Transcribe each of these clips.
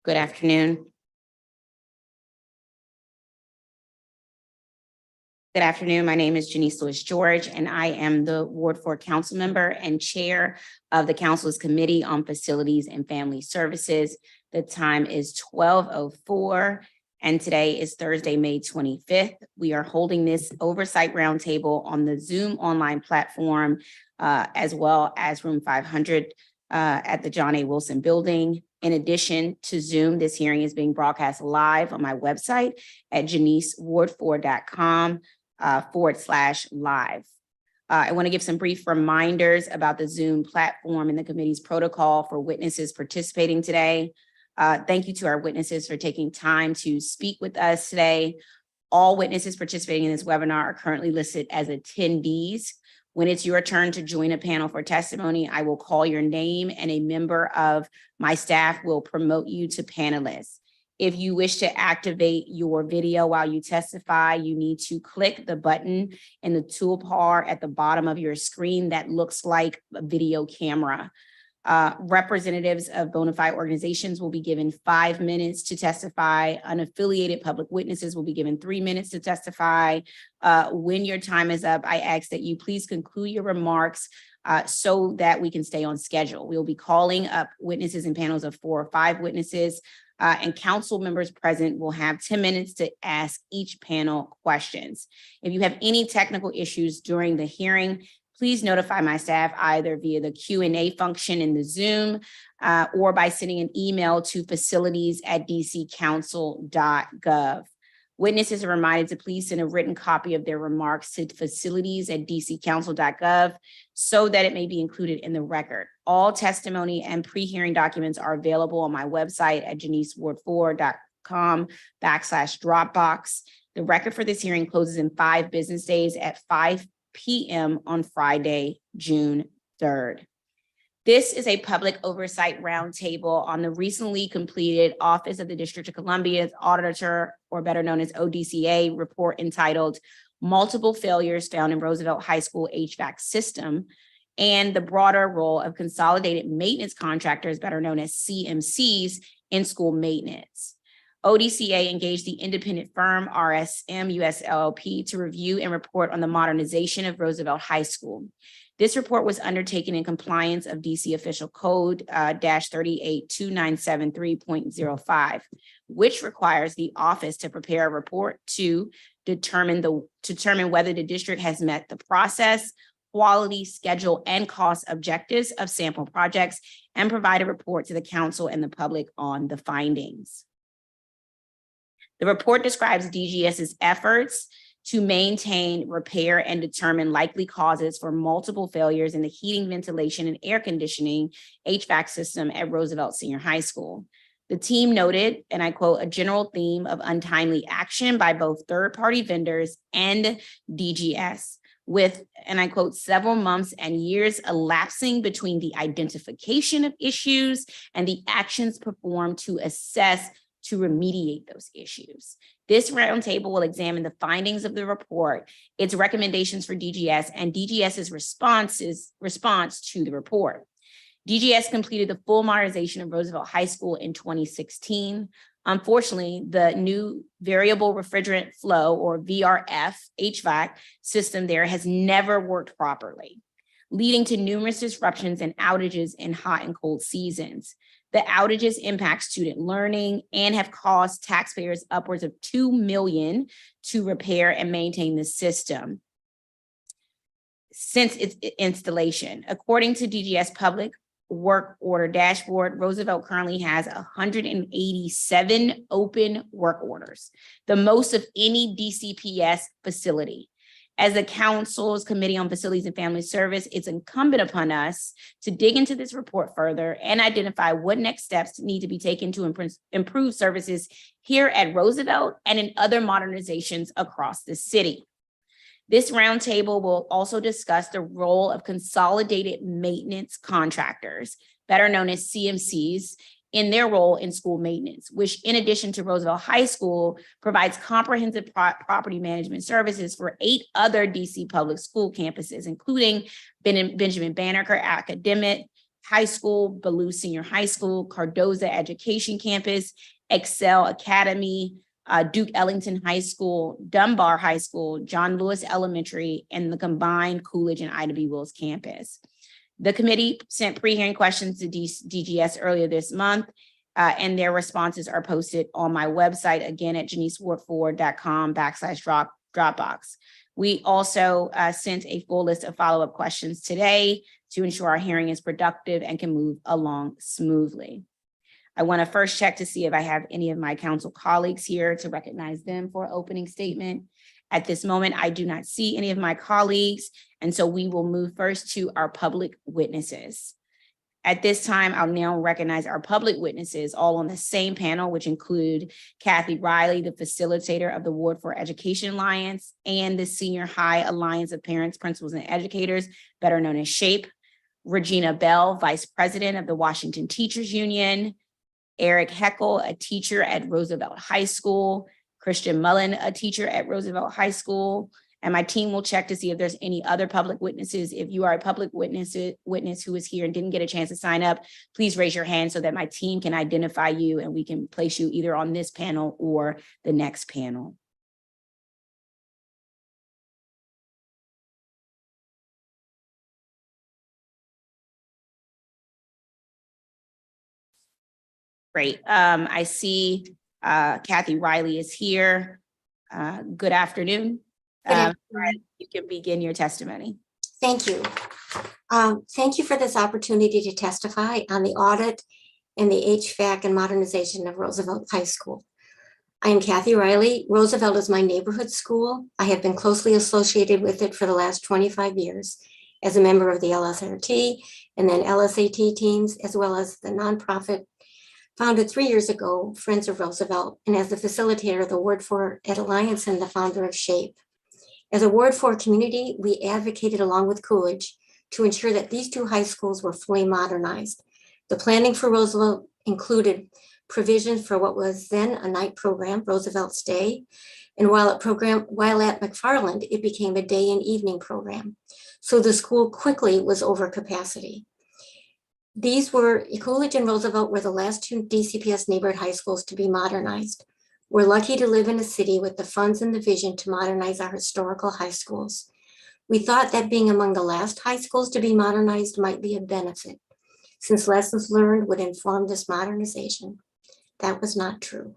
Good afternoon. Good afternoon. My name is Janice Lewis George, and I am the Ward 4 Council member and chair of the Council's Committee on Facilities and Family Services. The time is 12:04, and today is Thursday, May 25th. We are holding this oversight roundtable on the Zoom online platform, as well as room 500 at the John A. Wilson Building. In addition to Zoom, this hearing is being broadcast live on my website at janiceward4.com. /live. I want to give some brief reminders about the Zoom platform and the committee's protocol for witnesses participating today. Thank you to our witnesses for taking time to speak with us today. All witnesses participating in this webinar are currently listed as attendees. When it's your turn to join a panel for testimony, I will call your name and a member of my staff will promote you to panelists. If you wish to activate your video while you testify, you need to click the button in the toolbar at the bottom of your screen that looks like a video camera. Representatives of bona fide organizations will be given 5 minutes to testify. Unaffiliated public witnesses will be given 3 minutes to testify. When your time is up, I ask that you please conclude your remarks so that we can stay on schedule. We'll be calling up witnesses in panels of 4 or 5 witnesses. And council members present will have 10 minutes to ask each panel questions. If you have any technical issues during the hearing, please notify my staff either via the Q&A function in the Zoom or by sending an email to facilities@dccouncil.gov. Witnesses are reminded to please send a written copy of their remarks to facilities@dccouncil.gov so that it may be included in the record. All testimony and pre-hearing documents are available on my website at janiceward4.com/Dropbox. The record for this hearing closes in 5 business days at 5 p.m. on Friday, June 3rd. This is a public oversight roundtable on the recently completed Office of the District of Columbia Auditor, or better known as ODCA, report entitled Multiple Failures Found in Roosevelt High School HVAC System, and the broader role of Consolidated Maintenance Contractors, better known as CMCs, in school maintenance. ODCA engaged the independent firm RSM US LLP to review and report on the modernization of Roosevelt High School. This report was undertaken in compliance of DC Official Code -382973.05, which requires the office to prepare a report to determine whether the district has met the process, quality, schedule, and cost objectives of sample projects, and provide a report to the council and the public on the findings. The report describes DGS's efforts to maintain, repair, and determine likely causes for multiple failures in the heating, ventilation, and air conditioning HVAC system at Roosevelt Senior High School. The team noted, and I quote, a general theme of untimely action by both third-party vendors and DGS, with, and I quote, several months and years elapsing between the identification of issues and the actions performed to assess to remediate those issues. This roundtable will examine the findings of the report, its recommendations for DGS, and DGS's response to the report. DGS completed the full modernization of Roosevelt High School in 2016. Unfortunately, the new variable refrigerant flow, or VRF HVAC system there has never worked properly, leading to numerous disruptions and outages in hot and cold seasons. The outages impact student learning and have cost taxpayers upwards of $2 million to repair and maintain the system since its installation. According to DGS Public Work Order Dashboard, Roosevelt currently has 187 open work orders, the most of any DCPS facility. As the Council's Committee on Facilities and Family Service, it's incumbent upon us to dig into this report further and identify what next steps need to be taken to improve services here at Roosevelt and in other modernizations across the city. This roundtable will also discuss the role of Consolidated Maintenance Contractors, better known as CMCs, in their role in school maintenance, which in addition to Roosevelt High School provides comprehensive property management services for 8 other DC public school campuses, including Benjamin Banneker Academic, High School, Ballou Senior High School, Cardoza Education Campus, Excel Academy, Duke Ellington High School, Dunbar High School, John Lewis Elementary, and the combined Coolidge and Ida B. Wells campus. The committee sent pre-hearing questions to DGS earlier this month, and their responses are posted on my website, again, at JaniceWardFord.com/Dropbox. We also sent a full list of follow-up questions today to ensure our hearing is productive and can move along smoothly. I want to first check to see if I have any of my council colleagues here to recognize them for opening statement. At this moment, I do not see any of my colleagues, and so we will move first to our public witnesses. At this time, I'll now recognize our public witnesses, all on the same panel, which include Kathy Riley, the facilitator of the Ward for Education Alliance, and the Senior High Alliance of Parents, Principals, and Educators, better known as SHAPE, Regina Bell, Vice President of the Washington Teachers Union, Eric Heckel, a teacher at Roosevelt High School, Christian Mullen, a teacher at Roosevelt High School, and my team will check to see if there's any other public witnesses. If you are a public witness who is here and didn't get a chance to sign up, please raise your hand so that my team can identify you and we can place you either on this panel or the next panel. Great. I see Kathy Riley is here. Good afternoon. You can begin your testimony. Thank you. Thank you for this opportunity to testify on the audit and the HVAC and modernization of Roosevelt High School. I am Kathy Riley. Roosevelt is my neighborhood school. I have been closely associated with it for the last 25 years as a member of the LSRT and then LSAT teams, as well as the nonprofit founded 3 years ago, Friends of Roosevelt, and as the facilitator of the Ward 4 Ed Alliance and the founder of SHAPE. As a Ward 4 community, we advocated along with Coolidge to ensure that these two high schools were fully modernized. The planning for Roosevelt included provisions for what was then a night program, Roosevelt's Day, and while at McFarland, it became a day and evening program. So the school quickly was over capacity. Coolidge and Roosevelt were the last two DCPS neighborhood high schools to be modernized. We're lucky to live in a city with the funds and the vision to modernize our historical high schools. We thought that being among the last high schools to be modernized might be a benefit, since lessons learned would inform this modernization. That was not true.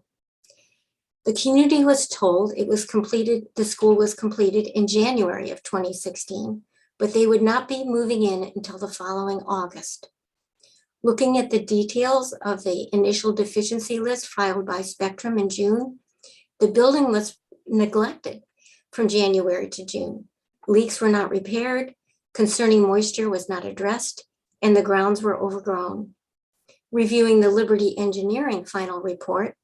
The community was told the school was completed in January of 2016, but they would not be moving in until the following August. Looking at the details of the initial deficiency list filed by Spectrum in June, the building was neglected from January to June. Leaks were not repaired, concerning moisture was not addressed, and the grounds were overgrown. Reviewing the Liberty Engineering final report,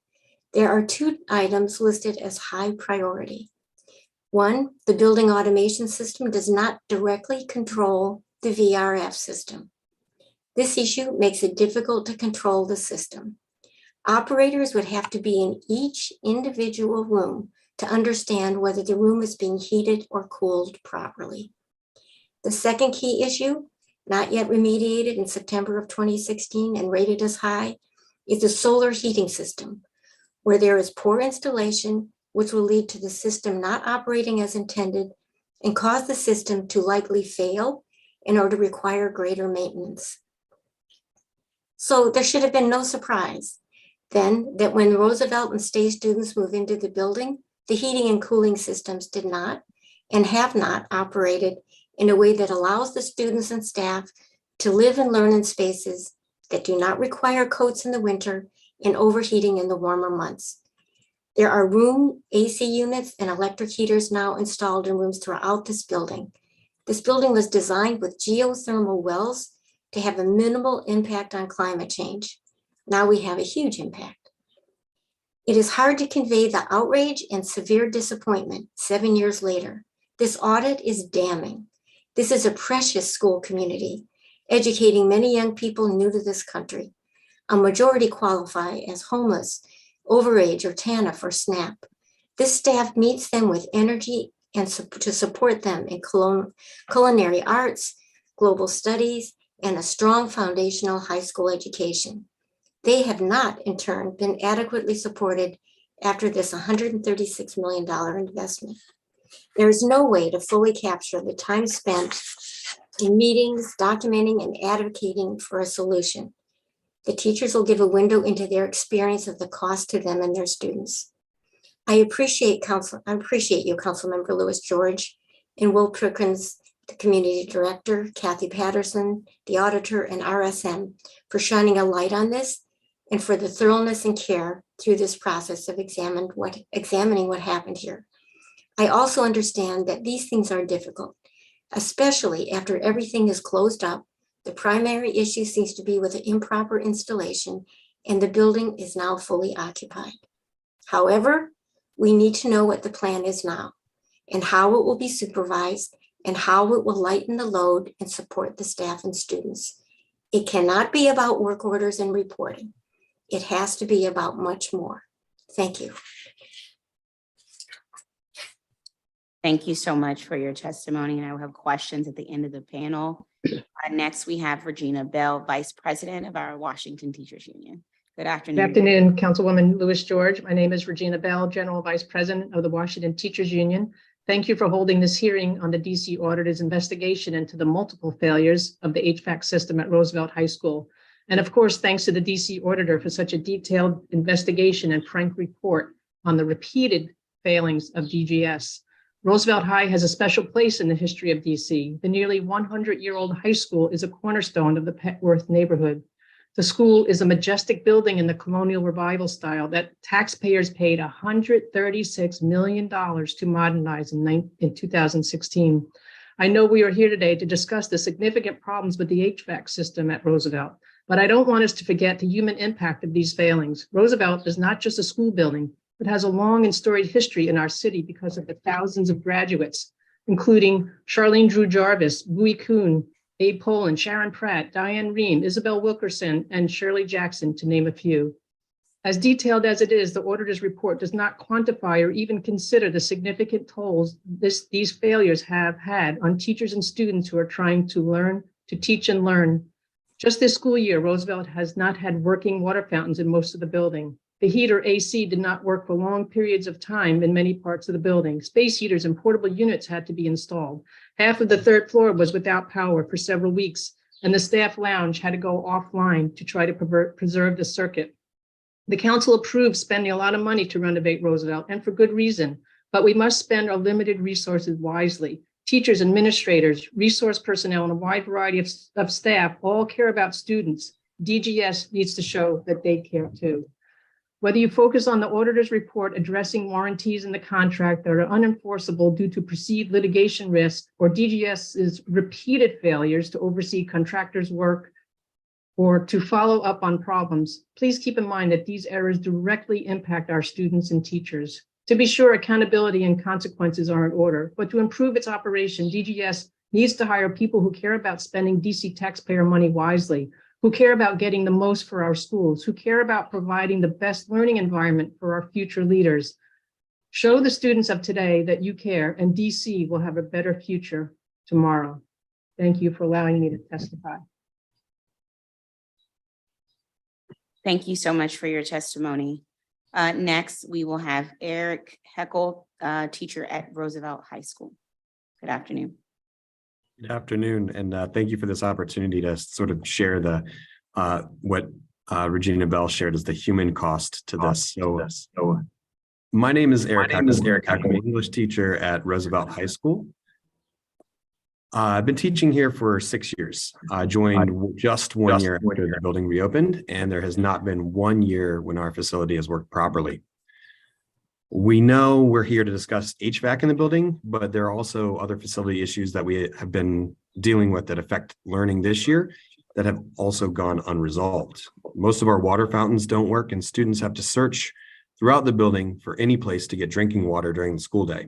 there are two items listed as high priority. One, the building automation system does not directly control the VRF system. This issue makes it difficult to control the system. Operators would have to be in each individual room to understand whether the room is being heated or cooled properly. The second key issue, not yet remediated in September of 2016 and rated as high, is the solar heating system, where there is poor installation, which will lead to the system not operating as intended and cause the system to likely fail in order to require greater maintenance. So there should have been no surprise then that when Roosevelt and Stay students move into the building, the heating and cooling systems did not and have not operated in a way that allows the students and staff to live and learn in spaces that do not require coats in the winter and overheating in the warmer months. There are room AC units and electric heaters now installed in rooms throughout this building. This building was designed with geothermal wells to have a minimal impact on climate change. Now we have a huge impact. It is hard to convey the outrage and severe disappointment 7 years later. This audit is damning. This is a precious school community, educating many young people new to this country. A majority qualify as homeless, overage, or TANF or SNAP. This staff meets them with energy and to support them in culinary arts, global studies, and a strong foundational high school education. They have not, in turn, been adequately supported after this $136 million investment. There is no way to fully capture the time spent in meetings, documenting, and advocating for a solution. The teachers will give a window into their experience of the cost to them and their students. I appreciate you, Councilmember Lewis George, and Will Perkins, the Community Director, Kathy Patterson, the Auditor, and RSM for shining a light on this and for the thoroughness and care through this process of examining what happened here. I also understand that these things are difficult, especially after everything is closed up. The primary issue seems to be with the improper installation, and the building is now fully occupied. However, we need to know what the plan is now and how it will be supervised and how it will lighten the load and support the staff and students. It cannot be about work orders and reporting. It has to be about much more. Thank you. Thank you so much for your testimony, and I will have questions at the end of the panel. Next, we have Regina Bell, Vice President of our Washington Teachers Union. Good afternoon. Good afternoon, Councilwoman Lewis George. My name is Regina Bell, General Vice President of the Washington Teachers Union. Thank you for holding this hearing on the DC Auditor's investigation into the multiple failures of the HVAC system at Roosevelt High School. And of course, thanks to the DC Auditor for such a detailed investigation and frank report on the repeated failings of DGS. Roosevelt High has a special place in the history of DC. The nearly 100-year-old high school is a cornerstone of the Petworth neighborhood. The school is a majestic building in the colonial revival style that taxpayers paid $136 million to modernize in 2016. I know we are here today to discuss the significant problems with the HVAC system at Roosevelt, but I don't want us to forget the human impact of these failings. Roosevelt is not just a school building, but has a long and storied history in our city because of the thousands of graduates, including Charlene Drew Jarvis, Bowie Kuhn, Abe Poland, Sharon Pratt, Diane Ream, Isabel Wilkerson, and Shirley Jackson, to name a few. As detailed as it is, the auditor's report does not quantify or even consider the significant tolls these failures have had on teachers and students who are trying to teach and learn. Just this school year, Roosevelt has not had working water fountains in most of the building. The heat or AC did not work for long periods of time in many parts of the building. Space heaters and portable units had to be installed. Half of the third floor was without power for several weeks, and the staff lounge had to go offline to try to preserve the circuit. The council approved spending a lot of money to renovate Roosevelt, and for good reason, but we must spend our limited resources wisely. Teachers, administrators, resource personnel, and a wide variety of staff all care about students. DGS needs to show that they care too. Whether you focus on the auditor's report addressing warranties in the contract that are unenforceable due to perceived litigation risk, or DGS's repeated failures to oversee contractors' work or to follow up on problems, please keep in mind that these errors directly impact our students and teachers. To be sure, accountability and consequences are in order, but to improve its operation, DGS needs to hire people who care about spending DC taxpayer money wisely, who care about getting the most for our schools, who care about providing the best learning environment for our future leaders. Show the students of today that you care, and DC will have a better future tomorrow. Thank you for allowing me to testify. Thank you so much for your testimony. Next, we will have Eric Heckel, teacher at Roosevelt High School. Good afternoon. Good afternoon, and thank you for this opportunity to sort of share the what Regina Bell shared as the human cost to this. So my name is Eric Heckel. I'm an English teacher at Roosevelt High School. I've been teaching here for 6 years. I joined just 1 year after the building reopened, and there has not been 1 year when our facility has worked properly. We know we're here to discuss HVAC in the building, but there are also other facility issues that we have been dealing with that affect learning this year that have also gone unresolved. Most of our water fountains don't work, and students have to search throughout the building for any place to get drinking water during the school day.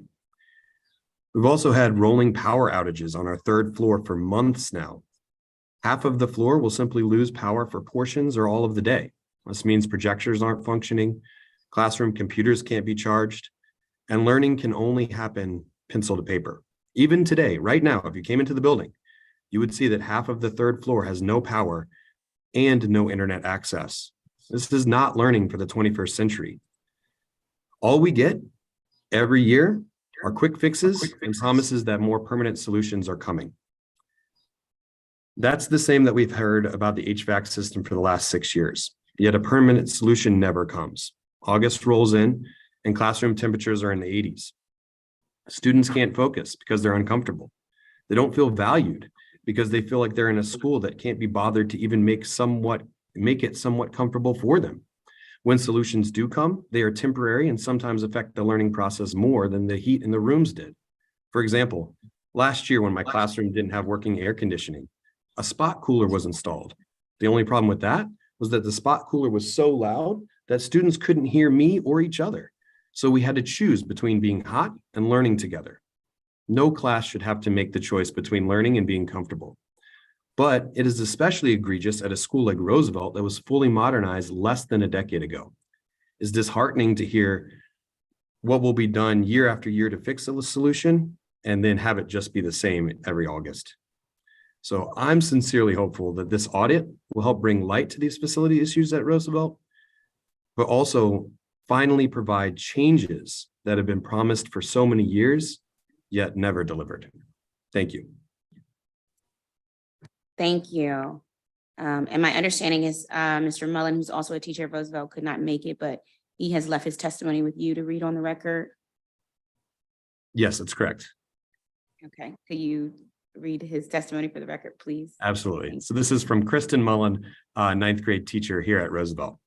We've also had rolling power outages on our third floor for months now. Half of the floor will simply lose power for portions or all of the day. This means projectors aren't functioning, classroom computers can't be charged, and learning can only happen pencil to paper. Even today, right now, if you came into the building, you would see that half of the third floor has no power and no internet access. This is not learning for the 21st century. All we get every year are quick fixes and promises that more permanent solutions are coming. That's the same that we've heard about the HVAC system for the last 6 years, yet a permanent solution never comes. August rolls in and classroom temperatures are in the 80s. Students can't focus because they're uncomfortable. They don't feel valued because they feel like they're in a school that can't be bothered to even make it somewhat comfortable for them. When solutions do come, they are temporary and sometimes affect the learning process more than the heat in the rooms did. For example, last year when my classroom didn't have working air conditioning, a spot cooler was installed. The only problem with that was that the spot cooler was so loud that students couldn't hear me or each other. So we had to choose between being hot and learning together. No class should have to make the choice between learning and being comfortable. But it is especially egregious at a school like Roosevelt that was fully modernized less than a decade ago. It's disheartening to hear what will be done year after year to fix a solution and then have it just be the same every August. So I'm sincerely hopeful that this audit will help bring light to these facility issues at Roosevelt, but also finally provide changes that have been promised for so many years, yet never delivered. Thank you. Thank you. And my understanding is Mr. Mullen, who's also a teacher at Roosevelt, could not make it, but he has left his testimony with you to read on the record. Yes, that's correct. Okay, could you read his testimony for the record, please? Absolutely. So this is from Kristen Mullen, ninth grade teacher here at Roosevelt.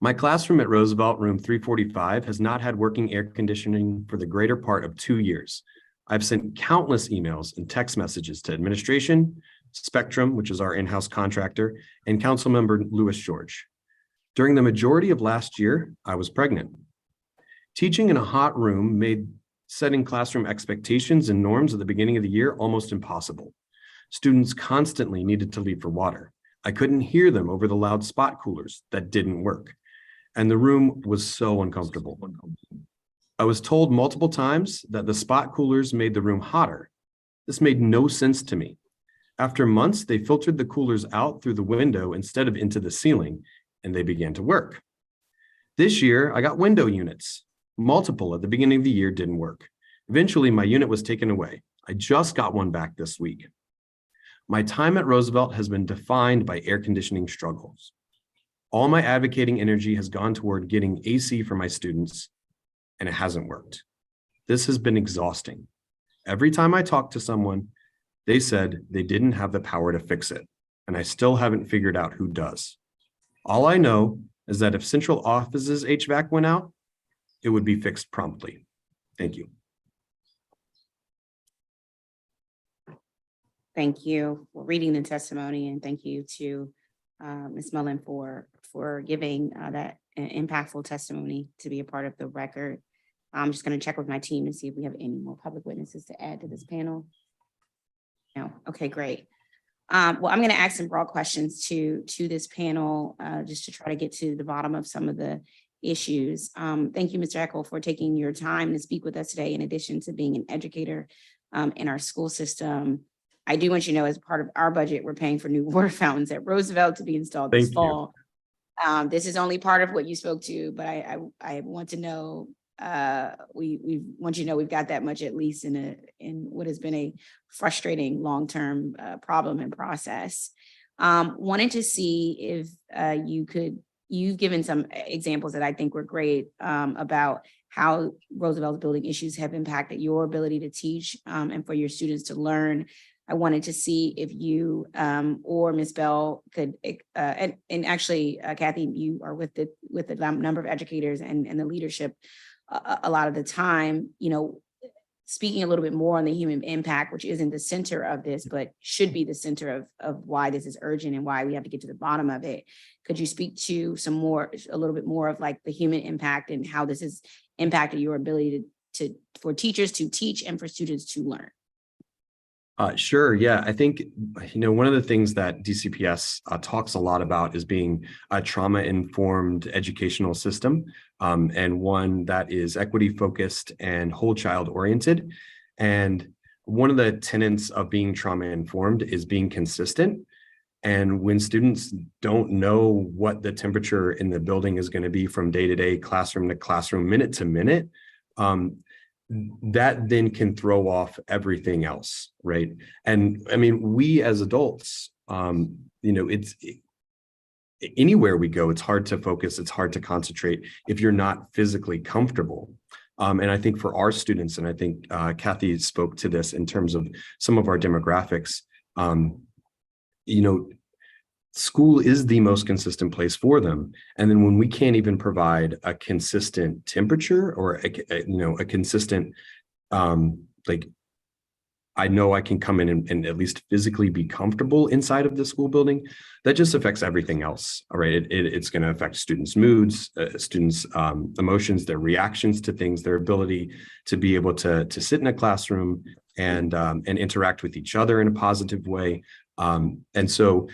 My classroom at Roosevelt, room 345, has not had working air conditioning for the greater part of 2 years. I've sent countless emails and text messages to administration, Spectrum, which is our in-house contractor, and Councilmember Louis George. During the majority of last year, I was pregnant. Teaching in a hot room made setting classroom expectations and norms at the beginning of the year almost impossible. Students constantly needed to leave for water. I couldn't hear them over the loud spot coolers that didn't work. And the room was so uncomfortable. I was told multiple times that the spot coolers made the room hotter. This made no sense to me. After months, they filtered the coolers out through the window instead of into the ceiling, and they began to work. This year, I got window units. Multiple at the beginning of the year didn't work. Eventually, my unit was taken away. I just got one back this week. My time at Roosevelt has been defined by air conditioning struggles. All my advocating energy has gone toward getting AC for my students, and it hasn't worked. This has been exhausting. Every time I talked to someone, they said they didn't have the power to fix it, and I still haven't figured out who does. All I know is that if central office's HVAC went out, it would be fixed promptly. Thank you. Thank you for reading the testimony, and thank you to Ms. Mullen for giving that impactful testimony to be a part of the record. I'm just going to check with my team and see if we have any more public witnesses to add to this panel. No, okay, great. Well, I'm going to ask some broad questions to this panel just to try to get to the bottom of some of the issues. Thank you, Mr. Eckel, for taking your time to speak with us today. In addition to being an educator in our school system, I do want you to know, as part of our budget, we're paying for new water fountains at Roosevelt to be installed this fall. This is only part of what you spoke to, but I want to know, we want you to know we've got that much, at least in what has been a frustrating long-term problem and process. Wanted to see if you've given some examples that I think were great about how Roosevelt's building issues have impacted your ability to teach and for your students to learn. I wanted to see if you or Ms. Bell could, and actually, Kathy, you are with the number of educators and the leadership a lot of the time, speaking a little bit more on the human impact, which isn't the center of this, but should be the center of why this is urgent and why we have to get to the bottom of it. Could you speak to a little bit more of like the human impact and how this has impacted your ability for teachers to teach and for students to learn? Sure. Yeah, I think, one of the things that DCPS talks a lot about is being a trauma-informed educational system, and one that is equity-focused and whole child-oriented. And one of the tenets of being trauma informed is being consistent. And when students don't know what the temperature in the building is going to be from day to day, classroom to classroom, minute to minute, that then can throw off everything else, right? And I mean, we as adults, anywhere we go, it's hard to focus, it's hard to concentrate if you're not physically comfortable. And I think for our students, and I think Kathy spoke to this in terms of some of our demographics, school is the most consistent place for them. And then when we can't even provide a consistent temperature or a consistent, I know I can come in and at least physically be comfortable inside of the school building, that just affects everything else. All right. It's going to affect students' moods, students' emotions, their reactions to things, their ability to be able to sit in a classroom and interact with each other in a positive way. And so,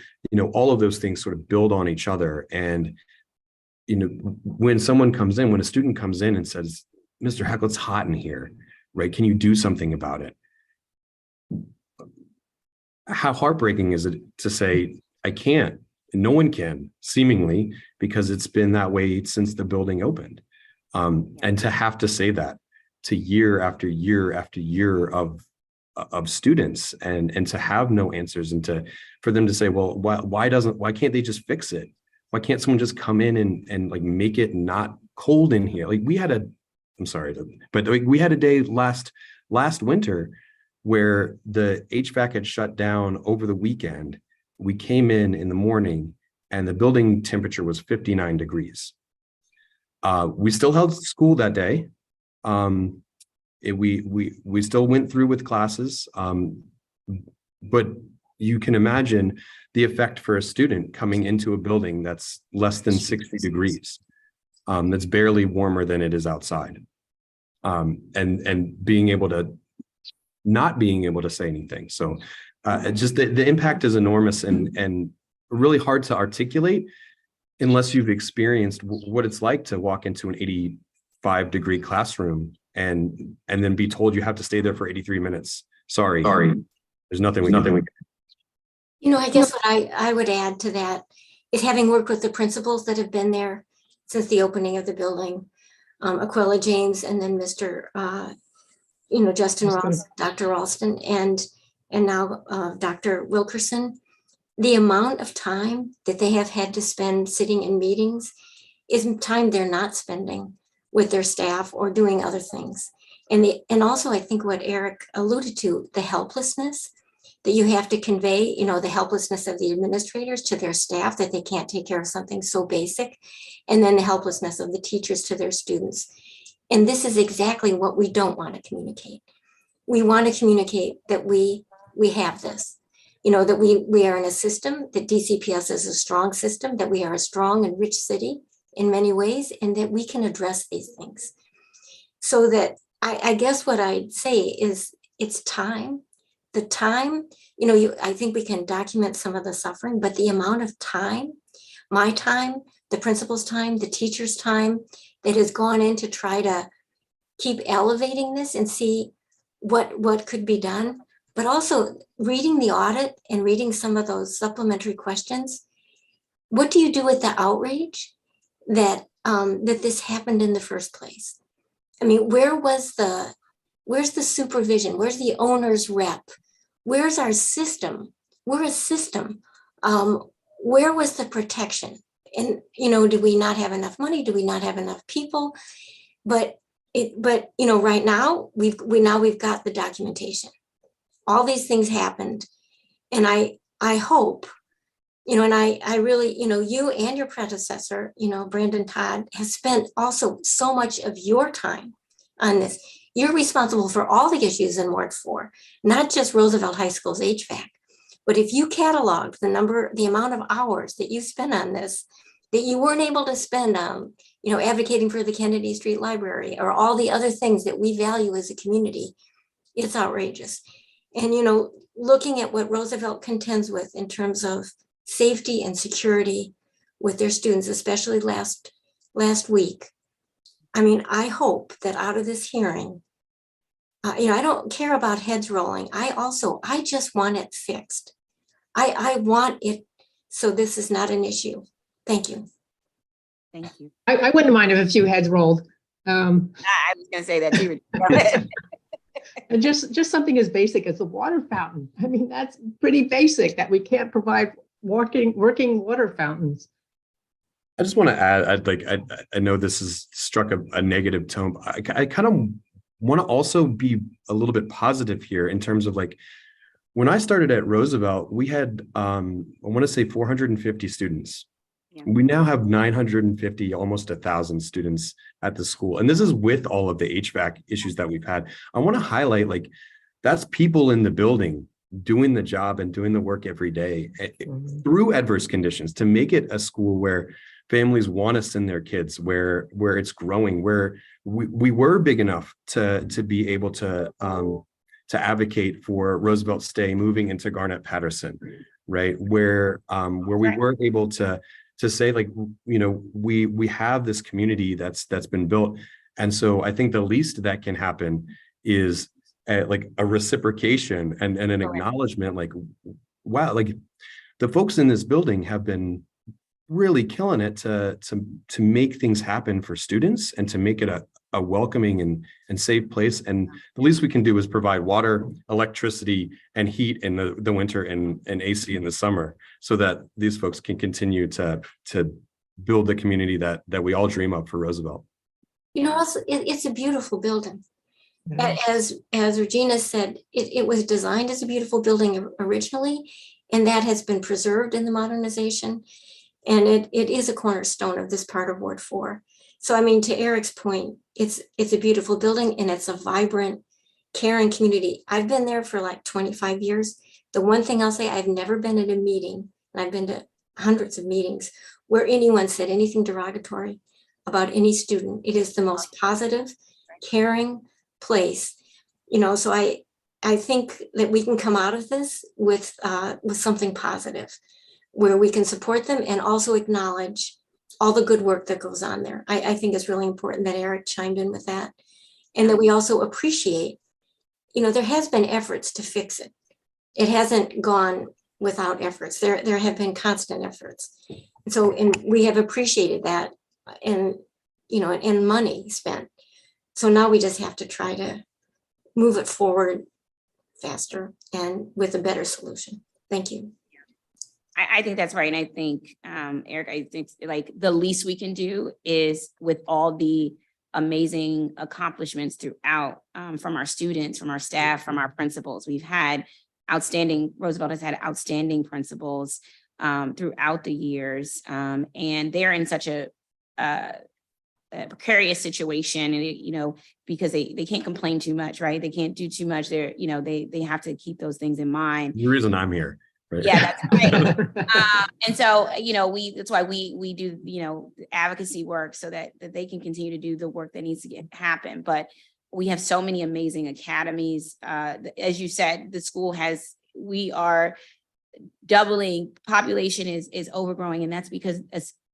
all of those things sort of build on each other. And, when a student comes in and says, Mr. Heckle, it's hot in here, right? Can you do something about it? How heartbreaking is it to say, I can't, and no one can, seemingly, because it's been that way since the building opened. And to have to say that to year after year after year of students and to have no answers, and for them to say, well, why can't they just fix it? Why can't someone just come in and like make it not cold in here? Like we had a day last winter where the HVAC had shut down over the weekend. We came in the morning and the building temperature was 59 degrees. We still held school that day. We still went through with classes, but you can imagine the effect for a student coming into a building that's less than 60 degrees, that's barely warmer than it is outside, and not being able to say anything. So just the impact is enormous and really hard to articulate unless you've experienced what it's like to walk into an 85-degree classroom and then be told you have to stay there for 83 minutes. Sorry. There's nothing we can do. I guess what I would add to that is, having worked with the principals that have been there since the opening of the building, Aquila James, and then Mr. Justin Ralston, Dr. Ralston, and now Dr. Wilkerson, the amount of time that they have had to spend sitting in meetings is time they're not spending with their staff or doing other things. And also, I think what Eric alluded to, the helplessness that you have to convey, the helplessness of the administrators to their staff, that they can't take care of something so basic, and then the helplessness of the teachers to their students. And this is exactly what we don't want to communicate. We want to communicate that we have this, that we are in a system, that DCPS is a strong system, that we are a strong and rich city in many ways, and that we can address these things. So that I guess what I'd say is, it's time. The time, I think we can document some of the suffering, but the amount of time, my time, the principal's time, the teacher's time that has gone in to try to keep elevating this and see what could be done, but also reading the audit and reading some of those supplementary questions. What do you do with the outrage that this happened in the first place? I mean, where's the supervision? Where's the owner's rep? Where's our system? We're a system. Where was the protection? And, do we not have enough money? Do we not have enough people? But right now we've got the documentation. All these things happened. And I hope, and I really, you and your predecessor, Brandon Todd, has spent also so much of your time on this. You're responsible for all the issues in Ward 4, not just Roosevelt High School's HVAC. But if you cataloged the amount of hours that you spent on this, that you weren't able to spend on, advocating for the Kennedy Street Library or all the other things that we value as a community, it's outrageous. And, looking at what Roosevelt contends with in terms of safety and security with their students, especially last week, I mean, I hope that out of this hearing, I don't care about heads rolling. I just want it fixed. I want it, so this is not an issue. Thank you. Thank you. I wouldn't mind if a few heads rolled. I was gonna say that too. Go ahead. And just something as basic as the water fountain. I mean, that's pretty basic that we can't provide working water fountains. I just want to add, I know this has struck a negative tone. I kind of want to also be a little bit positive here in terms of like, when I started at Roosevelt, we had, I want to say 450 students. Yeah. We now have 950, almost 1,000 students at the school. And this is with all of the HVAC issues that we've had. I want to highlight, like, that's people in the building doing the job and doing the work every day through adverse conditions to make it a school where families want to send their kids, where it's growing, where we were big enough to be able to advocate for Roosevelt stay moving into Garnett Patterson, right? Where we were able to say, like, we have this community that's been built. And so I think the least that can happen is like a reciprocation and an acknowledgement, like, wow, like the folks in this building have been really killing it to make things happen for students and to make it a welcoming and safe place. And the least we can do is provide water, electricity, and heat in the winter and AC in the summer, so that these folks can continue to build the community that we all dream of for Roosevelt. Also, it's a beautiful building. As Regina said, it was designed as a beautiful building originally, and that has been preserved in the modernization. And it is a cornerstone of this part of Ward 4. So, I mean, to Eric's point, it's a beautiful building and it's a vibrant, caring community. I've been there for like 25 years. The one thing I'll say, I've never been at a meeting, and I've been to hundreds of meetings, where anyone said anything derogatory about any student. It is the most positive, caring place. So I think that we can come out of this with something positive, where we can support them and also acknowledge all the good work that goes on there. I think it's really important that Eric chimed in with that, and that we also appreciate, there has been efforts to fix it. It hasn't gone without efforts. There have been constant efforts. So, and we have appreciated that, and money spent. So now we just have to try to move it forward faster and with a better solution. Thank you. I think that's right. And I think, Eric, I think like the least we can do is, with all the amazing accomplishments throughout, from our students, from our staff, from our principals, Roosevelt has had outstanding principals throughout the years. And they're in such a precarious situation, and because they can't complain too much, right? They can't do too much. They have to keep those things in mind. The reason I'm here. Right. Yeah, that's right. And so, that's why we do, advocacy work, so that they can continue to do the work that needs to happen. But we have so many amazing academies. As you said, the school we are doubling, population is overgrowing. And that's because,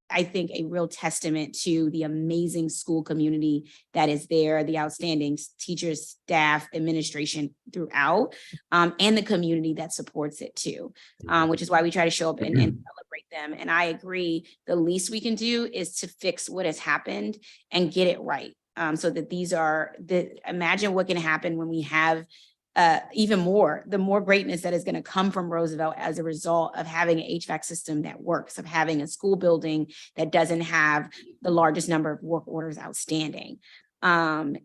I think, a real testament to the amazing school community that is there, the outstanding teachers, staff, administration throughout, and the community that supports it too, which is why we try to show up and celebrate them. And I agree, the least we can do is to fix what has happened and get it right, so that imagine what can happen when we have the more greatness that is going to come from Roosevelt as a result of having an HVAC system that works, of having a school building that doesn't have the largest number of work orders outstanding, and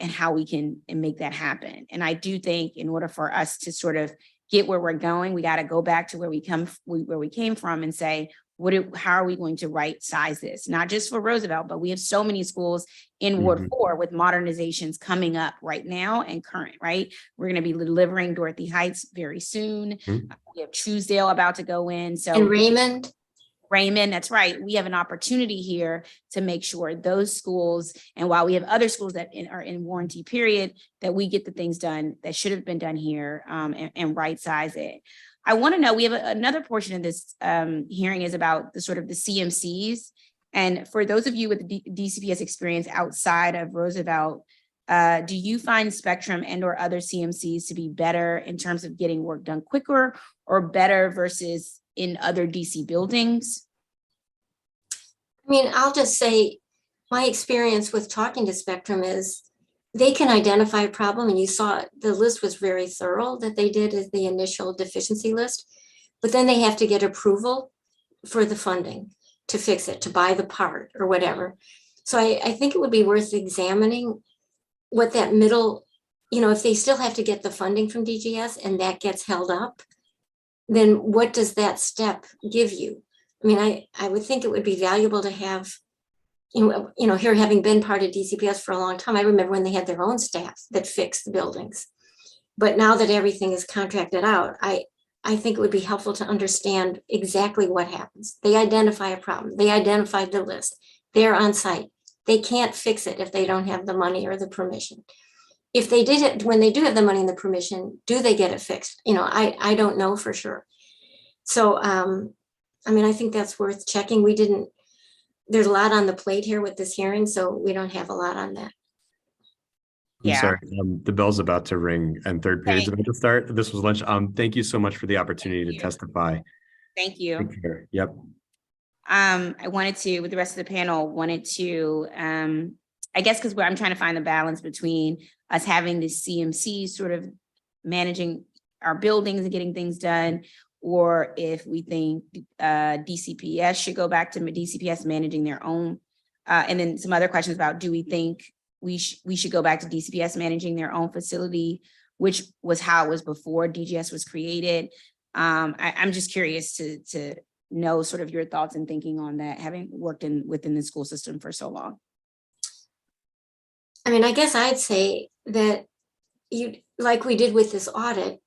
how we can make that happen. And I do think, in order for us to sort of get where we're going, we got to go back to where we came from and say, how are we going to right size this? Not just for Roosevelt, but we have so many schools in Ward 4 with modernizations coming up right now and current, right? We're going to be delivering Dorothy Heights very soon. We have Truesdale about to go in. So, and Raymond, that's right. We have an opportunity here to make sure those schools, and while we have other schools that are in warranty period, that we get the things done that should have been done here, and right size it. I want to know, we have another portion of this hearing is about the CMCs. And for those of you with the DCPS experience outside of Roosevelt, Do you find Spectrum and or other CMCs to be better in terms of getting work done quicker or better versus in other DC buildings? I mean, I'll just say my experience with talking to Spectrum is they can identify a problem, and you saw the list was very thorough that they did as the initial deficiency list, but then they have to get approval for the funding to fix it, to buy the part or whatever. So I think it would be worth examining what that middle, if they still have to get the funding from DGS and that gets held up, then what does that step give you? I mean, I would think it would be valuable to have, here having been part of DCPS for a long time, I remember when they had their own staff that fixed the buildings. But now that everything is contracted out, I think it would be helpful to understand exactly what happens. They identify a problem. They identified the list. They're on site. They can't fix it if they don't have the money or the permission. If they did it, when they do have the money and the permission, do they get it fixed? I don't know for sure. So, I mean, I think that's worth checking. There's a lot on the plate here with this hearing, so we don't have a lot on that. I'm Yeah. sorry, the bell's about to ring and third period's about to start. This was lunch. Thank you so much for the opportunity to testify. Thank you. Take care. Yep. I wanted to, with the rest of the panel, I guess because I'm trying to find the balance between us having the CMC sort of managing our buildings and getting things done, or if we think DCPS should go back to DCPS managing their own. And then some other questions about, do we think we should go back to DCPS managing their own facility, which was how it was before DGS was created. I'm just curious to know sort of your thoughts and thinking on that, having worked within the school system for so long. I mean, I guess I'd say that like we did with this audit,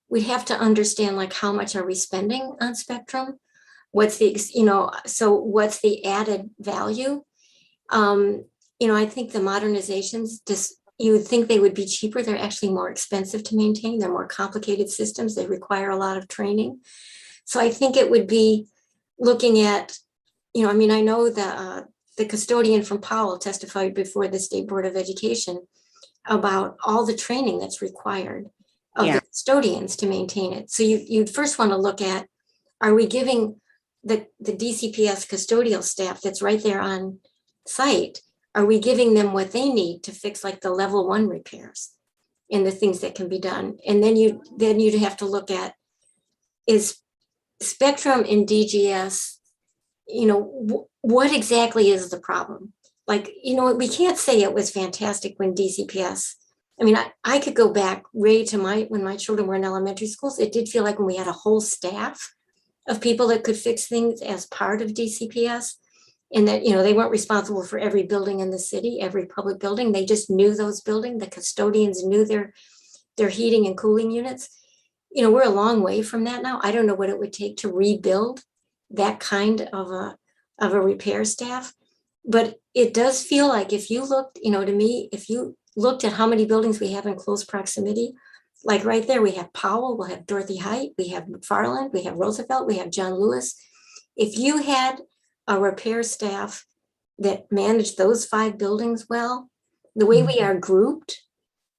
we'd have to understand like how much are we spending on Spectrum? What's so what's the added value? I think the modernizations, you would think they would be cheaper. They're actually more expensive to maintain. They're more complicated systems. They require a lot of training. So I think it would be looking at, I mean, I know the custodian from Powell testified before the State Board of Education about all the training that's required of the custodians to maintain it. So you'd first want to look at, are we giving the DCPS custodial staff that's right there on site, are we giving them what they need to fix like the level 1 repairs and the things that can be done? And then you'd have to look at, is Spectrum and DGS, what exactly is the problem? Like, we can't say it was fantastic when DCPS, I mean, I could go back way to when my children were in elementary schools. It did feel like when we had a whole staff of people that could fix things as part of DCPS, and that, they weren't responsible for every building in the city, every public building. They just knew those buildings. The custodians knew their heating and cooling units. We're a long way from that now. I don't know what it would take to rebuild that kind of a repair staff. But it does feel like if you looked, to me, if you looked at how many buildings we have in close proximity, like right there, we have Powell, we'll have Dorothy Height, we have McFarland, we have Roosevelt, we have John Lewis. If you had a repair staff that managed those 5 buildings well, the way we are grouped,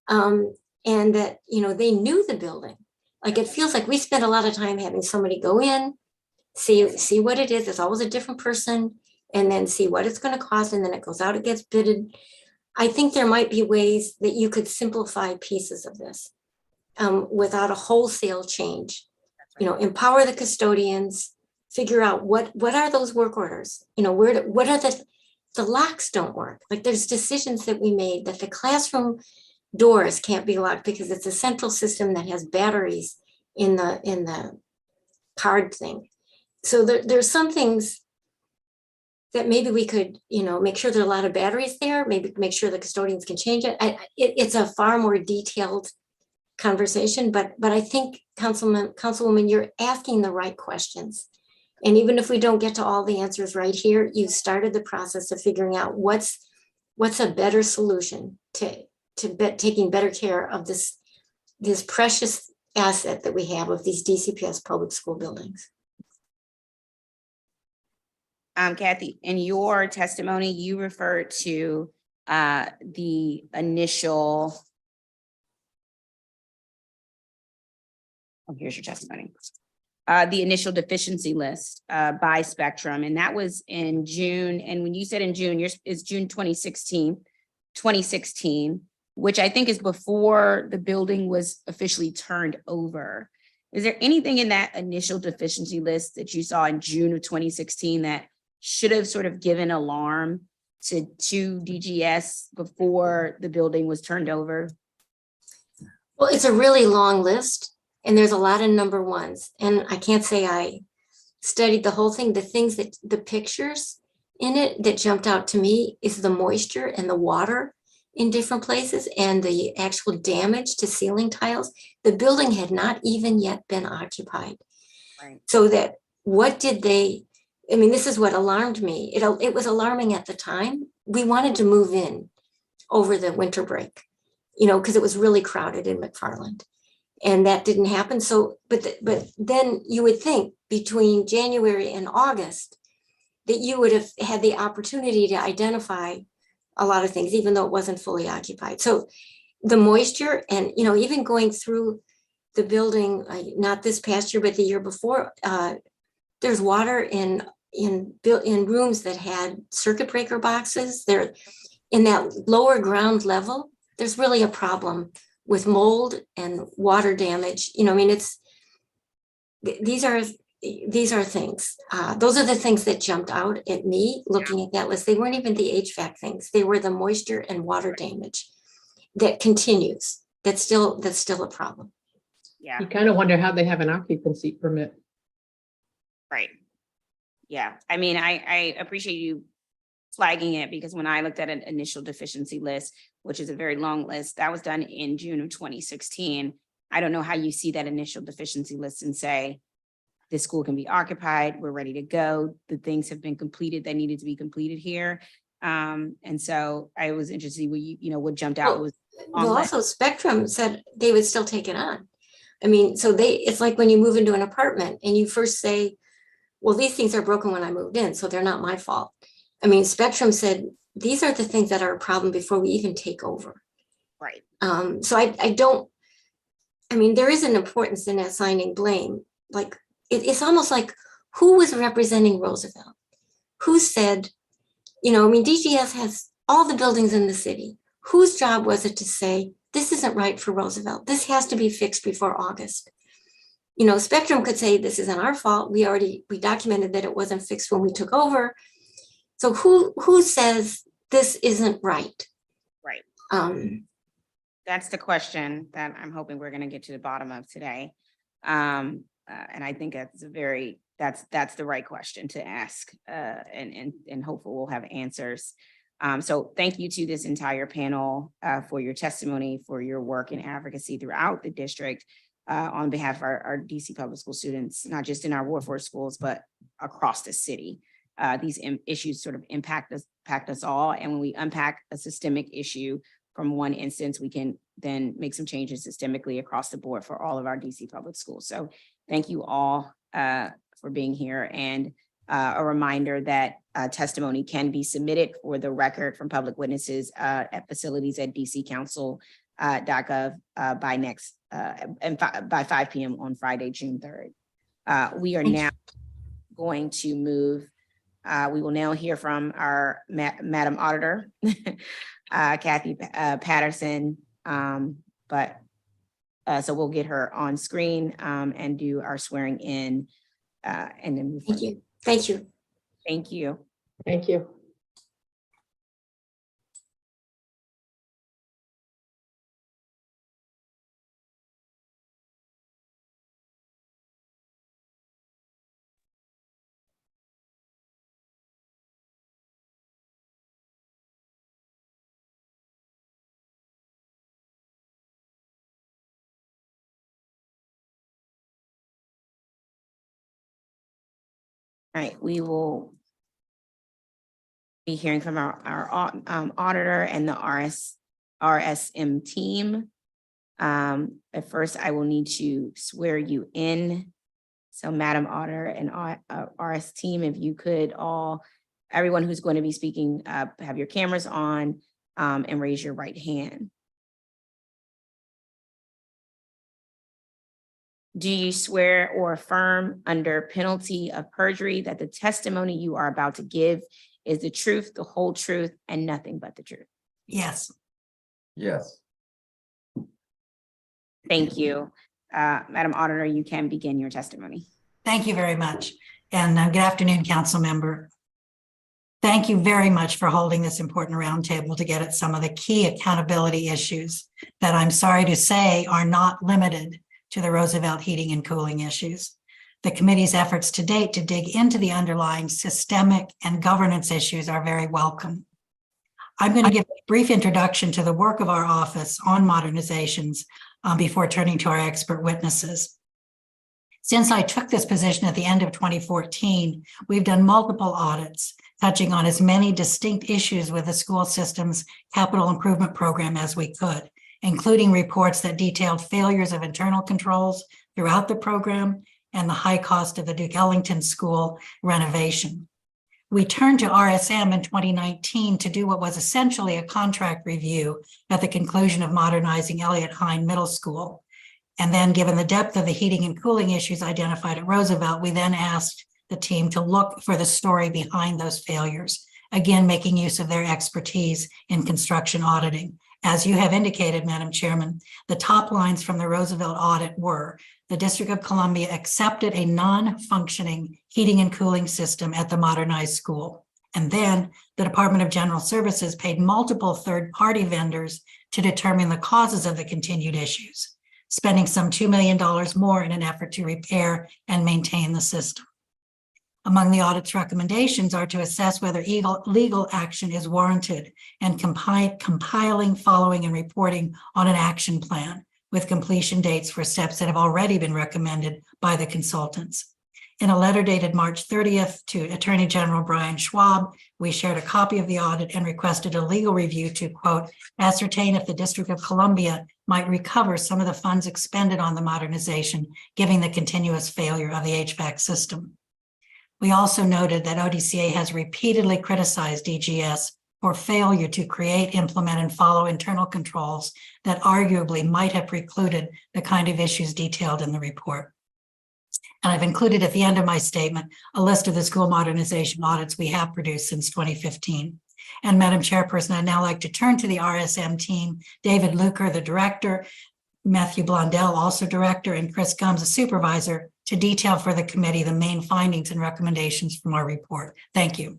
and that, they knew the building. Like, it feels like we spend a lot of time having somebody go in, see what it is. It's always a different person, and then see what it's going to cost. And then it goes out, it gets bidded. I think there might be ways that you could simplify pieces of this without a wholesale change. Empower the custodians, figure out what are those work orders? What are the locks don't work. Like, there's decisions that we made that the classroom doors can't be locked because it's a central system that has batteries in the card thing. So there's some things that maybe we could, make sure there are a lot of batteries there, maybe make sure the custodians can change it. It's a far more detailed conversation, but I think, Councilwoman, you're asking the right questions. And even if we don't get to all the answers right here, you started the process of figuring out what's a better solution to taking better care of this precious asset that we have of these DCPS public school buildings. Kathy, in your testimony, you referred to the initial. Oh, here's your testimony. The initial deficiency list by Spectrum, and that was in June. And when you said in June, it's June 2016, which I think is before the building was officially turned over. Is there anything in that initial deficiency list that you saw in June of 2016 that should have sort of given alarm to DGS before the building was turned over? Well, it's a really long list. And there's a lot of number ones. And I can't say I studied the whole thing. The pictures in it that jumped out to me is the moisture and the water in different places and the actual damage to ceiling tiles. The building had not even yet been occupied. Right. So that this is what alarmed me. It was alarming at the time. We wanted to move in over the winter break, because it was really crowded in McFarland. And that didn't happen. So, but then you would think between January and August that you would have had the opportunity to identify a lot of things, even though it wasn't fully occupied. So the moisture and, even going through the building, not this past year, but the year before, there's water in rooms that had circuit breaker boxes. There, in that lower ground level, there's really a problem with mold and water damage. These are things. Those are the things that jumped out at me looking at that list. They weren't even the HVAC things. They were the moisture and water damage that continues. That's still a problem. Yeah. You kind of wonder how they have an occupancy permit. Right. Yeah. I appreciate you flagging it, because when I looked at an initial deficiency list, which is a very long list, that was done in June of 2016. I don't know how you see that initial deficiency list and say, this school can be occupied, we're ready to go, the things have been completed that needed to be completed here. And so I was interested what jumped out was. Also Spectrum said they would still take it on. It's like when you move into an apartment and you first say, well, these things are broken when I moved in, so they're not my fault. Spectrum said, these are the things that are a problem before we even take over. Right. So there is an importance in assigning blame. Like, it's almost like, who was representing Roosevelt? Who said, DGS has all the buildings in the city. Whose job was it to say, this isn't right for Roosevelt? This has to be fixed before August. Spectrum could say, this isn't our fault. We documented that it wasn't fixed when we took over. So who says this isn't right? Right. That's the question that I'm hoping we're going to get to the bottom of today. And I think that's the right question to ask, and hopefully we'll have answers. So thank you to this entire panel for your testimony, for your work and advocacy throughout the district on behalf of our DC public school students, not just in our Ward 4 schools, but across the city. These issues sort of impact us all. And when we unpack a systemic issue from one instance, we can then make some changes systemically across the board for all of our DC public schools. So thank you all for being here. And a reminder that testimony can be submitted for the record from public witnesses at facilities@dccouncil.gov by 5 p.m. on Friday, June 3rd. We are now going to move. We will now hear from our Madam Auditor, Kathy Patterson. So we'll get her on screen and do our swearing in and then move. Thank you. Thank you. Thank you. Thank you. All right, we will be hearing from our auditor and the RSM team. At first, I will need to swear you in. So Madam Auditor and RS team, if you could everyone who's going to be speaking, have your cameras on, and raise your right hand. Do you swear or affirm under penalty of perjury that the testimony you are about to give is the truth, the whole truth, and nothing but the truth? Yes. Yes. Thank you. Madam Auditor, you can begin your testimony. Thank you very much. And good afternoon, council member. Thank you very much for holding this important roundtable to get at some of the key accountability issues that I'm sorry to say are not limited to the Roosevelt heating and cooling issues. The committee's efforts to date to dig into the underlying systemic and governance issues are very welcome. I'm going to give a brief introduction to the work of our office on modernizations before turning to our expert witnesses. Since I took this position at the end of 2014, we've done multiple audits touching on as many distinct issues with the school system's capital improvement program as we could, including reports that detailed failures of internal controls throughout the program and the high cost of the Duke Ellington School renovation. We turned to RSM in 2019 to do what was essentially a contract review at the conclusion of modernizing Elliott Hine Middle School. And then, given the depth of the heating and cooling issues identified at Roosevelt, we then asked the team to look for the story behind those failures, again, making use of their expertise in construction auditing. As you have indicated, Madam Chairman, the top lines from the Roosevelt audit were: the District of Columbia accepted a non-functioning heating and cooling system at the modernized school. And then the Department of General Services paid multiple third-party vendors to determine the causes of the continued issues, spending some $2 million more in an effort to repair and maintain the system. Among the audit's recommendations are to assess whether legal action is warranted and compiling, following, and reporting on an action plan with completion dates for steps that have already been recommended by the consultants. In a letter dated March 30th to Attorney General Brian Schwab, we shared a copy of the audit and requested a legal review to, quote, ascertain if the District of Columbia might recover some of the funds expended on the modernization, given the continuous failure of the HVAC system. We also noted that ODCA has repeatedly criticized DGS for failure to create, implement, and follow internal controls that arguably might have precluded the kind of issues detailed in the report. And I've included at the end of my statement a list of the school modernization audits we have produced since 2015. And Madam Chairperson, I'd now like to turn to the RSM team, David Luker, the director, Matthew Blondell, also director, and Chris Gumbs, a supervisor, to detail for the committee the main findings and recommendations from our report. Thank you.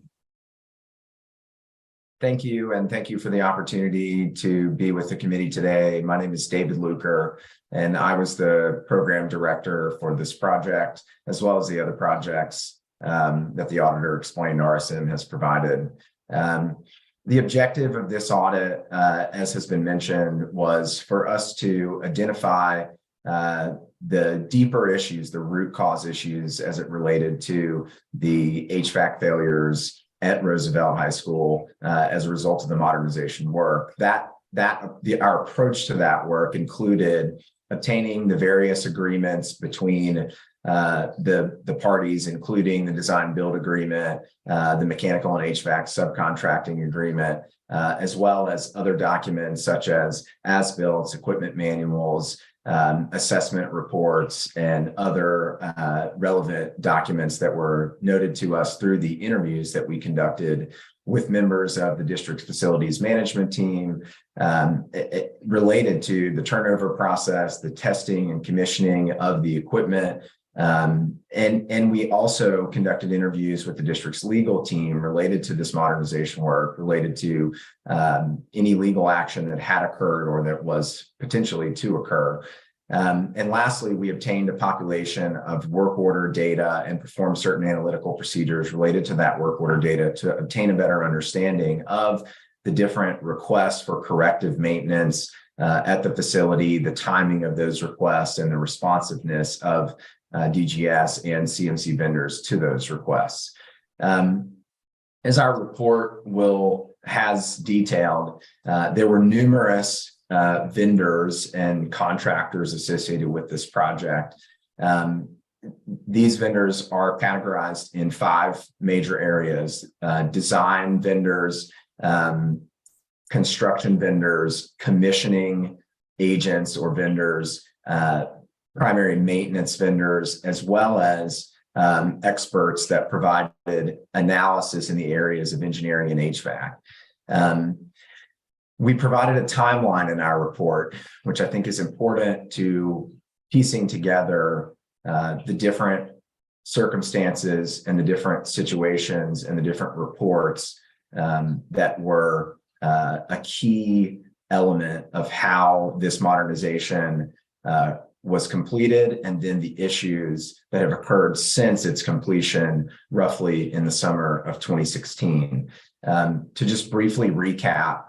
Thank you, and thank you for the opportunity to be with the committee today. My name is David Luker, and I was the program director for this project, as well as the other projects that the auditor explained RSM has provided. The objective of this audit, as has been mentioned, was for us to identify the deeper issues, the root cause issues as it related to the HVAC failures at Roosevelt High School as a result of the modernization work. Our approach to that work included obtaining the various agreements between the parties, including the design build agreement, the mechanical and HVAC subcontracting agreement, as well as other documents such as-builts, equipment manuals, assessment reports, and other relevant documents that were noted to us through the interviews that we conducted with members of the district's facilities management team, related to the turnover process, the testing and commissioning of the equipment. And we also conducted interviews with the district's legal team related to this modernization work, related to any legal action that had occurred or that was potentially to occur. And lastly, we obtained a population of work order data and performed certain analytical procedures related to that work order data to obtain a better understanding of the different requests for corrective maintenance at the facility, the timing of those requests, and the responsiveness of DGS and CMC vendors to those requests. As our report has detailed, there were numerous vendors and contractors associated with this project. These vendors are categorized in 5 major areas: design vendors, construction vendors, commissioning agents or vendors, primary maintenance vendors, as well as experts that provided analysis in the areas of engineering and HVAC. We provided a timeline in our report, which I think is important to piecing together the different circumstances and the different situations and the different reports that were a key element of how this modernization was completed, and then the issues that have occurred since its completion, roughly in the summer of 2016. To just briefly recap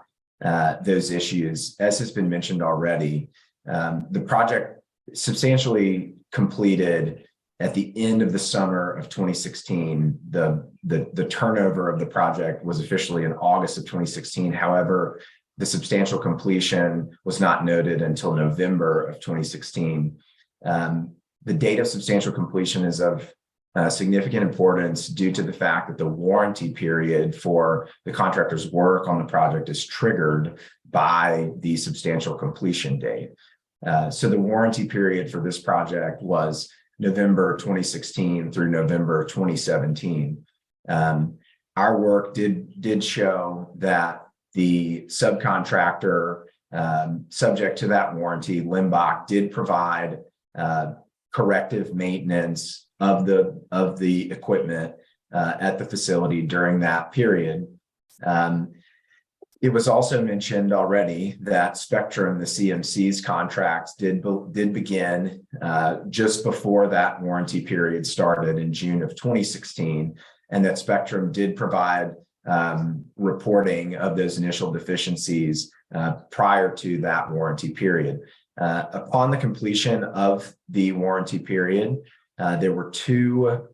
those issues, as has been mentioned already, the project substantially completed at the end of the summer of 2016. The turnover of the project was officially in August of 2016. However, the substantial completion was not noted until November of 2016. The date of substantial completion is of significant importance due to the fact that the warranty period for the contractor's work on the project is triggered by the substantial completion date. So the warranty period for this project was November 2016 through November 2017. Our work did show that the subcontractor subject to that warranty, Limbach, did provide corrective maintenance of the equipment at the facility during that period. It was also mentioned already that Spectrum, the CMCs contracts, did begin just before that warranty period started in June of 2016, and that Spectrum did provide reporting of those initial deficiencies prior to that warranty period. Upon the completion of the warranty period, there were two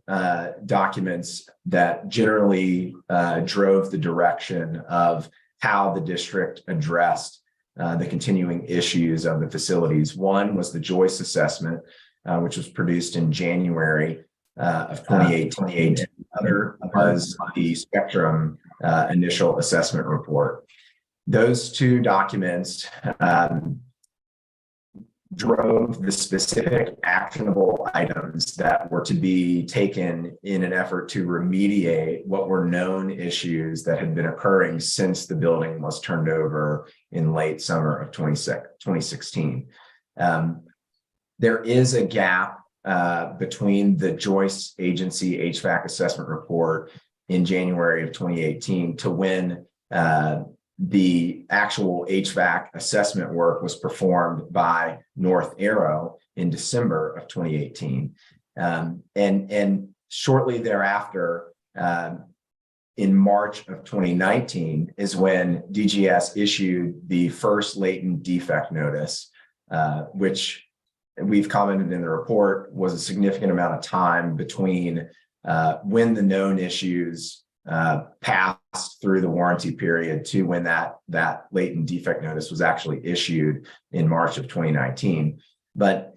documents that generally drove the direction of how the district addressed the continuing issues of the facilities. One was the Joyce assessment, which was produced in January of 2018. The other was the Spectrum initial assessment report. Those two documents drove the specific actionable items that were to be taken in an effort to remediate what were known issues that had been occurring since the building was turned over in late summer of 2016. There is a gap between the Joyce Agency HVAC assessment report in January of 2018 to when the actual HVAC assessment work was performed by North Arrow in December of 2018. And shortly thereafter, in March of 2019 is when DGS issued the first latent defect notice, which we've commented in the report was a significant amount of time between when the known issues passed through the warranty period to when that latent defect notice was actually issued in March of 2019. But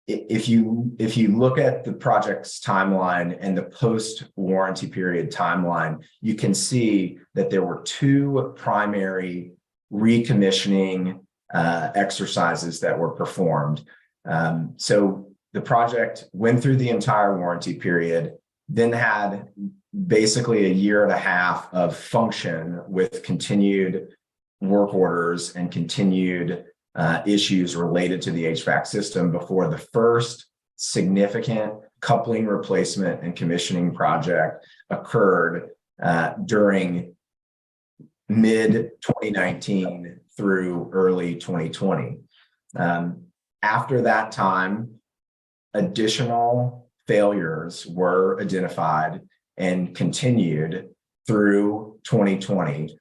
if you look at the project's timeline and the post-warranty period timeline, you can see that there were two primary recommissioning exercises that were performed. So the project went through the entire warranty period, then had basically a year and a half of function with continued work orders and continued issues related to the HVAC system before the first significant coupling replacement and commissioning project occurred during mid-2019 through early 2020. After that time, additional failures were identified and continued through 2020.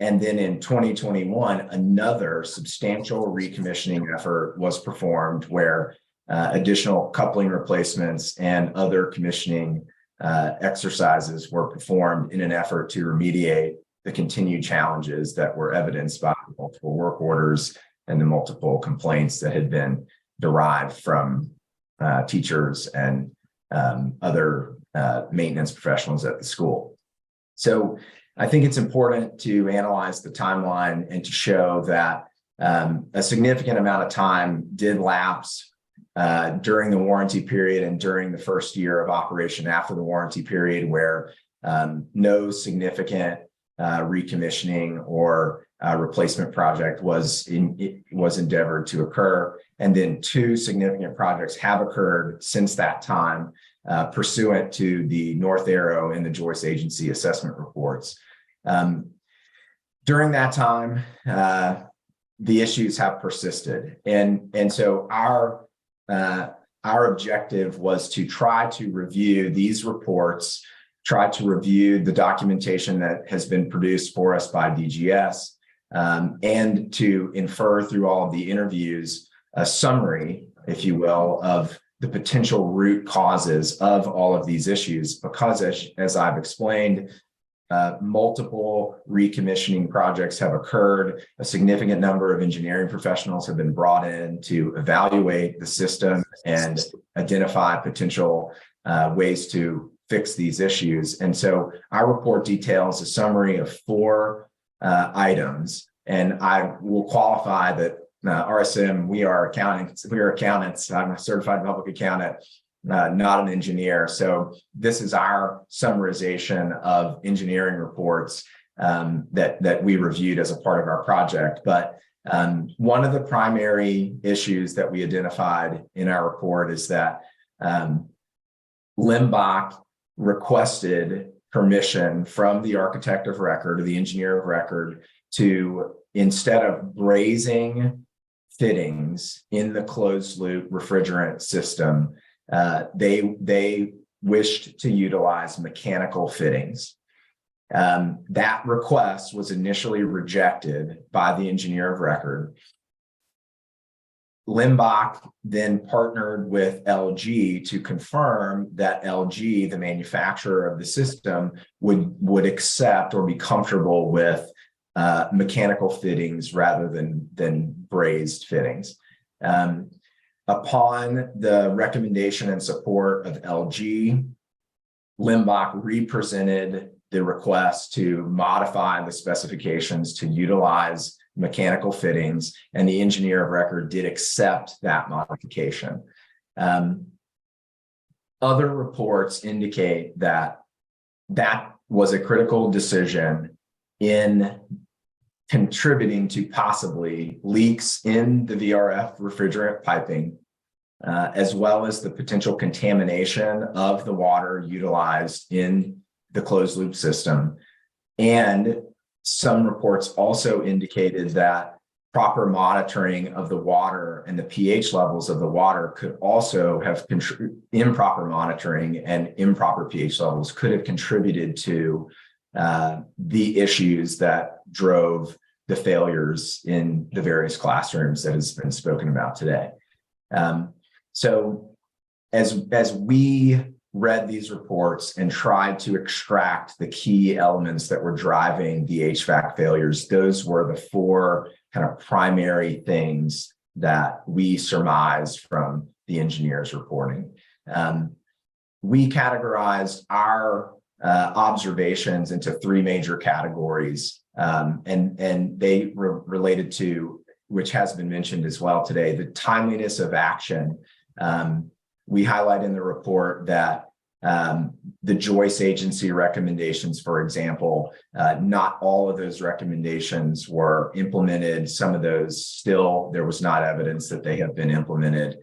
And then in 2021, another substantial recommissioning effort was performed where additional coupling replacements and other commissioning exercises were performed in an effort to remediate the continued challenges that were evidenced by multiple work orders and the multiple complaints that had been derived from teachers and other maintenance professionals at the school. So I think it's important to analyze the timeline and to show that a significant amount of time did lapse during the warranty period and during the first year of operation after the warranty period, where no significant recommissioning or replacement project was endeavored to occur. And then 2 significant projects have occurred since that time, pursuant to the North Arrow and the Joyce Agency assessment reports. During that time, the issues have persisted. And so our objective was to try to review these reports, try to review the documentation that has been produced for us by DGS, and to infer through all of the interviews a summary, if you will, of the potential root causes of all of these issues, because as I've explained, multiple recommissioning projects have occurred. A significant number of engineering professionals have been brought in to evaluate the system and identify potential ways to fix these issues. And so our report details a summary of 4 items, and I will qualify that RSM, we are accountants. I'm a certified public accountant, not an engineer. So this is our summarization of engineering reports that we reviewed as a part of our project. But one of the primary issues that we identified in our report is that Limbach requested permission from the architect of record or the engineer of record to, instead of brazing fittings in the closed loop refrigerant system, they wished to utilize mechanical fittings. That request was initially rejected by the engineer of record. Limbach then partnered with LG to confirm that LG, the manufacturer of the system, would accept or be comfortable with mechanical fittings rather than brazed fittings. Upon the recommendation and support of LG, Limbach represented the request to modify the specifications to utilize mechanical fittings, and the engineer of record did accept that modification. Other reports indicate that that was a critical decision in contributing to possibly leaks in the VRF refrigerant piping, as well as the potential contamination of the water utilized in the closed loop system. And some reports also indicated that proper monitoring of the water and the pH levels of the water could also have improper monitoring and improper pH levels could have contributed to the issues that drove the failures in the various classrooms that has been spoken about today. So as we read these reports and tried to extract the key elements that were driving the HVAC failures, those were the 4 kind of primary things that we surmised from the engineers reporting. We categorized our observations into 3 major categories, and they related to, which has been mentioned as well today, the timeliness of action. We highlight in the report that the Joyce Agency recommendations, for example, not all of those recommendations were implemented. Some of those still, there was not evidence that they have been implemented.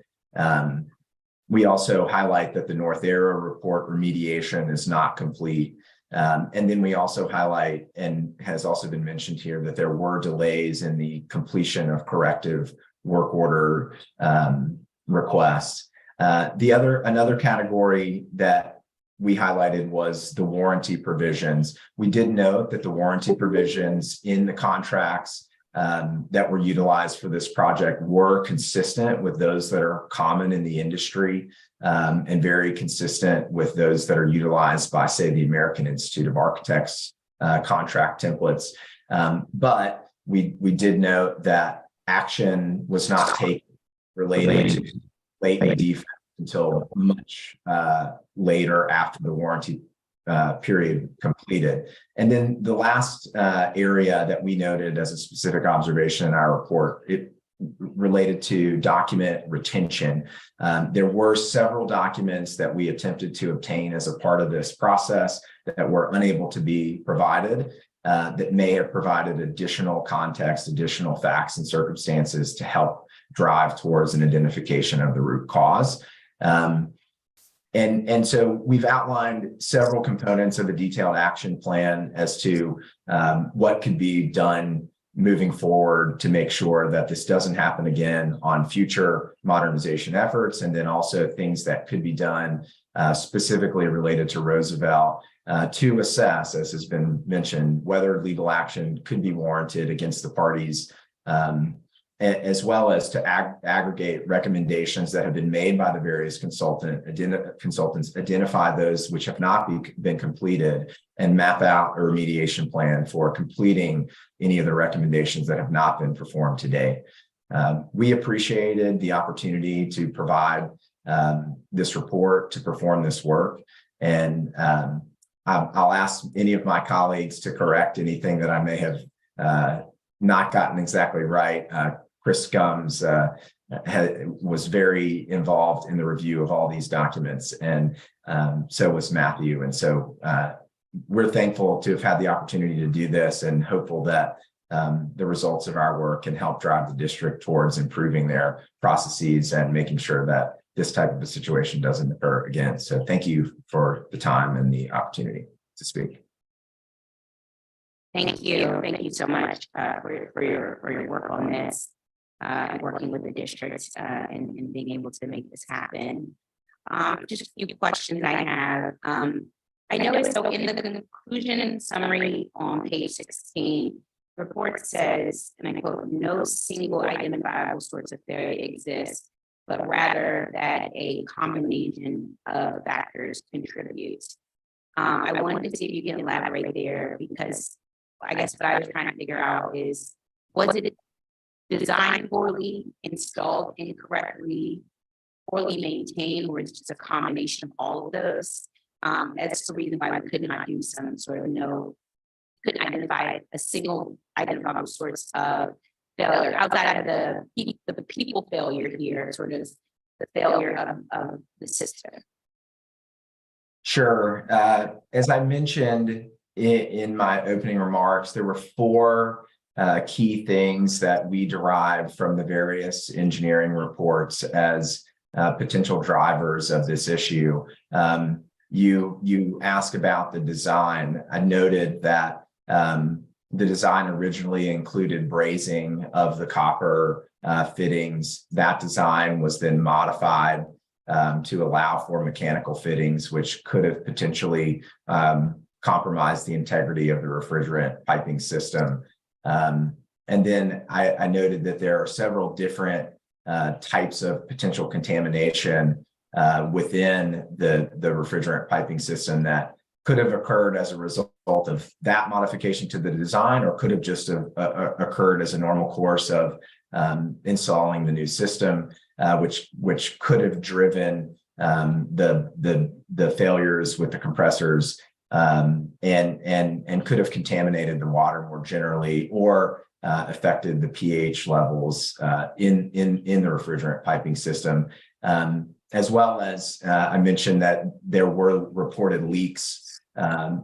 We also highlight that the North Arrow report remediation is not complete. And then we also highlight, and has also been mentioned here, that there were delays in the completion of corrective work order requests. Another category that we highlighted was the warranty provisions. We did note that the warranty provisions in the contracts that were utilized for this project were consistent with those that are common in the industry, and very consistent with those that are utilized by, say, the American Institute of Architects contract templates. But we did note that action was not taken related to latent defect until much later after the warranty period completed. And then the last area that we noted as a specific observation in our report, it related to document retention. There were several documents that we attempted to obtain as a part of this process that were unable to be provided, that may have provided additional context, additional facts and circumstances to help drive towards an identification of the root cause. And so we've outlined several components of a detailed action plan as to what could be done moving forward to make sure that this doesn't happen again on future modernization efforts, and then also things that could be done specifically related to Roosevelt to assess, as has been mentioned, whether legal action could be warranted against the parties, as well as to aggregate recommendations that have been made by the various consultants, identify those which have not been completed, and map out a remediation plan for completing any of the recommendations that have not been performed today. We appreciated the opportunity to provide this report, to perform this work, and I'll ask any of my colleagues to correct anything that I may have not gotten exactly right. Chris Gumbs was very involved in the review of all these documents, and so was Matthew. And so we're thankful to have had the opportunity to do this, and hopeful that the results of our work can help drive the district towards improving their processes and making sure that this type of a situation doesn't occur again. So thank you for the time and the opportunity to speak. Thank you. Thank you so much for your work on this, and working with the district and being able to make this happen. Just a few questions I have. I noticed, so in the conclusion and summary on page 16, the report says, and I quote, "No single identifiable source of failure exists, but rather that a combination of factors contributes." I wanted to see if you can elaborate there, because I guess what I was trying to figure out is, was it designed poorly, installed incorrectly, poorly maintained, or is it just a combination of all of those? That's the reason why we could not do some sort of couldn't identify a single identifiable source of failure outside of the people failure here, sort of the failure of the system. Sure. As I mentioned in my opening remarks, there were 4 key things that we derived from the various engineering reports as potential drivers of this issue. You asked about the design. I noted that the design originally included brazing of the copper fittings. That design was then modified to allow for mechanical fittings, which could have potentially compromised the integrity of the refrigerant piping system. And then I noted that there are several different types of potential contamination within the refrigerant piping system that could have occurred as a result of that modification to the design, or could have just occurred as a normal course of installing the new system, which could have driven the failures with the compressors, and could have contaminated the water more generally, or affected the pH levels in the refrigerant piping system, as well as I mentioned that there were reported leaks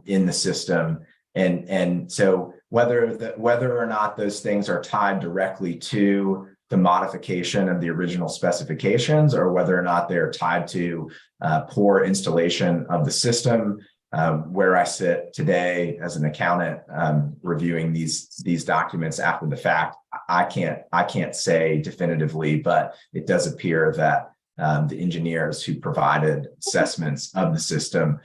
in the system, and so whether or not those things are tied directly to the modification of the original specifications, or whether or not they're tied to poor installation of the system. Where I sit today as an accountant reviewing these documents after the fact, I can't say definitively, but it does appear that the engineers who provided assessments of the system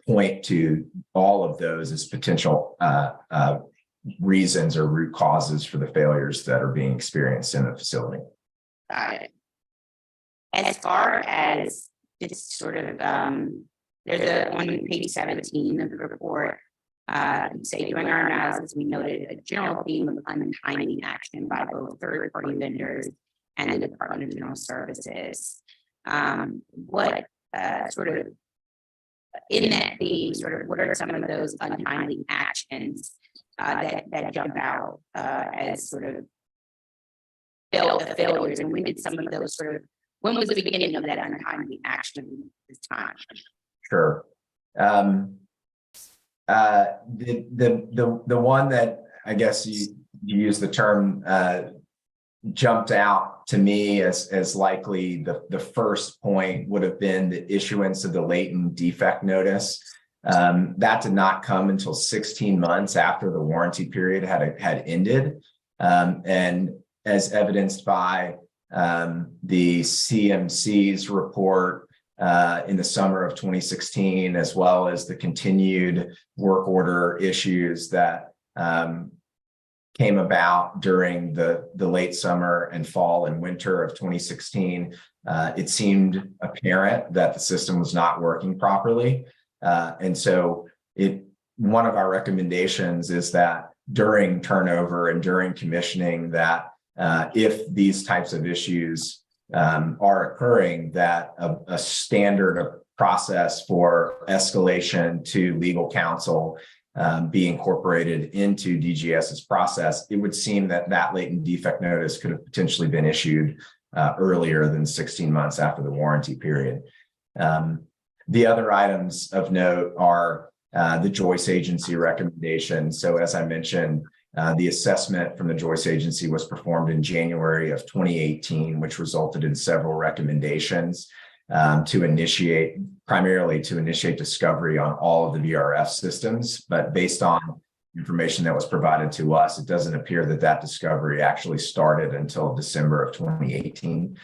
point to all of those as potential reasons or root causes for the failures that are being experienced in the facility. Got it. As far as this sort of there's on page 17 of the report, say during our analysis, we noted a general theme of untimely action by both third-party vendors and the Department of General Services. What sort of in that theme, sort of what are some of those untimely actions that jump out as sort of failures, and when did some of those sort of, when was the beginning of that untimely action this time? Sure. The one that I guess you use the term jumped out to me as likely the first point would have been the issuance of the latent defect notice. That did not come until 16 months after the warranty period had ended, and as evidenced by the CMCs report in the summer of 2016, as well as the continued work order issues that came about during the late summer and fall and winter of 2016, it seemed apparent that the system was not working properly. And so one of our recommendations is that during turnover and during commissioning, that if these types of issues are occurring, that a standard process for escalation to legal counsel be incorporated into DGS's process. It would seem that latent defect notice could have potentially been issued earlier than 16 months after the warranty period. The other items of note are the Joyce Agency recommendation. So as I mentioned, the assessment from the Joyce Agency was performed in January of 2018, which resulted in several recommendations primarily to initiate discovery on all of the VRF systems. But based on information that was provided to us, it doesn't appear that discovery actually started until December of 2018.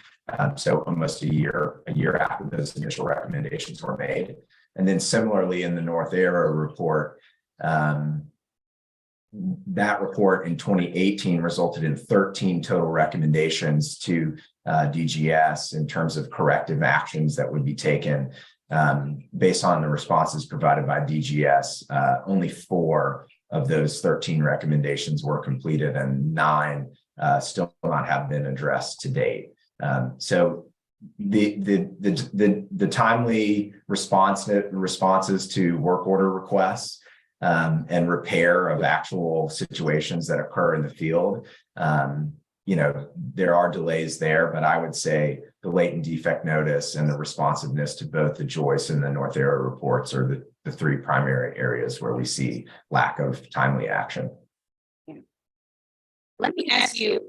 So almost a year after those initial recommendations were made. And then similarly in the North Arrow report, that report in 2018 resulted in 13 total recommendations to DGS in terms of corrective actions that would be taken. Based on the responses provided by DGS, only 4 of those 13 recommendations were completed, and 9 still not have been addressed to date. So the timely responses to work order requests and repair of actual situations that occur in the field, there are delays there, but I would say the latent defect notice and the responsiveness to both the Joyce and the North Arrow reports are the 3 primary areas where we see lack of timely action. Yeah. Let me ask you,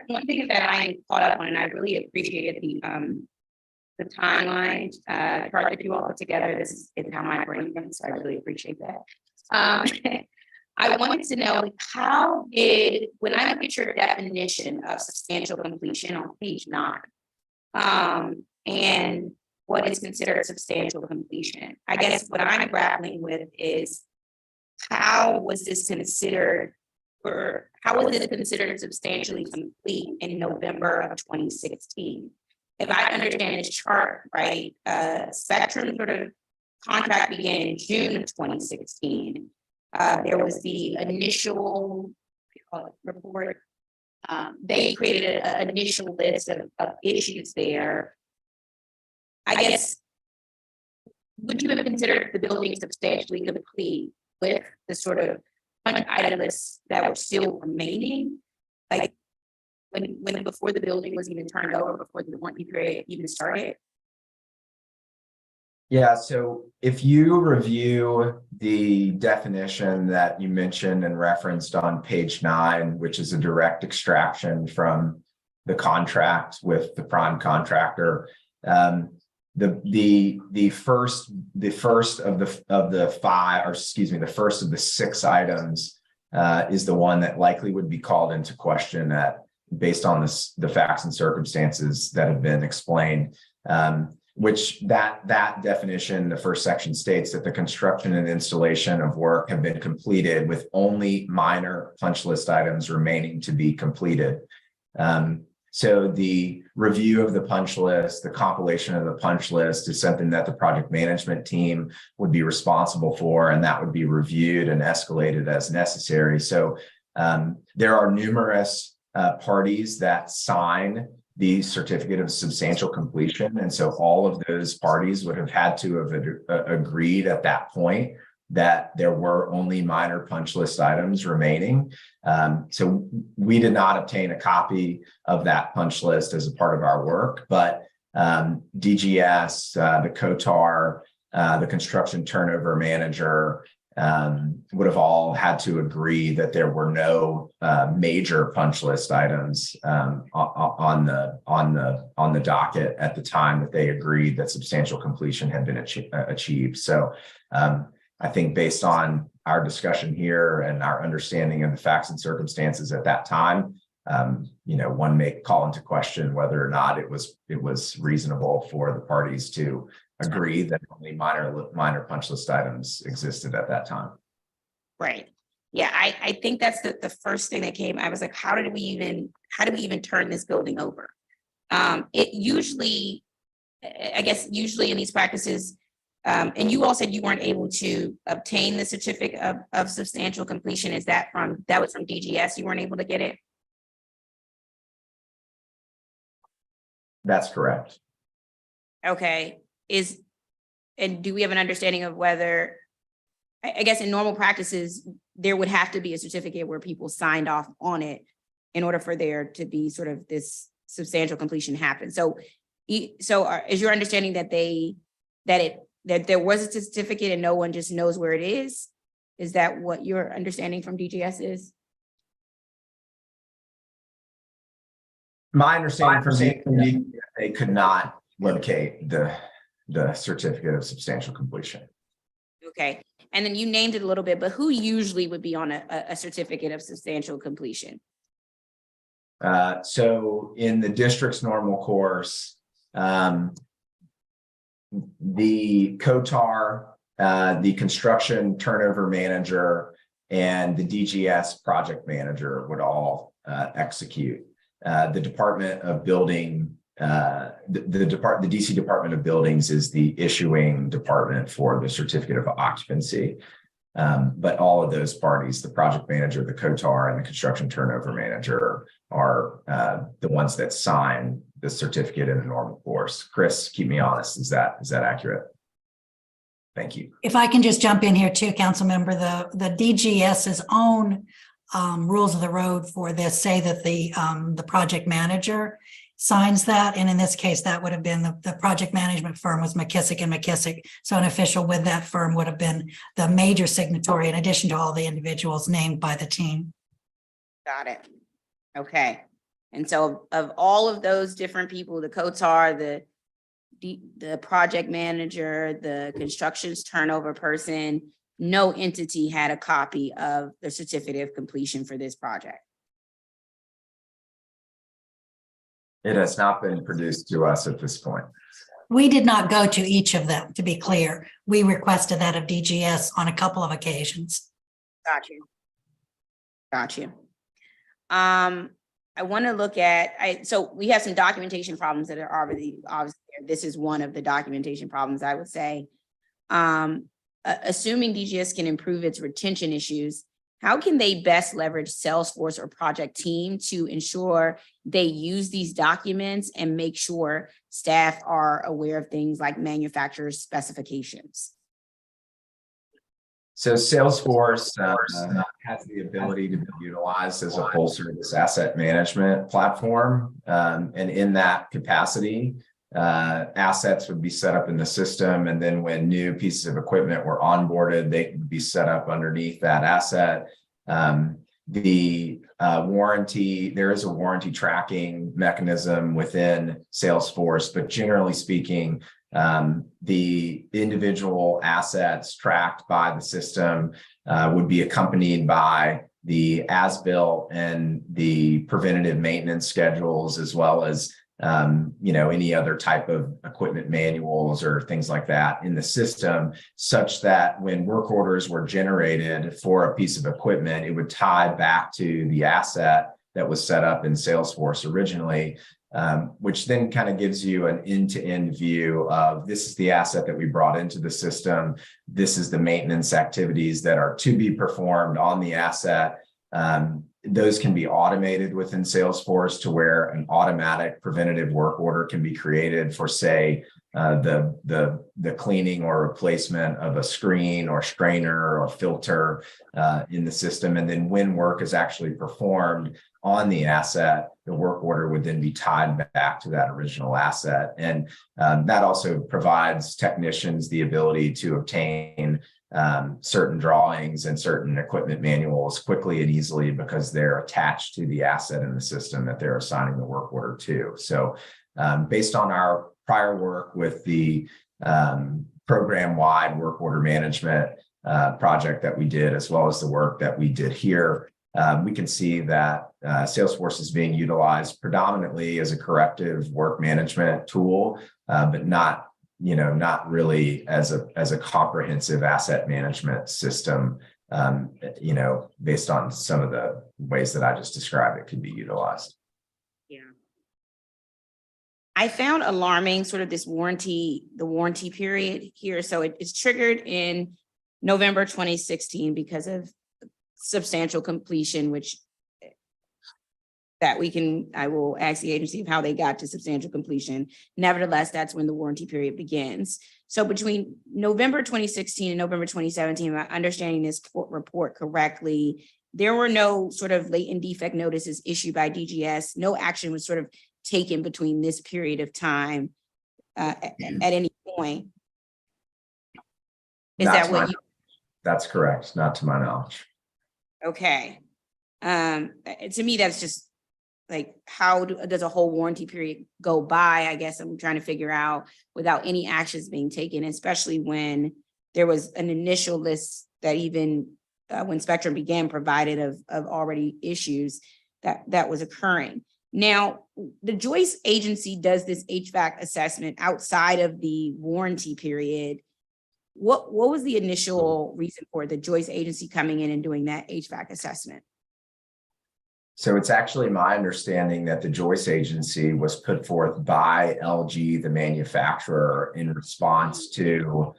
one thing that I caught up on, and I really appreciated the timeline chart that you all put together. This is how my brain runs, so I really appreciate that. I wanted to know, when I look at your definition of substantial completion on page 9, and what is considered substantial completion, I guess what I'm grappling with is how was this considered substantially complete in November of 2016? If I understand this chart right, Spectrum sort of contract began in June of 2016. There was the initial report. They created an initial list of issues there. I guess, would you have considered the building substantially complete with the sort of items that were still remaining? Like when before the building was even turned over, before the warranty period even started? Yeah, so if you review the definition that you mentioned and referenced on page 9, which is a direct extraction from the contract with the prime contractor, the first of the 5, or excuse me, the first of the 6 items is the one that likely would be called into question based on the facts and circumstances that have been explained. Which that definition, the first section states that the construction and installation of work have been completed with only minor punch list items remaining to be completed. So the review of the punch list, the compilation of the punch list is something that the project management team would be responsible for, and that would be reviewed and escalated as necessary. So there are numerous parties that sign the certificate of substantial completion. And so all of those parties would have had to have agreed at that point that there were only minor punch list items remaining. So we did not obtain a copy of that punch list as a part of our work, but DGS, the COTAR, the construction turnover manager, would have all had to agree that there were no major punch list items on the docket at the time that they agreed that substantial completion had been achieved. So I think based on our discussion here and our understanding of the facts and circumstances at that time, one may call into question whether or not it was reasonable for the parties to agree that only minor punch list items existed at that time. Right. Yeah, I think that's the first thing that came. I was like, how do we even turn this building over? It usually, I guess, usually in these practices, and you all said you weren't able to obtain the certificate of substantial completion. Is that was from DGS? You weren't able to get it? That's correct. Okay. And do we have an understanding of whether, I guess in normal practices, there would have to be a certificate where people signed off on it in order for there to be sort of this substantial completion happen. So is your understanding that there was a certificate and no one just knows where it is? Is that what your understanding from DGS is? My understanding from DGS, they could not locate the certificate of substantial completion. Okay. And then you named it a little bit, but who usually would be on a certificate of substantial completion? So in the district's normal course, the COTAR, the construction turnover manager, and the DGS project manager would all execute. The Department of Building, the DC Department of Buildings is the issuing department for the certificate of occupancy. But all of those parties, the project manager, the COTAR, and the construction turnover manager are the ones that sign the certificate in the normal course. Chris, keep me honest. Is that accurate? Thank you. If I can just jump in here too, council member, the DGS's own rules of the road for this say that the project manager signs that. And in this case, that would have been the project management firm was McKissick and McKissick. So an official with that firm would have been the major signatory in addition to all the individuals named by the team. Got it. Okay. And so of all of those different people, the COTAR, the project manager, the construction's turnover person, no entity had a copy of the certificate of completion for this project. It has not been produced to us at this point. We did not go to each of them, to be clear. We requested that of DGS on a couple of occasions. Got you. I want to look at, so we have some documentation problems that are obviously there. This is one of the documentation problems, I would say. Assuming DGS can improve its retention issues, how can they best leverage Salesforce or project team to ensure they use these documents and make sure staff are aware of things like manufacturer's specifications? So Salesforce has the ability to be utilized as a full service asset management platform. And in that capacity, assets would be set up in the system. And then when new pieces of equipment were onboarded, they could be set up underneath that asset. The warranty, there is a warranty tracking mechanism within Salesforce, but generally speaking, the individual assets tracked by the system would be accompanied by the as-built and the preventative maintenance schedules, as well as any other type of equipment manuals or things like that in the system, such that when work orders were generated for a piece of equipment, it would tie back to the asset that was set up in Salesforce originally, which then kind of gives you an end-to-end view of this is the asset that we brought into the system. This is the maintenance activities that are to be performed on the asset. those can be automated within Salesforce to where an automatic preventative work order can be created for, say, the cleaning or replacement of a screen or strainer or filter in the system. And then when work is actually performed on the asset, the work order would then be tied back to that original asset. And that also provides technicians the ability to obtain certain drawings and certain equipment manuals quickly and easily because they're attached to the asset in the system that they're assigning the work order to. So based on our prior work with the program-wide work order management project that we did, as well as the work that we did here, we can see that Salesforce is being utilized predominantly as a corrective work management tool, but not really as a comprehensive asset management system, based on some of the ways that I just described it could be utilized. Yeah. I found alarming sort of the warranty period here. So it's triggered in November 2016 because of substantial completion, which I will ask the agency of how they got to substantial completion. Nevertheless, that's when the warranty period begins. So between November 2016 and November 2017, am I understanding this report correctly? There were no sort of latent defect notices issued by DGS. No action was sort of taken between this period of time at any point. That's correct. Not to my knowledge. Okay. To me, that's just like, how does a whole warranty period go by? I guess I'm trying to figure out without any actions being taken, especially when there was an initial list that even when Spectrum began provided of already issues that was occurring. Now, the Joyce agency does this HVAC assessment outside of the warranty period. What was the initial reason for the Joyce agency coming in and doing that HVAC assessment? So it's actually my understanding that the Joyce agency was put forth by LG, the manufacturer, in response to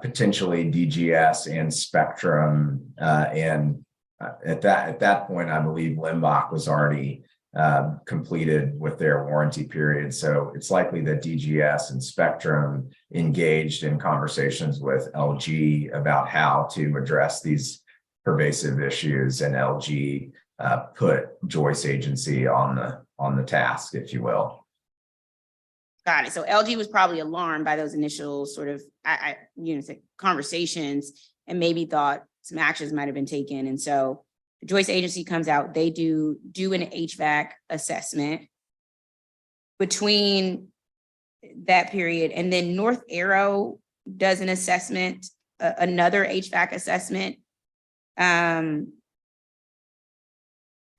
potentially DGS and Spectrum. And at that point, I believe Limbach was already completed with their warranty period. So it's likely that DGS and Spectrum engaged in conversations with LG about how to address these pervasive issues, and LG put Joyce agency on the task, if you will. Got it. So LG was probably alarmed by those initial sort of conversations and maybe thought some actions might have been taken. And so the Joyce agency comes out, they do an HVAC assessment between that period, and then North Arrow does an assessment, another HVAC assessment.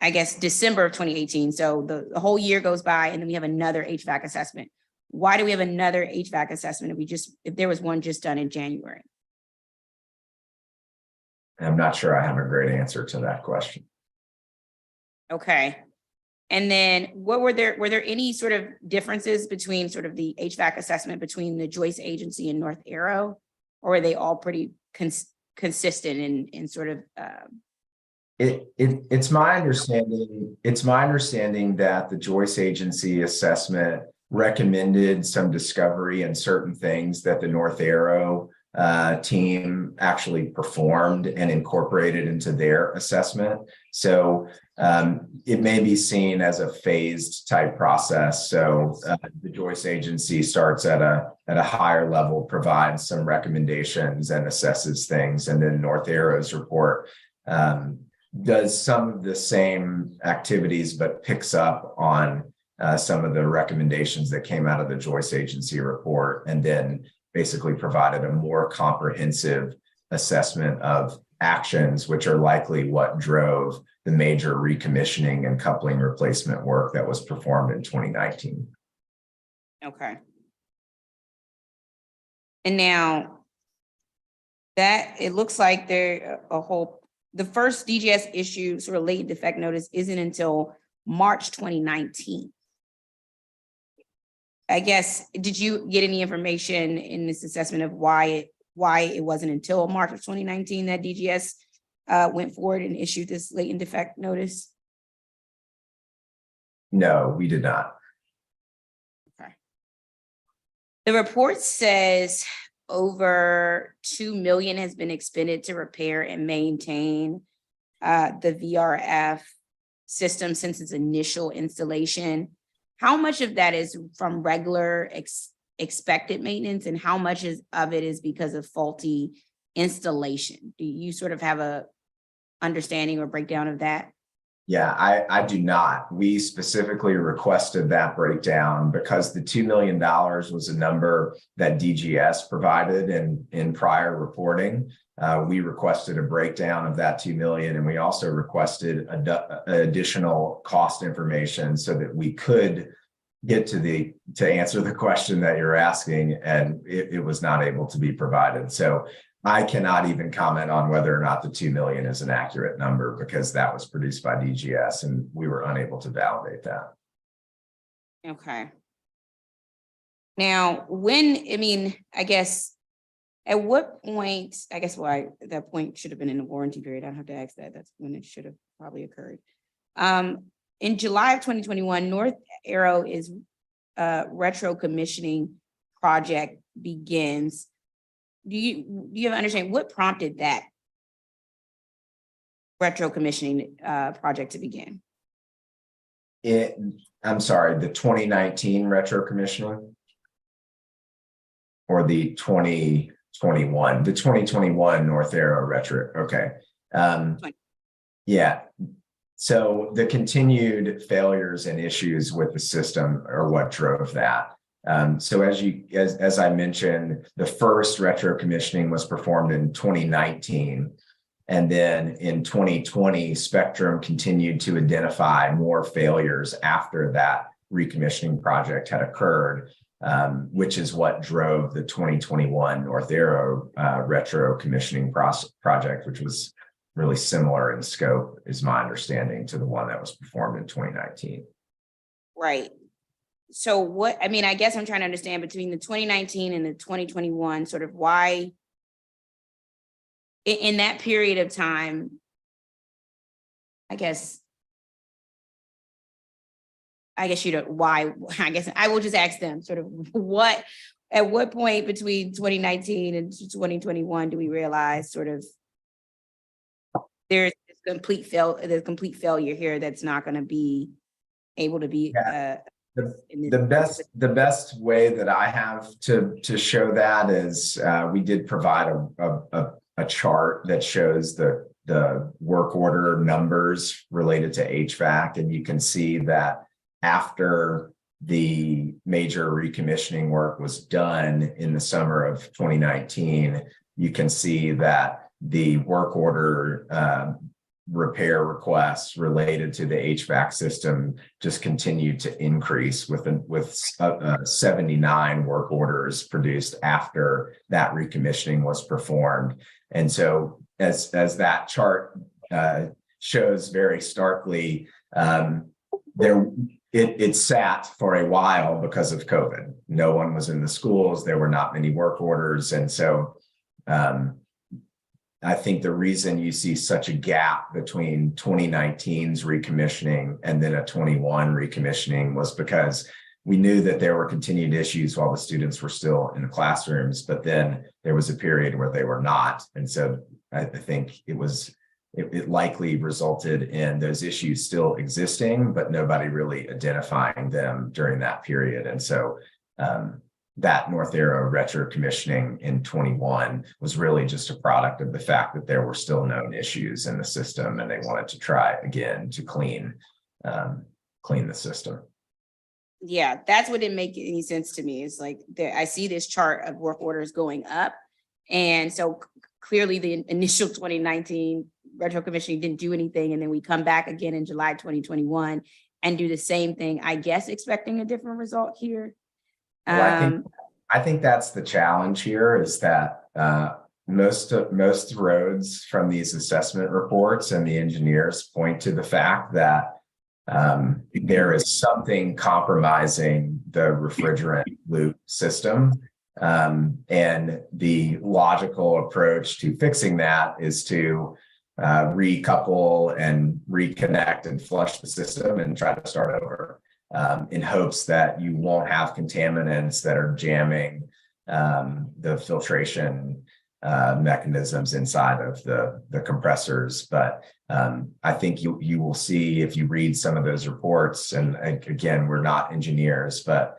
I guess December of 2018. So the whole year goes by, and then we have another HVAC assessment. Why do we have another HVAC assessment if there was one just done in January? I'm not sure I have a great answer to that question. Okay. And then were there any sort of differences between sort of the HVAC assessment between the Joyce agency and North Arrow, or were they all pretty consistent in sort of It's my understanding that the Joyce agency assessment recommended some discovery in certain things that the North Arrow team actually performed and incorporated into their assessment. So it may be seen as a phased type process. So the Joyce agency starts at a higher level, provides some recommendations and assesses things, and then North Arrow's report does some of the same activities, but picks up on some of the recommendations that came out of the Joyce agency report, and then basically provided a more comprehensive assessment of actions, which are likely what drove the major recommissioning and coupling replacement work that was performed in 2019. Okay. And now that it looks like the first DGS issue sort of latent defect notice isn't until March 2019. I guess, did you get any information in this assessment of why it wasn't until March of 2019 that DGS went forward and issued this latent defect notice? No, we did not. The report says over 2 million has been expended to repair and maintain the VRF system since its initial installation. How much of that is from regular expected maintenance, and how much of it is because of faulty installation? Do you sort of have a understanding or breakdown of that? Yeah, I do not. We specifically requested that breakdown because the $2 million was a number that DGS provided in prior reporting. We requested a breakdown of that 2 million, and we also requested additional cost information so that we could get to answer the question that you're asking, and it was not able to be provided. So I cannot even comment on whether or not the 2 million is an accurate number because that was produced by DGS and we were unable to validate that. Okay. Now, I guess, at what point, that point should have been in the warranty period. I don't have to ask that. That's when it should have probably occurred. In July of 2021, North Arrow is retro commissioning project begins. Do you understand what prompted that retro commissioning project to begin? I'm sorry, the 2019 retro commissioning or the 2021? The 2021 North Arrow retro. Okay. Yeah. So the continued failures and issues with the system are what drove that. So as I mentioned, the first retro commissioning was performed in 2019. And then in 2020, Spectrum continued to identify more failures after that recommissioning project had occurred, which is what drove the 2021 North Arrow retro commissioning project, which was really similar in scope, is my understanding, to the one that was performed in 2019. Right. So I guess I'm trying to understand between the 2019 and the 2021, sort of why in that period of time, I guess why, I guess I will just ask them sort of at what point between 2019 and 2021 do we realize sort of there's complete failure here that's not going to be able to be The best way that I have to show that is we did provide a chart that shows the work order numbers related to HVAC, and you can see that after the major recommissioning work was done in the summer of 2019, you can see that the work order repair requests related to the HVAC system just continued to increase with 79 work orders produced after that recommissioning was performed. And so as that chart shows very starkly, it sat for a while because of COVID. No one was in the schools. There were not many work orders. And so I think the reason you see such a gap between 2019's recommissioning and then a 21 recommissioning was because we knew that there were continued issues while the students were still in the classrooms, but then there was a period where they were not. And so I think it likely resulted in those issues still existing, but nobody really identifying them during that period. And so that North Arrow retro commissioning in 21 was really just a product of the fact that there were still known issues in the system, and they wanted to try again to clean the system. Yeah, that's what didn't make any sense to me. It's like I see this chart of work orders going up, and so clearly the initial 2019 retro commissioning didn't do anything, and then we come back again in July 2021 and do the same thing, I guess expecting a different result here. Well, I think that's the challenge here, is that most roads from these assessment reports and the engineers point to the fact that there is something compromising the refrigerant loop system. And the logical approach to fixing that is to recouple and reconnect and flush the system and try to start over, in hopes that you won't have contaminants that are jamming the filtration mechanisms inside of the compressors. But I think you will see, if you read some of those reports, and again, we're not engineers, but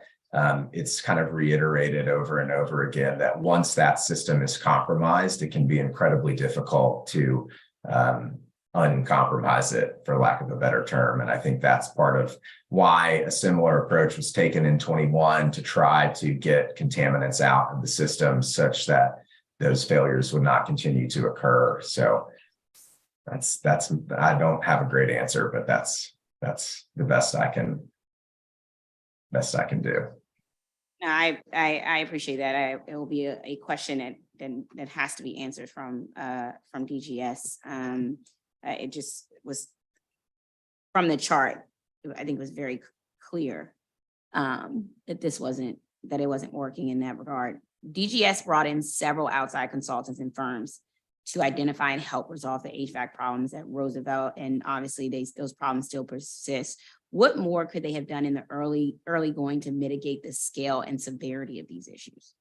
it's kind of reiterated over and over again that once that system is compromised, it can be incredibly difficult to uncompromise it, for lack of a better term. And I think that's part of why a similar approach was taken in 21 to try to get contaminants out of the system such that those failures would not continue to occur. So that's I don't have a great answer, but that's the best I can do. No, I appreciate that. It will be a question that has to be answered from DGS. It just was from the chart. I think it was very clear that it wasn't working in that regard. DGS brought in several outside consultants and firms to identify and help resolve the HVAC problems at Roosevelt, and obviously those problems still persist. What more could they have done in the early going to mitigate the scale and severity of these issues?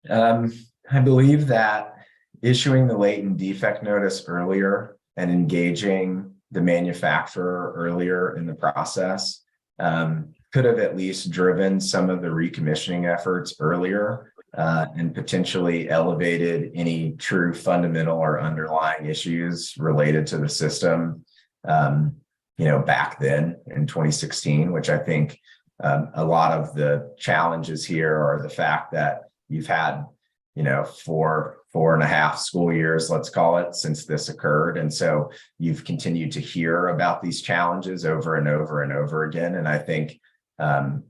I believe that issuing the latent defect notice earlier and engaging the manufacturer earlier in the process could have at least driven some of the recommissioning efforts earlier and potentially elevated any true fundamental or underlying issues related to the system, back then in 2016, which I think a lot of the challenges here are the fact that you've had, 4.5 school years, let's call it, since this occurred. And so you've continued to hear about these challenges over and over and over again. And I think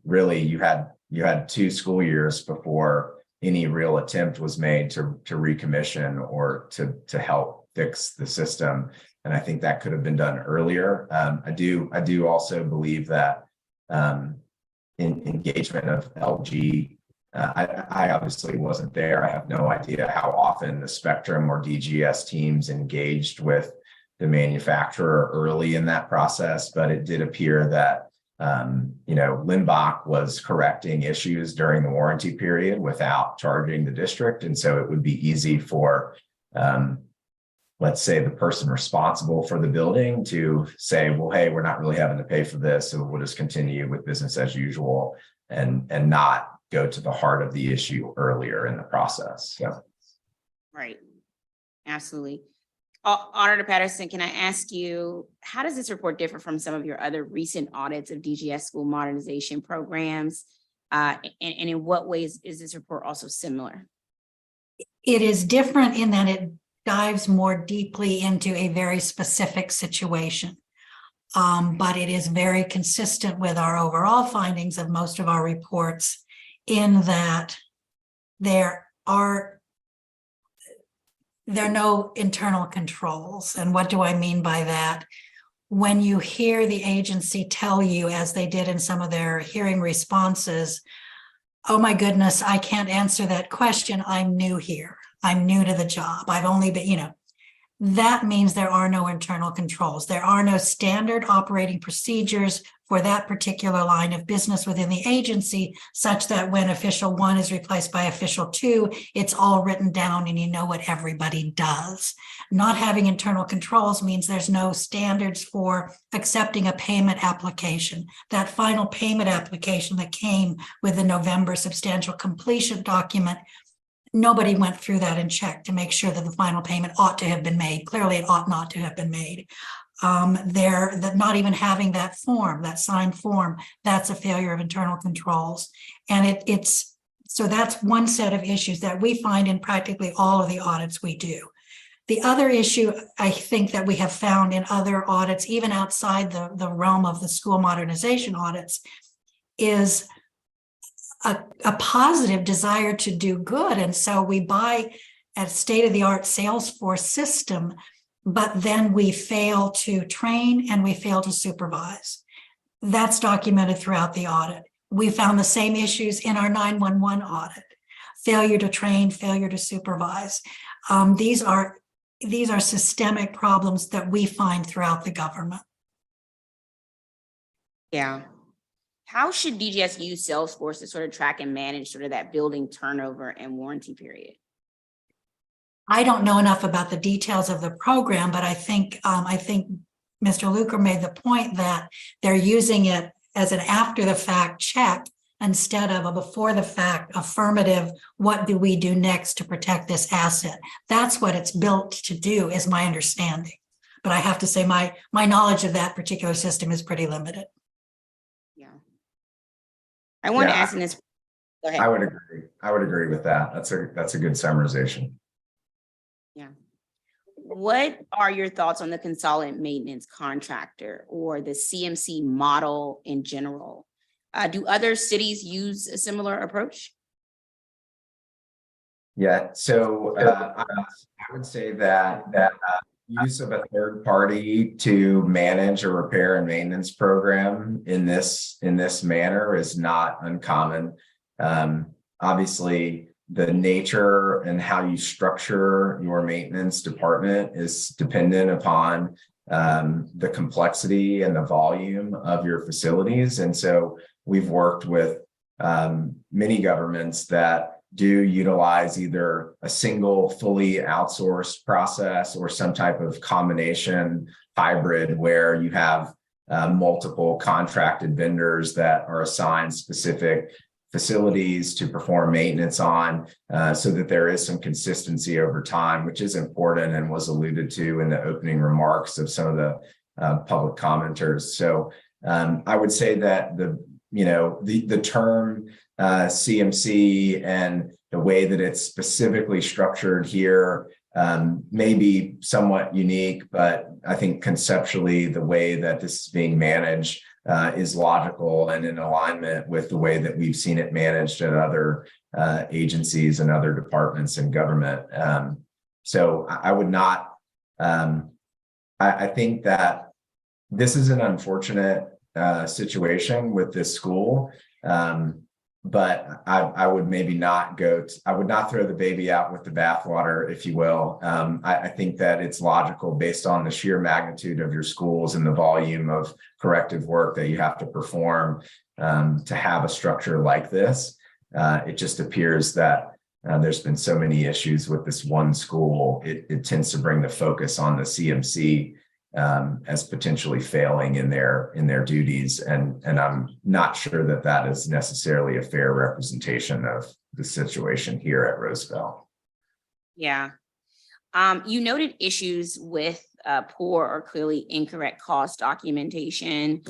really you had 2 school years before any real attempt was made to recommission or to help fix the system. And I think that could have been done earlier. I do also believe that in engagement of LG, I obviously wasn't there. I have no idea how often the Spectrum or DGS teams engaged with the manufacturer early in that process, but it did appear that Limbach was correcting issues during the warranty period without charging the district. And so it would be easy for, let's say, the person responsible for the building to say, well, hey, we're not really having to pay for this, so we'll just continue with business as usual and not go to the heart of the issue earlier in the process. So. Right. Absolutely. Auditor Patterson, can I ask you, how does this report differ from some of your other recent audits of DGS school modernization programs? And in what ways is this report also similar? It is different in that it dives more deeply into a very specific situation. But it is very consistent with our overall findings of most of our reports, in that there are no internal controls. And what do I mean by that? When you hear the agency tell you, as they did in some of their hearing responses, oh my goodness, I can't answer that question. I'm new here. I'm new to the job. I've only been, that means there are no internal controls. There are no standard operating procedures for that particular line of business within the agency, such that when official 1 is replaced by official 2, it's all written down and you know what everybody does. Not having internal controls means there's no standards for accepting a payment application. That final payment application that came with the November substantial completion document, nobody went through that and checked to make sure that the final payment ought to have been made. Clearly, it ought not to have been made. That not even having that form, that signed form, that's a failure of internal controls. And so that's one set of issues that we find in practically all of the audits we do. The other issue I think that we have found in other audits, even outside the realm of the school modernization audits, is a positive desire to do good. And so we buy a state-of-the-art Salesforce system, but then we fail to train and we fail to supervise. That's documented throughout the audit. We found the same issues in our 911 audit: failure to train, failure to supervise. These are these are systemic problems that we find throughout the government. Yeah. How should DGS use Salesforce to sort of track and manage sort of that building turnover and warranty period? I don't know enough about the details of the program, but I think Mr. Luker made the point that they're using it as an after the fact check instead of a before the fact affirmative, what do we do next to protect this asset? That's what it's built to do, is my understanding. But I have to say my knowledge of that particular system is pretty limited. Yeah. I want to Yeah. ask in this. Go ahead. I would agree. I would agree with that. That's a good summarization. Yeah. What are your thoughts on the Consolidated Maintenance Contractor or the CMC model in general? Do other cities use a similar approach? Yeah, so I would say that use of a third party to manage a repair and maintenance program in this manner is not uncommon. Obviously, the nature and how you structure your maintenance department is dependent upon the complexity and the volume of your facilities. And so we've worked with many governments that do utilize either a single fully outsourced process or some type of combination hybrid where you have multiple contracted vendors that are assigned specific facilities to perform maintenance on, so that there is some consistency over time, which is important and was alluded to in the opening remarks of some of the public commenters. So I would say that the term CMC and the way that it's specifically structured here may be somewhat unique, but I think conceptually the way that this is being managed is logical and in alignment with the way that we've seen it managed at other agencies and other departments in government. So I would not, I think that this is an unfortunate situation with this school. But I would maybe not I would not throw the baby out with the bathwater, if you will. I think that it's logical based on the sheer magnitude of your schools and the volume of corrective work that you have to perform to have a structure like this. It just appears that there's been so many issues with this one school. It tends to bring the focus on the CMC as potentially failing in their duties, and I'm not sure that that is necessarily a fair representation of the situation here at Roosevelt. Yeah. You noted issues with poor or clearly incorrect cost documentation.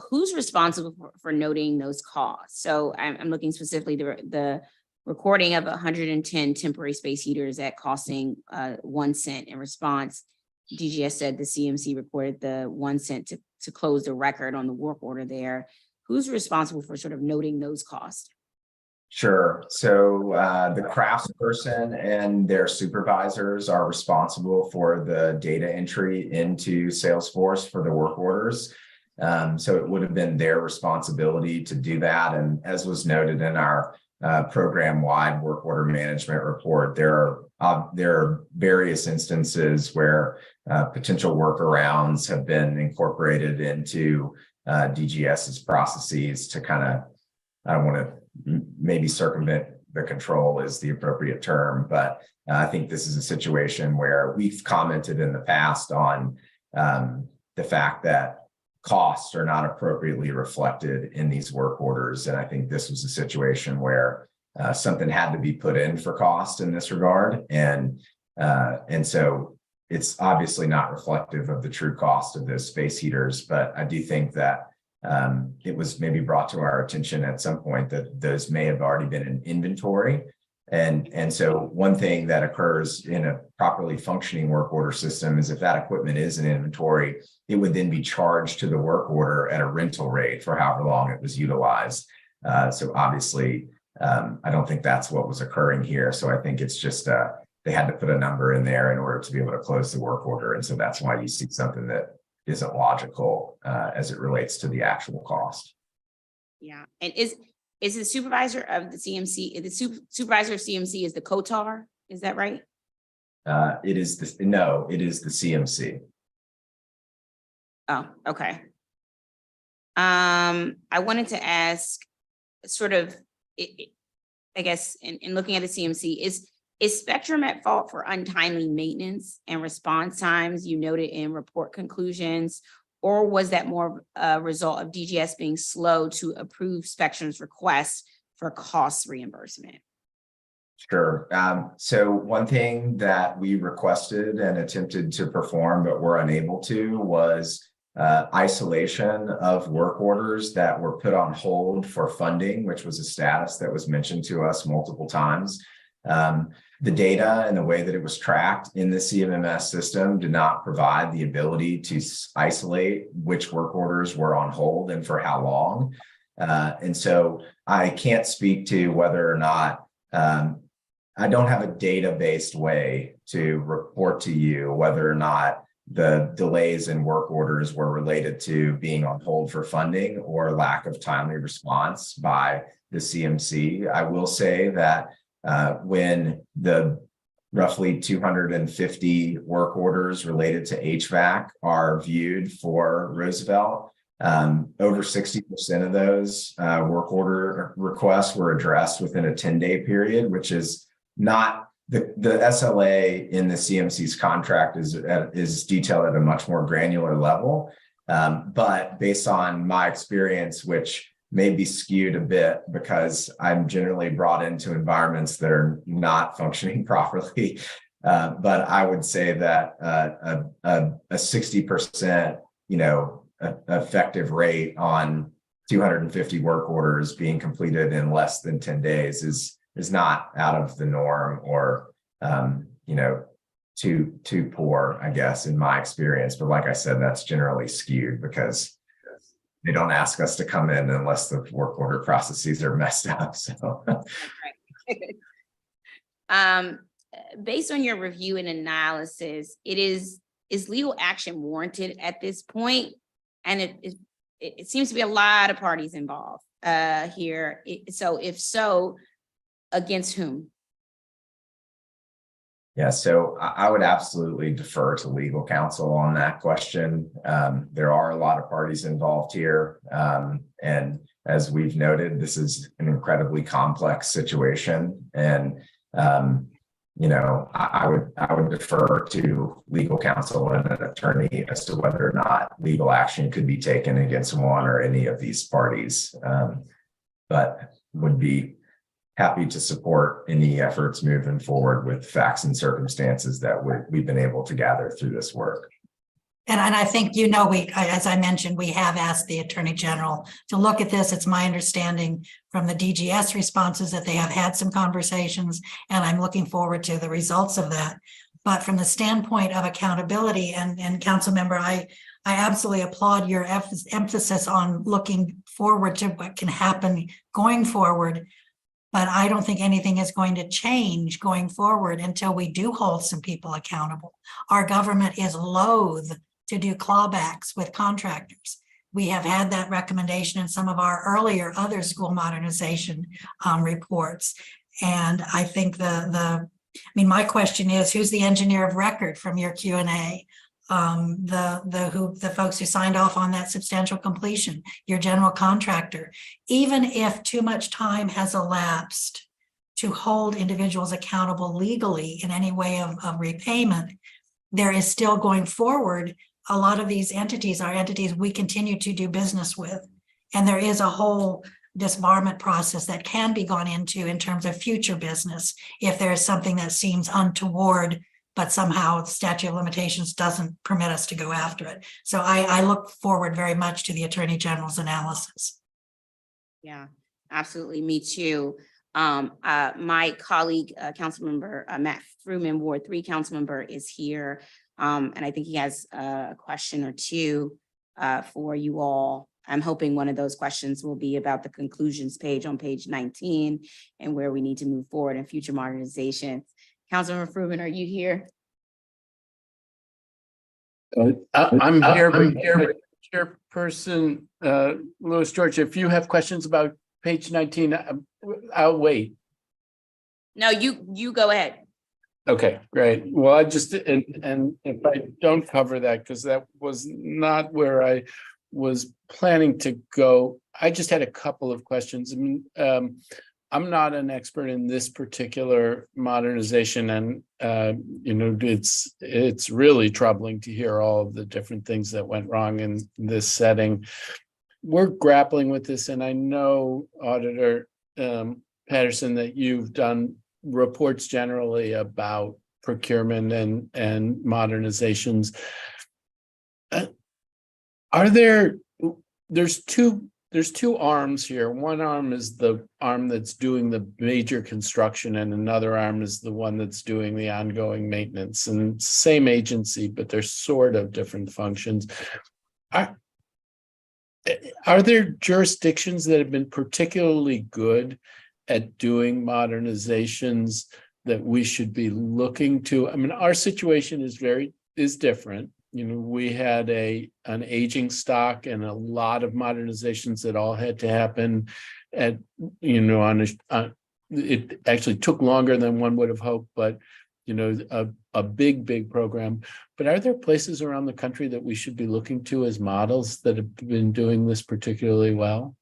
Who's responsible for noting those costs? So I'm looking specifically the recording of 110 temporary space heaters at costing 1 cent. In response, DGS said the CMC reported the 1 cent to close the record on the work order there. Who's responsible for sort of noting those costs? Sure. So the craftsperson and their supervisors are responsible for the data entry into Salesforce for the work orders. So it would have been their responsibility to do that. And as was noted in our program-wide work order management report, there are various instances where potential workarounds have been incorporated into DGS's processes to kind of, I don't want to maybe circumvent the control is the appropriate term, but I think this is a situation where we've commented in the past on the fact that costs are not appropriately reflected in these work orders. And I think this was a situation where something had to be put in for cost in this regard. And so it's obviously not reflective of the true cost of those space heaters, but I do think that it was maybe brought to our attention at some point that those may have already been in inventory. And so one thing that occurs in a properly functioning work order system is if that equipment is in inventory, it would then be charged to the work order at a rental rate for however long it was utilized. So obviously, I don't think that's what was occurring here. So I think it's just they had to put a number in there in order to be able to close the work order. And so that's why you see something that isn't logical as it relates to the actual cost. Yeah. And is the supervisor of the CMC, the supervisor of CMC is the COTAR? Is that right? It is the CMC. Oh, okay. I wanted to ask sort of, I guess, in looking at the CMC, is Spectrum at fault for untimely maintenance and response times you noted in report conclusions? Or was that more a result of DGS being slow to approve Spectrum's request for cost reimbursement? Sure. So one thing that we requested and attempted to perform, but were unable to, was isolation of work orders that were put on hold for funding, which was a status that was mentioned to us multiple times. The data and the way that it was tracked in the CMMS system did not provide the ability to isolate which work orders were on hold and for how long. And so I can't speak to whether or not, I don't have a data-based way to report to you whether or not the delays in work orders were related to being on hold for funding or lack of timely response by the CMC. I will say that when the roughly 250 work orders related to HVAC are viewed for Roosevelt, over 60% of those work order requests were addressed within a 10-day period, which is not the SLA in the CMC's contract is detailed at a much more granular level. But based on my experience, which may be skewed a bit because I'm generally brought into environments that are not functioning properly. But I would say that a 60%, effective rate on 250 work orders being completed in less than 10 days is not out of the norm or, too poor, I guess, in my experience. But like I said, that's generally skewed because they don't ask us to come in unless the work order processes are messed up. So, based on your review and analysis, is legal action warranted at this point? And it seems to be a lot of parties involved here. So if so, against whom? Yeah, so I would absolutely defer to legal counsel on that question. There are a lot of parties involved here. And as we've noted, this is an incredibly complex situation. And, I would defer to legal counsel and an attorney as to whether or not legal action could be taken against one or any of these parties. But would be happy to support any efforts moving forward with facts and circumstances that we've been able to gather through this work. And I think, as I mentioned, we have asked the Attorney General to look at this. It's my understanding from the DGS responses that they have had some conversations, and I'm looking forward to the results of that. But from the standpoint of accountability, and Council Member, I absolutely applaud your emphasis on looking forward to what can happen going forward. But I don't think anything is going to change going forward until we do hold some people accountable. Our government is loath to do clawbacks with contractors. We have had that recommendation in some of our earlier other school modernization reports. And I think my question is, who's the engineer of record from your Q&A? The folks who signed off on that substantial completion, your general contractor. Even if too much time has elapsed to hold individuals accountable legally in any way of repayment, there is still going forward. A lot of these entities are entities we continue to do business with. And there is a whole disbarment process that can be gone into in terms of future business if there is something that seems untoward, but somehow the statute of limitations doesn't permit us to go after it. So I look forward very much to the Attorney General's analysis. Yeah, absolutely. Me too. My colleague, Councilmember Matt Fruman, Ward 3 Councilmember, is here. And I think he has a question or two for you all. I'm hoping one of those questions will be about the conclusions page on page 19 and where we need to move forward in future modernization. Councilmember Fruman, are you here? I'm here, but Chairperson Louis George, if you have questions about page 19, I'll wait. No, you go ahead. Okay, great. Well, I just, and if I don't cover that, because that was not where I was planning to go, I just had a couple of questions. I mean, I'm not an expert in this particular modernization, and it's really troubling to hear all of the different things that went wrong in this setting. We're grappling with this, and I know, Auditor Patterson, that you've done reports generally about procurement and modernizations. There's two arms here. One arm is the arm that's doing the major construction, and another arm is the one that's doing the ongoing maintenance, and same agency, but they're sort of different functions. Are there jurisdictions that have been particularly good at doing modernizations that we should be looking to? I mean, our situation is different. We had an aging stock and a lot of modernizations that all had to happen at, it actually took longer than one would have hoped, but a big program. But are there places around the country that we should be looking to as models that have been doing this particularly well?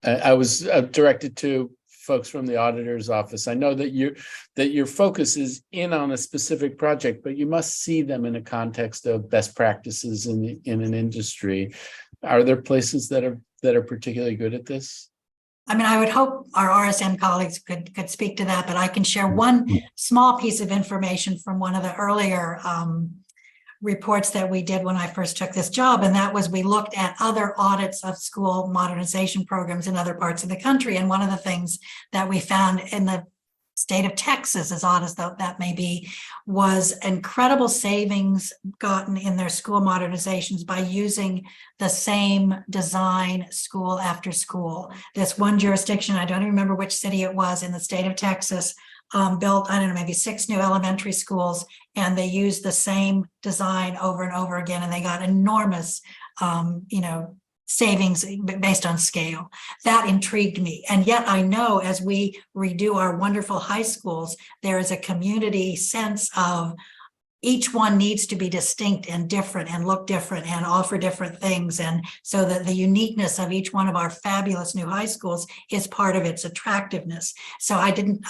I was directed to folks from the auditor's office. I know that your focus is in on a specific project, but you must see them in a context of best practices in an industry. Are there places that are particularly good at this? I mean, I would hope our RSM colleagues could speak to that, but I can share one small piece of information from one of the earlier reports that we did when I first took this job. And that was, we looked at other audits of school modernization programs in other parts of the country. And one of the things that we found in the state of Texas, as odd as that may be, was incredible savings gotten in their school modernizations by using the same design school after school. This one jurisdiction, I don't even remember which city it was in the state of Texas, built, I don't know, maybe 6 new elementary schools, and they used the same design over and over again, and they got enormous, savings based on scale. That intrigued me. And yet I know as we redo our wonderful high schools, there is a community sense of each one needs to be distinct and different and look different and offer different things. And so that the uniqueness of each one of our fabulous new high schools is part of its attractiveness. So I think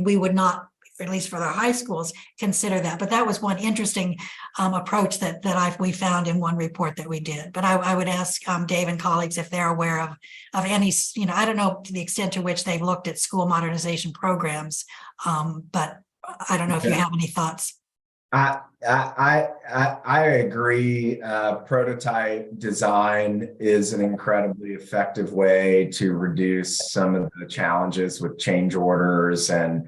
we would not, at least for the high schools, consider that. But that was one interesting approach that we found in one report that we did. But I would ask Dave and colleagues if they're aware of any, I don't know to the extent to which they've looked at school modernization programs, but I don't know if you have any thoughts. I agree. Prototype design is an incredibly effective way to reduce some of the challenges with change orders, and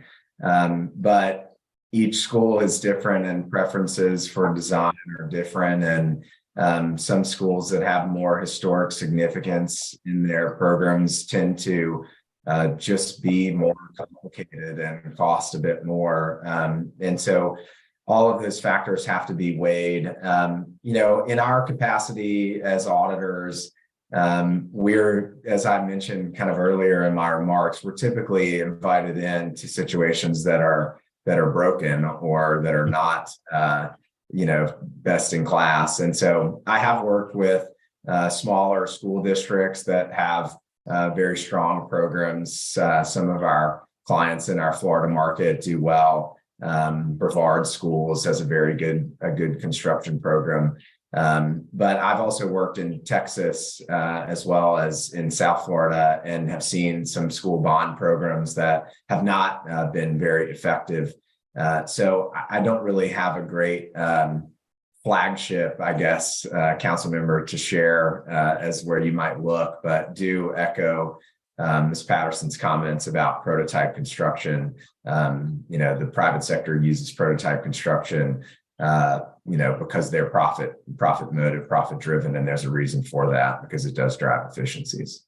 but each school is different and preferences for design are different, and some schools that have more historic significance in their programs tend to just be more complicated and cost a bit more, and so all of those factors have to be weighed. In our capacity as auditors, we're, as I mentioned kind of earlier in my remarks, we're typically invited into situations that are broken or that are not, best in class. And so I have worked with smaller school districts that have very strong programs. Some of our clients in our Florida market do well. Brevard Schools has a good construction program. But I've also worked in Texas as well as in South Florida, and have seen some school bond programs that have not been very effective. So I don't really have a great flagship, I guess, council member to share as where you might look, but do echo Ms. Patterson's comments about prototype construction. The private sector uses prototype construction, because they're profit motive, profit driven, and there's a reason for that, because it does drive efficiencies.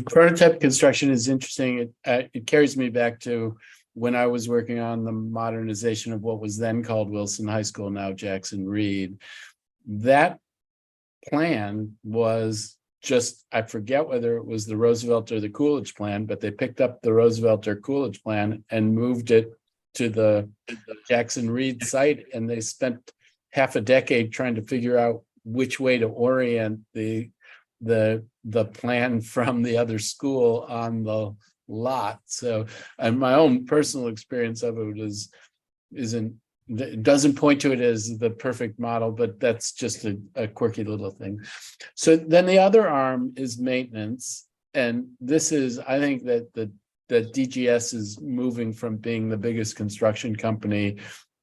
Prototype construction is interesting. It carries me back to when I was working on the modernization of what was then called Wilson High School, now Jackson Reed. That plan was just, I forget whether it was the Roosevelt or the Coolidge plan, but they picked up the Roosevelt or Coolidge plan and moved it to the Jackson Reed site, and they spent half a decade trying to figure out which way to orient the plan from the other school on the lot. So, and my own personal experience of it it doesn't point to it as the perfect model, but that's just a quirky little thing. So then the other arm is maintenance. And this is, I think that DGS is moving from being the biggest construction company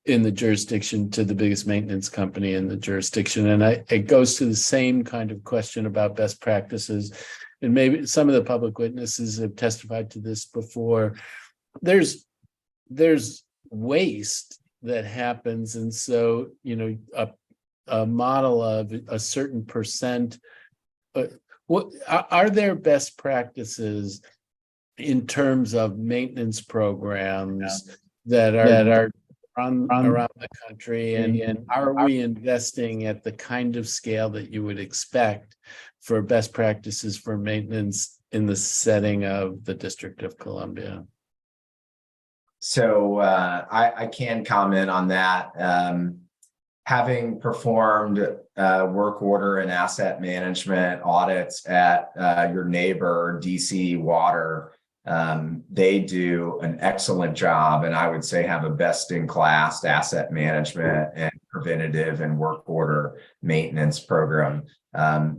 in the jurisdiction to the biggest maintenance company in the jurisdiction. And it goes to the same kind of question about best practices. And maybe some of the public witnesses have testified to this before. There's waste that happens. And so, a model of a certain percent, what are there best practices in terms of maintenance programs that are run around the country? And are we investing at the kind of scale that you would expect for best practices for maintenance in the setting of the District of Columbia? So I can comment on that. Having performed work order and asset management audits at your neighbor, DC Water, they do an excellent job, and I would say have a best-in-class asset management and preventative and work order maintenance program.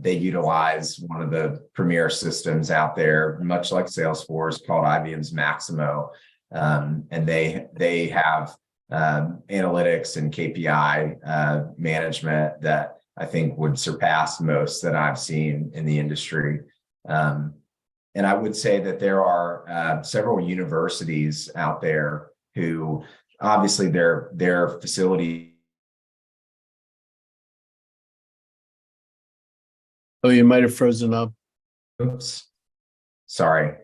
They utilize one of the premier systems out there, much like Salesforce, called IBM's Maximo. And they have analytics and KPI management that I think would surpass most that I've seen in the industry. And I would say that there are several universities out there who obviously their facility. Oh, you might have frozen up. Oops, sorry.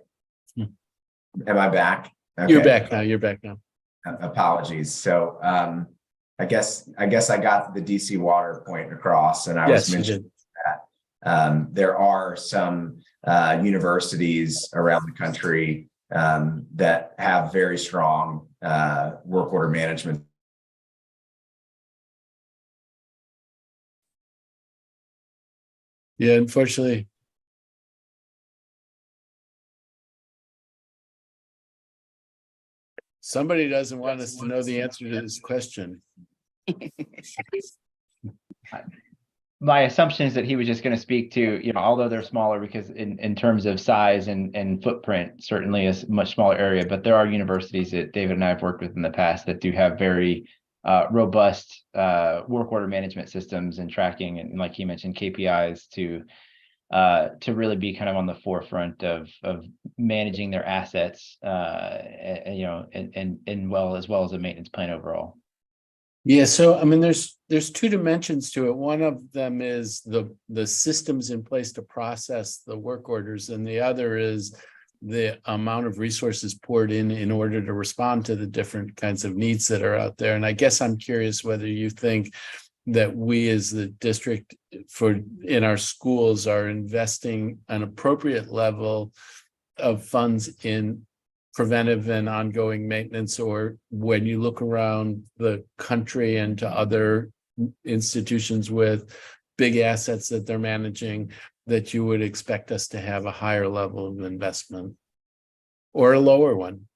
Am I back? Okay. You're back now. You're back now. Apologies. So I guess I got the DC Water point across, and I was mentioning that there are some universities around the country that have very strong work order management. Yeah, unfortunately. Somebody doesn't want us to know the answer to this question. My assumption is that he was just going to speak to, although they're smaller, because in terms of size and footprint, certainly a much smaller area, but there are universities that David and I have worked with in the past that do have very robust work order management systems and tracking, and like he mentioned, KPIs to really be kind of on the forefront of managing their assets, and well as a maintenance plan overall. Yeah, so I mean, there's two dimensions to it. One of them is the systems in place to process the work orders, and the other is the amount of resources poured in order to respond to the different kinds of needs that are out there. And I guess I'm curious whether you think that we as the district in our schools are investing an appropriate level of funds in preventive and ongoing maintenance, or when you look around the country and to other institutions with big assets that they're managing, that you would expect us to have a higher level of investment or a lower one.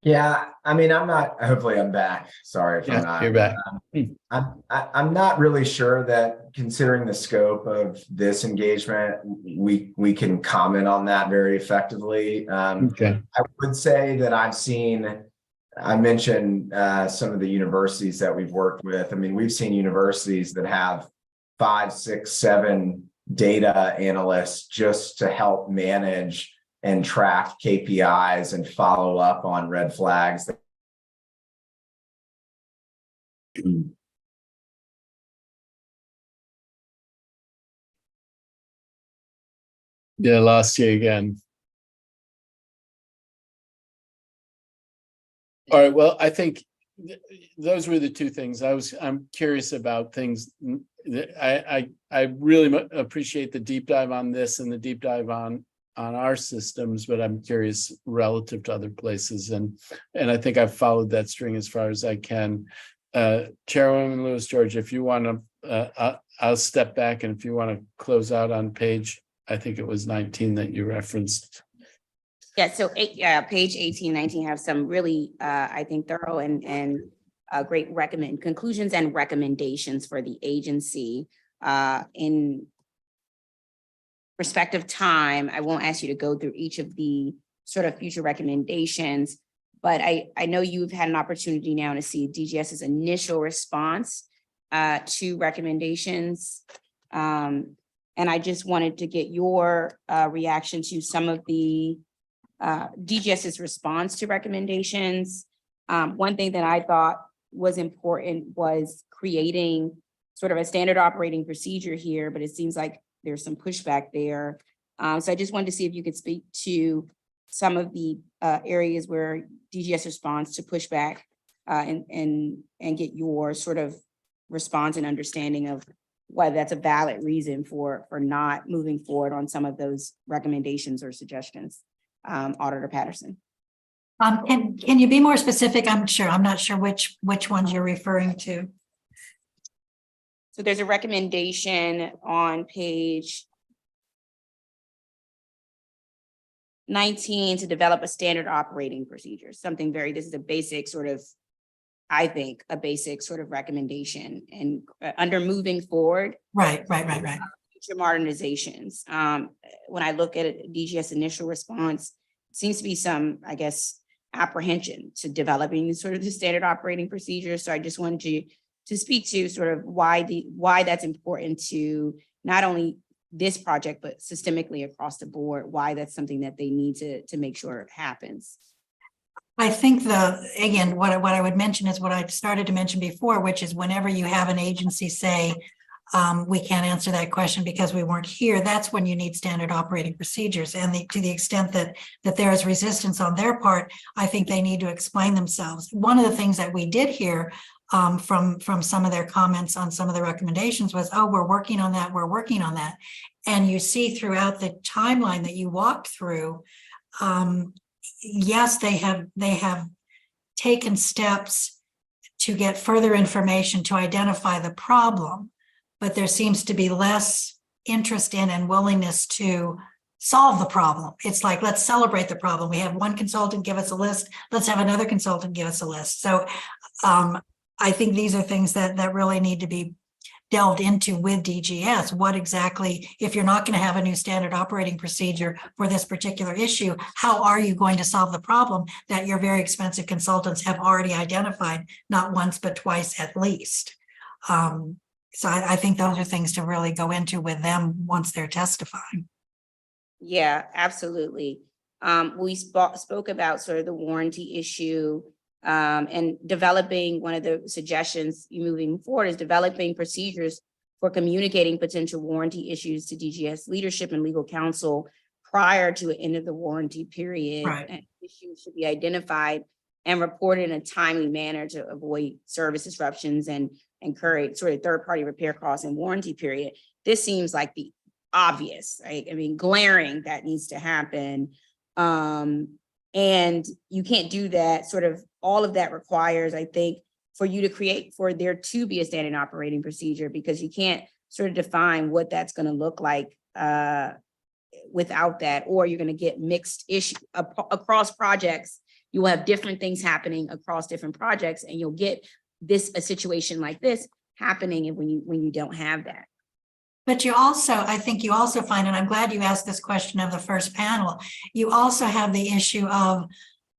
Yeah, I mean, hopefully I'm back. Sorry if I'm not. You're back. I'm not really sure that, considering the scope of this engagement, we can comment on that very effectively. Okay. I would say that I mentioned some of the universities that we've worked with. I mean, we've seen universities that have 5, 6, 7 data analysts just to help manage and track KPIs and follow up on red flags. Yeah, lost you again. All right, well, I think those were the two things. I'm curious about things I really appreciate the deep dive on this and the deep dive on our systems, but I'm curious relative to other places, and I think I've followed that string as far as I can. Chairwoman Lewis George, if you want to, I'll step back, and if you want to close out on page, I think it was 19 that you referenced. Yeah, so page 18, 19 have some really, I think, thorough and great conclusions and recommendations for the agency. In respect of time, I won't ask you to go through each of the sort of future recommendations, but I know you've had an opportunity now to see DGS's initial response to recommendations. And I just wanted to get your reaction to some of the DGS's response to recommendations. One thing that I thought was important was creating sort of a standard operating procedure here, but it seems like there's some pushback there. So I just wanted to see if you could speak to some of the areas where DGS responds to pushback and get your sort of response and understanding of why that's a valid reason for not moving forward on some of those recommendations or suggestions. Auditor Patterson. Can you be more specific? I'm not sure which ones you're referring to. So there's a recommendation on page 19 to develop a standard operating procedure, this is a basic sort of, I think, a basic sort of recommendation, and under moving forward. Right. Future modernizations. When I look at it, DGS initial response, seems to be some, I guess, apprehension to developing sort of the standard operating procedure. So I just wanted to speak to sort of why that's important to not only this project, but systemically across the board, why that's something that they need to make sure happens. I think again, what I would mention is what I started to mention before, which is whenever you have an agency say, we can't answer that question because we weren't here, that's when you need standard operating procedures. And to the extent that there is resistance on their part, I think they need to explain themselves. One of the things that we did hear from some of their comments on some of the recommendations was, oh, we're working on that. And you see throughout the timeline that you walked through, yes, they have taken steps to get further information to identify the problem, but there seems to be less interest in and willingness to solve the problem. It's like, let's celebrate the problem. We have one consultant give us a list. Let's have another consultant give us a list. So I think these are things that really need to be delved into with DGS. What exactly, if you're not going to have a new standard operating procedure for this particular issue, how are you going to solve the problem that your very expensive consultants have already identified, not once, but twice at least? So I think those are things to really go into with them once they're testifying. Yeah, absolutely. We spoke about sort of the warranty issue, and developing, one of the suggestions moving forward is developing procedures for communicating potential warranty issues to DGS leadership and legal counsel prior to the end of the warranty period. Right. And issues should be identified and reported in a timely manner to avoid service disruptions and encourage sort of third-party repair costs and warranty period. This seems like the obvious, right? I mean, glaring that needs to happen. And you can't do that. Sort of all of that requires, I think, for there to be a standard operating procedure, because you can't sort of define what that's going to look like without that, or you're going to get mixed issue across projects. You will have different things happening across different projects, and you'll get a situation like this happening when you don't have that. But I think you also find, and I'm glad you asked this question of the first panel, you also have the issue of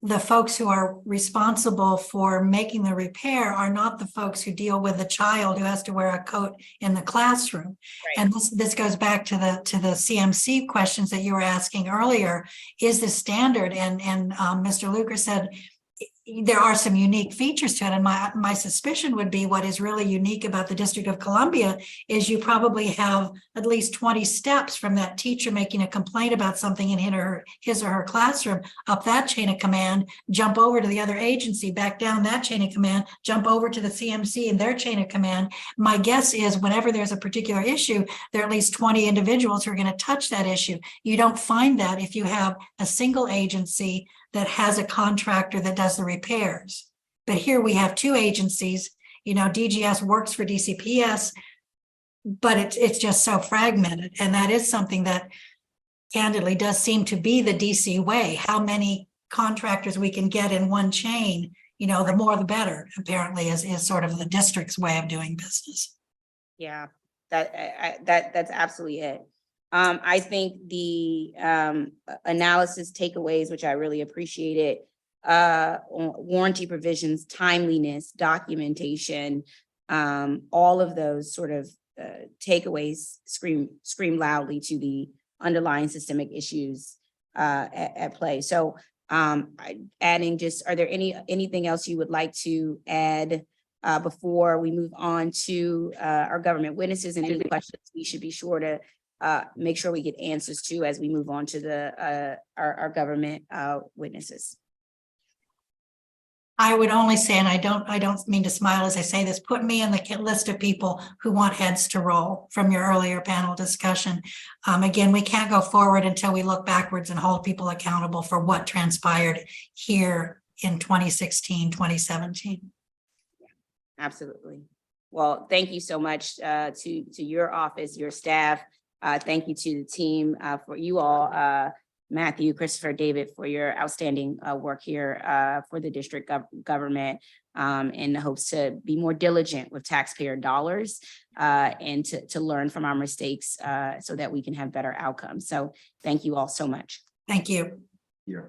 the folks who are responsible for making the repair are not the folks who deal with the child who has to wear a coat in the classroom. Right. And this goes back to the CMC questions that you were asking earlier. Is the standard, and Mr. Luker said, there are some unique features to it. And my suspicion would be what is really unique about the District of Columbia is you probably have at least 20 steps from that teacher making a complaint about something in his or her classroom, up that chain of command, jump over to the other agency, back down that chain of command, jump over to the CMC and their chain of command. My guess is whenever there's a particular issue, there are at least 20 individuals who are going to touch that issue. You don't find that if you have a single agency that has a contractor that does the repairs. But here we have two agencies, DGS works for DCPS, but it's just so fragmented. And that is something that candidly does seem to be the DC way. How many contractors we can get in one chain, the more the better, apparently is sort of the district's way of doing business. Yeah, that's absolutely it. I think the analysis takeaways, which I really appreciated, warranty provisions, timeliness, documentation, all of those sort of takeaways scream loudly to the underlying systemic issues at play. So adding are there anything else you would like to add before we move on to our government witnesses, and any questions we should be sure to make sure we get answers to as we move on to our government witnesses? I would only say, and I don't mean to smile as I say this, put me in the list of people who want heads to roll from your earlier panel discussion. Again, we can't go forward until we look backwards and hold people accountable for what transpired here in 2016, 2017. Absolutely. Well, thank you so much to your office, your staff. Thank you to the team, for you all, Matthew, Christopher, David, for your outstanding work here for the district government, in the hopes to be more diligent with taxpayer dollars and to learn from our mistakes so that we can have better outcomes. So thank you all so much. Thank you. Yeah.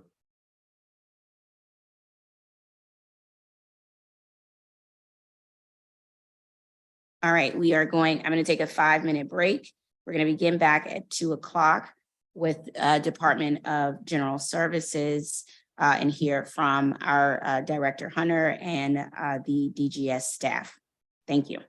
All right, I'm going to take a 5-minute break. We're going to begin back at 2:00 with Department of General Services and hear from our Director Hunter and the DGS staff. Thank you.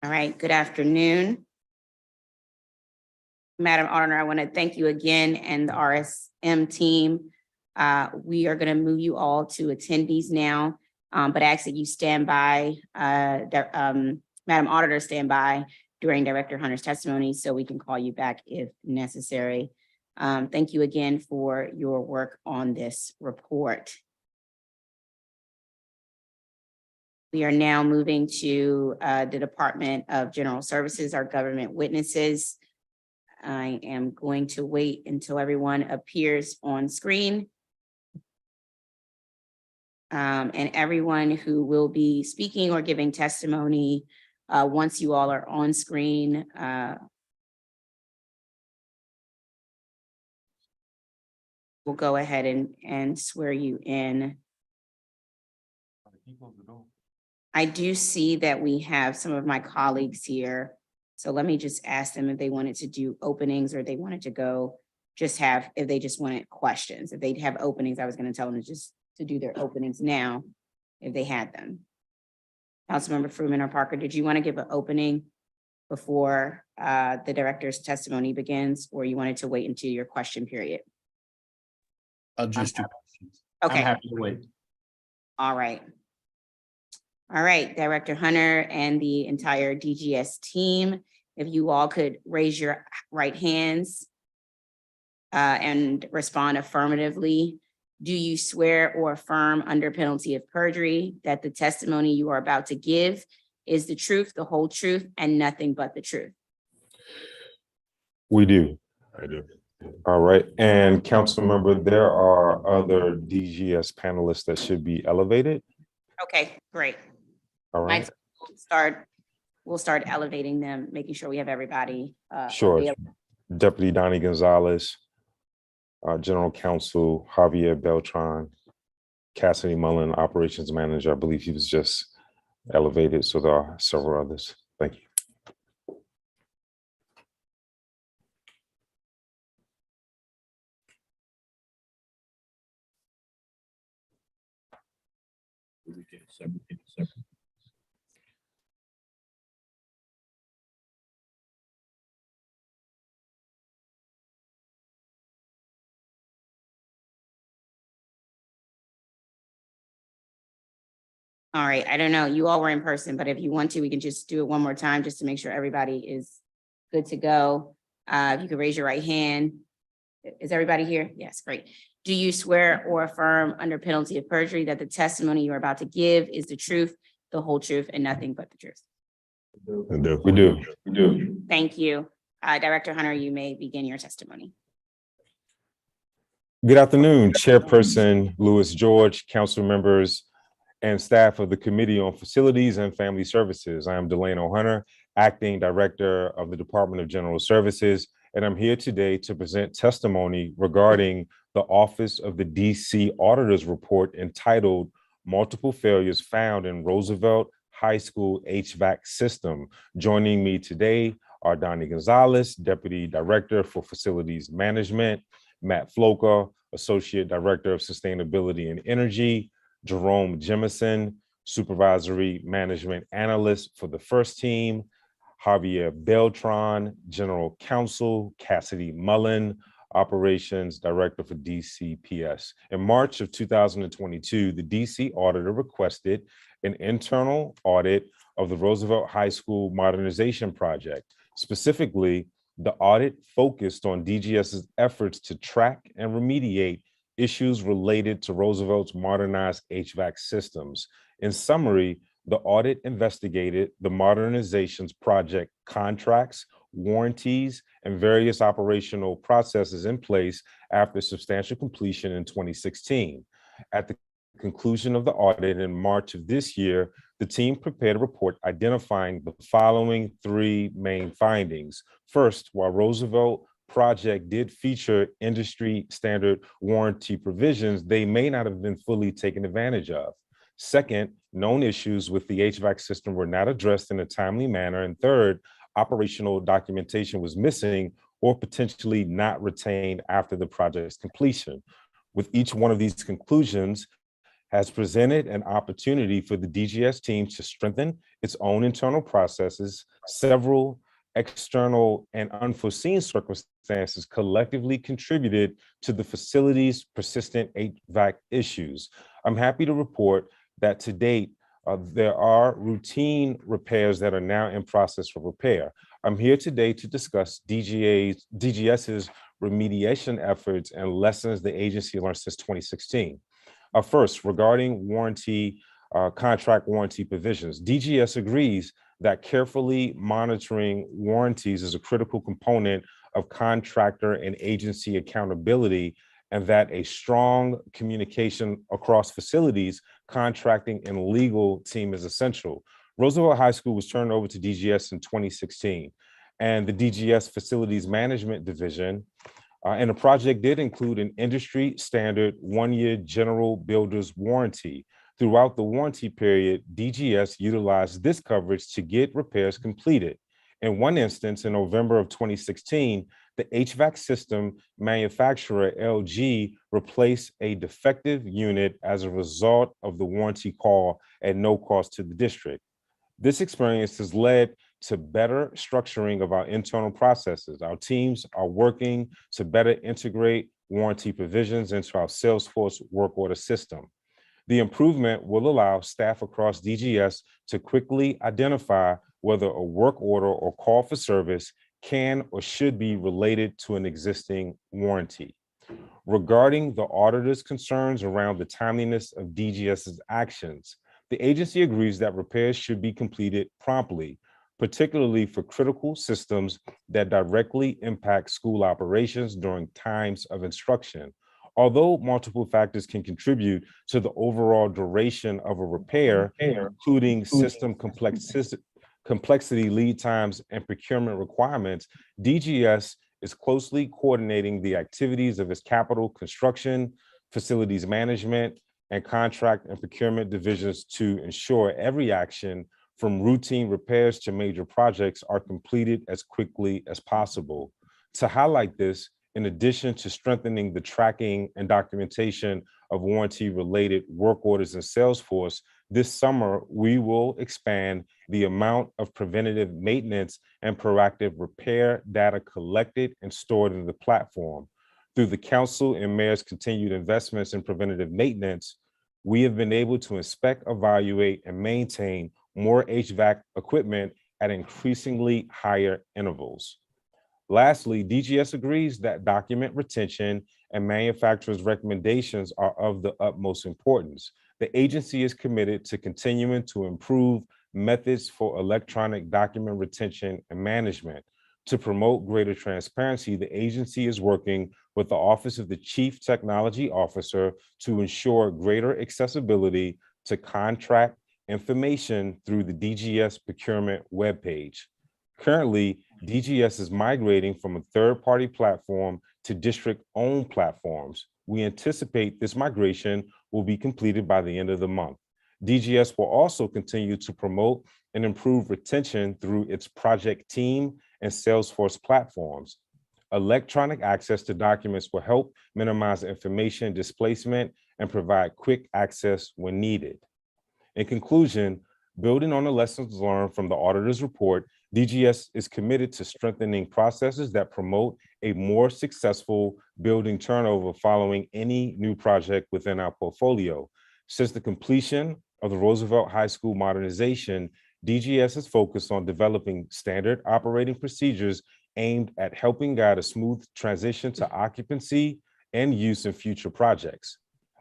All right, good afternoon. Madam Auditor, I want to thank you again and the RSM team. We are going to move you all to attendees now, but ask that you stand by, Madam Auditor, stand by during Director Hunter's testimony so we can call you back if necessary. Thank you again for your work on this report. We are now moving to the Department of General Services, our government witnesses. I am going to wait until everyone appears on screen. And everyone who will be speaking or giving testimony, once you all are on screen, we'll go ahead and swear you in. I do see that we have some of my colleagues here. So let me just ask them if they wanted to do openings or they wanted to go if they just wanted questions. If they'd have openings, I was going to tell them to do their openings now if they had them. Councilmember Fruman or Parker, did you want to give an opening before the director's testimony begins, or you wanted to wait until your question period? I'll just do questions. Okay. I'm happy to wait. All right. All right, Director Hunter and the entire DGS team, if you all could raise your right hands and respond affirmatively. Do you swear or affirm under penalty of perjury that the testimony you are about to give is the truth, the whole truth, and nothing but the truth? We do. I do. All right. And council member, there are other DGS panelists that should be elevated. Okay, great. All right. We'll start elevating them, making sure we have everybody. Sure. Available. Deputy Donnie Gonzalez, General Counsel Javier Beltran, Cassidy Mullen, Operations Manager. I believe he was just elevated. So there are several others. Thank you. All right, I don't know, you all were in person, but if you want to, we can just do it one more time just to make sure everybody is good to go. If you could raise your right hand. Is everybody here? Yes, great. Do you swear or affirm under penalty of perjury that the testimony you're about to give is the truth, the whole truth, and nothing but the truth? We do. Thank you. Director Hunter, you may begin your testimony. Good afternoon, Chairperson Louis George, council members, and staff of the Committee on Facilities and Family Services. I am Delano Hunter, Acting Director of the Department of General Services, and I'm here today to present testimony regarding the Office of the DC Auditor's report entitled Multiple Failures Found in Roosevelt High School HVAC System. Joining me today are Donnie Gonzalez, Deputy Director for Facilities Management, Matt Floka, Associate Director of Sustainability and Energy, Jerome Jemison, Supervisory Management Analyst for the first team, Javier Beltran, General Counsel, Cassidy Mullen, Operations Director for DCPS. In March of 2022, the DC Auditor requested an internal audit of the Roosevelt High School Modernization Project. Specifically, the audit focused on DGS's efforts to track and remediate issues related to Roosevelt's modernized HVAC systems. In summary, the audit investigated the modernization's project contracts, warranties, and various operational processes in place after substantial completion in 2016. At the conclusion of the audit in March of this year, the team prepared a report identifying the following three main findings. First, while Roosevelt project did feature industry standard warranty provisions, they may not have been fully taken advantage of. Second, known issues with the HVAC system were not addressed in a timely manner. And third, operational documentation was missing or potentially not retained after the project's completion. With each one of these conclusions has presented an opportunity for the DGS team to strengthen its own internal processes. Several external and unforeseen circumstances collectively contributed to the facility's persistent HVAC issues. I'm happy to report that to date, there are routine repairs that are now in process for repair. I'm here today to discuss DGS's remediation efforts and lessons the agency learned since 2016. First, regarding contract warranty provisions, DGS agrees that carefully monitoring warranties is a critical component of contractor and agency accountability, and that a strong communication across facilities, contracting, and legal team is essential. Roosevelt High School was turned over to DGS in 2016, and the DGS Facilities Management Division, and the project did include an industry standard 1-year general builder's warranty. Throughout the warranty period, DGS utilized this coverage to get repairs completed. In one instance, in November of 2016, the HVAC system manufacturer, LG, replaced a defective unit as a result of the warranty call at no cost to the district. This experience has led to better structuring of our internal processes. Our teams are working to better integrate warranty provisions into our Salesforce work order system. The improvement will allow staff across DGS to quickly identify whether a work order or call for service can or should be related to an existing warranty. Regarding the auditor's concerns around the timeliness of DGS's actions, the agency agrees that repairs should be completed promptly, particularly for critical systems that directly impact school operations during times of instruction. Although multiple factors can contribute to the overall duration of a repair, including system complexity, lead times, and procurement requirements, DGS is closely coordinating the activities of its capital construction, facilities management, and contract and procurement divisions to ensure every action from routine repairs to major projects are completed as quickly as possible. To highlight this, in addition to strengthening the tracking and documentation of warranty-related work orders in Salesforce, this summer, we will expand the amount of preventative maintenance and proactive repair data collected and stored in the platform. Through the council and mayor's continued investments in preventative maintenance, we have been able to inspect, evaluate, and maintain more HVAC equipment at increasingly higher intervals. Lastly, DGS agrees that document retention and manufacturers' recommendations are of the utmost importance. The agency is committed to continuing to improve methods for electronic document retention and management. To promote greater transparency, the agency is working with the Office of the Chief Technology Officer to ensure greater accessibility to contract information through the DGS procurement webpage. Currently, DGS is migrating from a third-party platform to district-owned platforms. We anticipate this migration will be completed by the end of the month. DGS will also continue to promote and improve retention through its project team and Salesforce platforms. Electronic access to documents will help minimize information displacement and provide quick access when needed. In conclusion, building on the lessons learned from the auditor's report, DGS is committed to strengthening processes that promote a more successful building turnover following any new project within our portfolio. Since the completion of the Roosevelt High School modernization, DGS is focused on developing standard operating procedures aimed at helping guide a smooth transition to occupancy and use in future projects.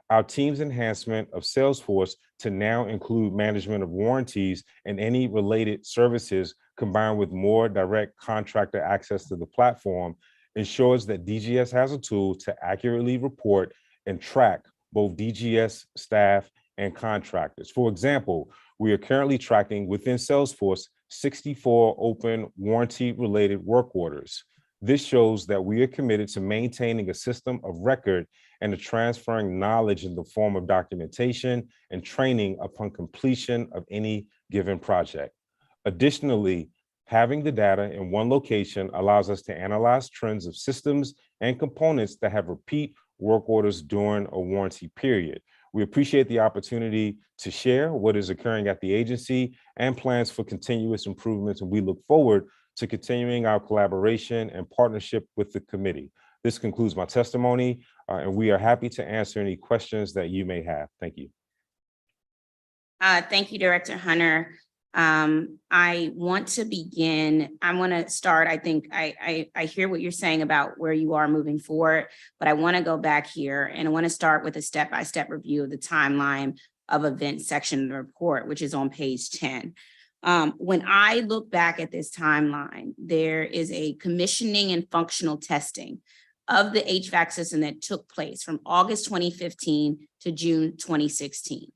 Our team's enhancement of Salesforce to now include management of warranties and any related services, combined with more direct contractor access to the platform, ensures that DGS has a tool to accurately report and track both DGS staff and contractors. For example, we are currently tracking within Salesforce 64 open warranty-related work orders. This shows that we are committed to maintaining a system of record and to transferring knowledge in the form of documentation and training upon completion of any given project. Additionally, having the data in one location allows us to analyze trends of systems and components that have repeat work orders during a warranty period. We appreciate the opportunity to share what is occurring at the agency and plans for continuous improvements, and we look forward to continuing our collaboration and partnership with the committee. This concludes my testimony, and we are happy to answer any questions that you may have. Thank you. Thank you, Director Hunter. I want to begin. I want to start. I think I hear what you're saying about where you are moving forward, but I want to go back here and I want to start with a step-by-step review of the timeline of events section of the report, which is on page 10. When I look back at this timeline, there is a commissioning and functional testing of the HVAC system that took place from August 2015 to June 2016.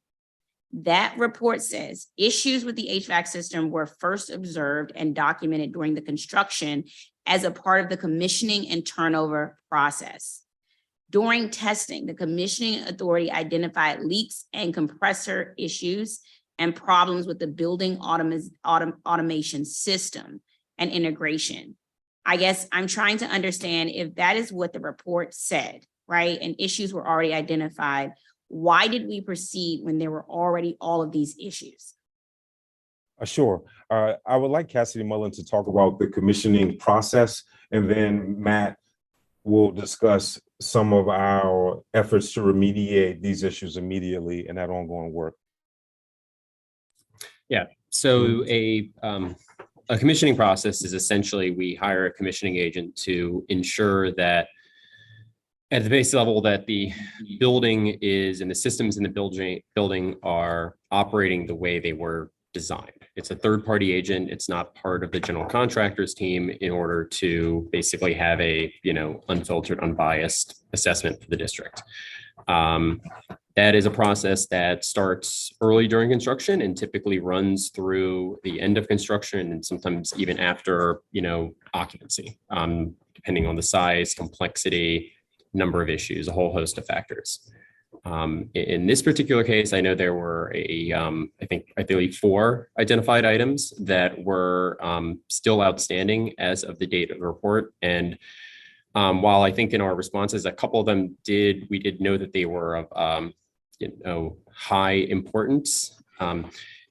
That report says issues with the HVAC system were first observed and documented during the construction as a part of the commissioning and turnover process. During testing, the commissioning authority identified leaks and compressor issues and problems with the building automation system and integration. I guess I'm trying to understand if that is what the report said, right? And issues were already identified. Why did we proceed when there were already all of these issues? Sure. I would like Cassidy Mullen to talk about the commissioning process, and then Matt will discuss some of our efforts to remediate these issues immediately and that ongoing work. Yeah, so a commissioning process is essentially we hire a commissioning agent to ensure that at the base level that the building is and the systems in the building are operating the way they were designed. It's a third-party agent. It's not part of the general contractors team in order to basically have a, unfiltered, unbiased assessment for the district. That is a process that starts early during construction and typically runs through the end of construction and sometimes even after, occupancy, depending on the size, complexity, number of issues, a whole host of factors. In this particular case, I know there were I believe 4 identified items that were still outstanding as of the date of the report. And while I think in our responses, a couple of them we did know that they were of high importance.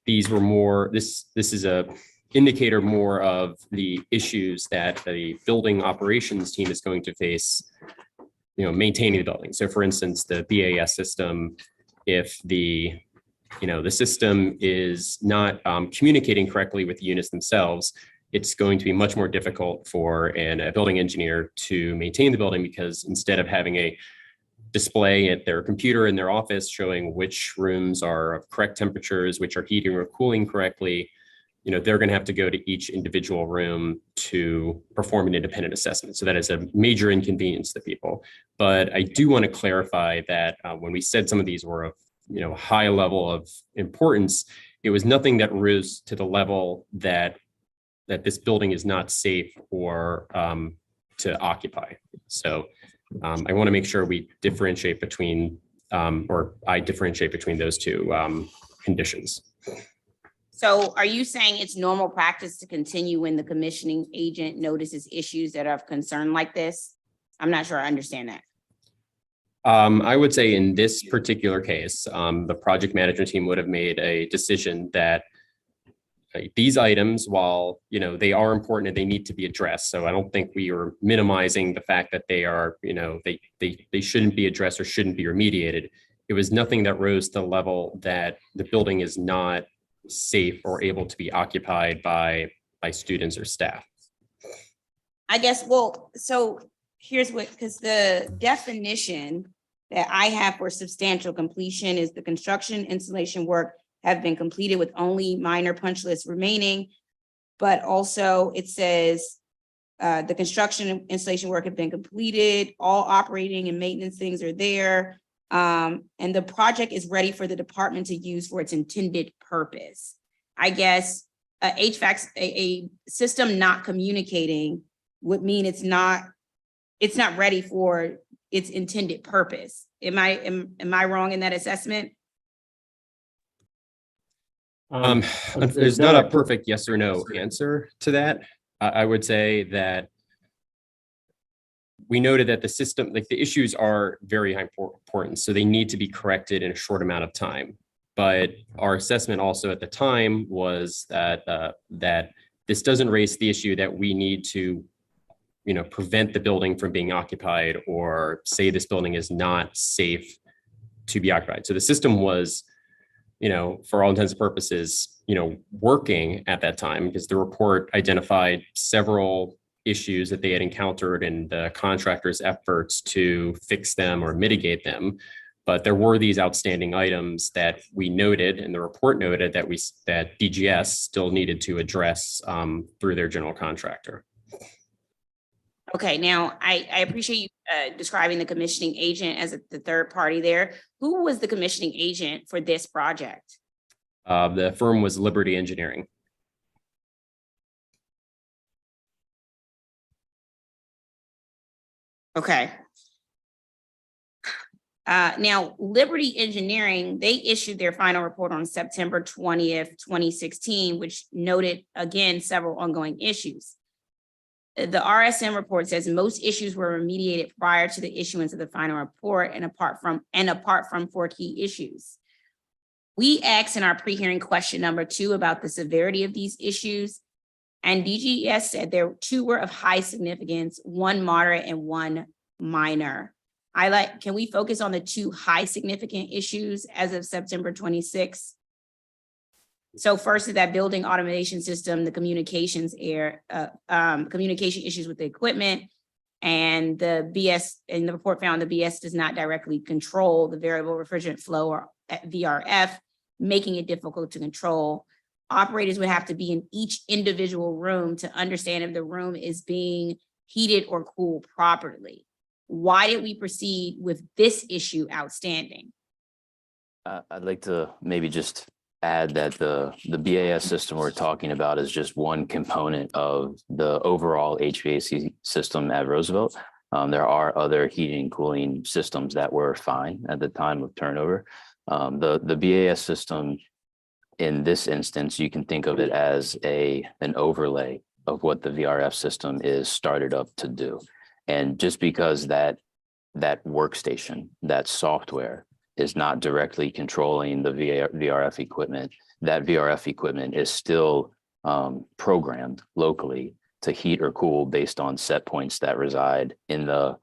These were more, this is a indicator more of the issues that the building operations team is going to face, maintaining the building. So for instance, the BAS system, if the system is not communicating correctly with the units themselves, it's going to be much more difficult for a building engineer to maintain the building, because instead of having a display at their computer in their office showing which rooms are of correct temperatures, which are heating or cooling correctly, they're going to have to go to each individual room to perform an independent assessment. So that is a major inconvenience to people. But I do want to clarify that when we said some of these were of high level of importance, it was nothing that rose to the level that this building is not safe or to occupy. So I want to make sure we differentiate between, or I differentiate between those two conditions. So are you saying it's normal practice to continue when the commissioning agent notices issues that are of concern like this? I'm not sure I understand that. I would say in this particular case, the project management team would have made a decision that these items, while they are important and they need to be addressed. So I don't think we are minimizing the fact that they are, they shouldn't be addressed or shouldn't be remediated. It was nothing that rose to the level that the building is not safe or able to be occupied by students or staff. I guess, well, so here's because the definition that I have for substantial completion is the construction installation work have been completed with only minor punch lists remaining. But also it says the construction and installation work have been completed, all operating and maintenance things are there. And the project is ready for the department to use for its intended purpose. I guess HVAC, a system not communicating would mean it's not ready for its intended purpose. Am I wrong in that assessment? There's not a perfect yes or no answer to that. I would say that we noted that the system, like the issues are very important, so they need to be corrected in a short amount of time. But our assessment also at the time was that that this doesn't raise the issue that we need to, prevent the building from being occupied or say this building is not safe to be occupied. So the system was, for all intents and purposes, working at that time, because the report identified several issues that they had encountered and the contractor's efforts to fix them or mitigate them. But there were these outstanding items that we noted, and the report noted that that DGS still needed to address through their general contractor. Okay, now I appreciate you describing the commissioning agent as the third party there. Who was the commissioning agent for this project? The firm was Liberty Engineering. Okay. Now, Liberty Engineering, they issued their final report on September 20th, 2016, which noted, again, several ongoing issues. The RSM report says most issues were remediated prior to the issuance of the final report and apart from 4 key issues. We asked in our pre-hearing question number 2 about the severity of these issues, and DGS said 2 were of high significance, 1 moderate and 1 minor. Can we focus on the 2 high significant issues as of September 26th? So first is that building automation system, the communication issues with the equipment, and the BS, and the report found the BS does not directly control the variable refrigerant flow, or VRF, making it difficult to control. Operators would have to be in each individual room to understand if the room is being heated or cooled properly. Why did we proceed with this issue outstanding? I'd like to maybe just add that the BAS system we're talking about is just one component of the overall HVAC system at Roosevelt. There are other heating and cooling systems that were fine at the time of turnover. The BAS system, in this instance, you can think of it as an overlay of what the VRF system is started up to do. And just because that workstation, that software, is not directly controlling the VRF equipment, that VRF equipment is still programmed locally to heat or cool based on set points that reside in the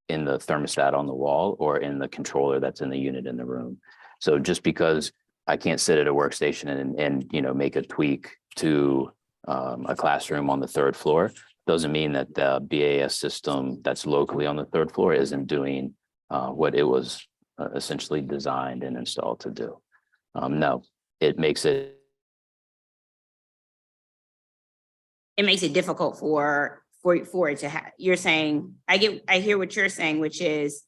thermostat on the wall or in the controller that's in the unit in the room. So just because I can't sit at a workstation and make a tweak to a classroom on the 3rd floor, doesn't mean that the BAS system that's locally on the 3rd floor isn't doing what it was essentially designed and installed to do. No, it makes it. It makes it difficult for it to have. You're saying, I hear what you're saying, which is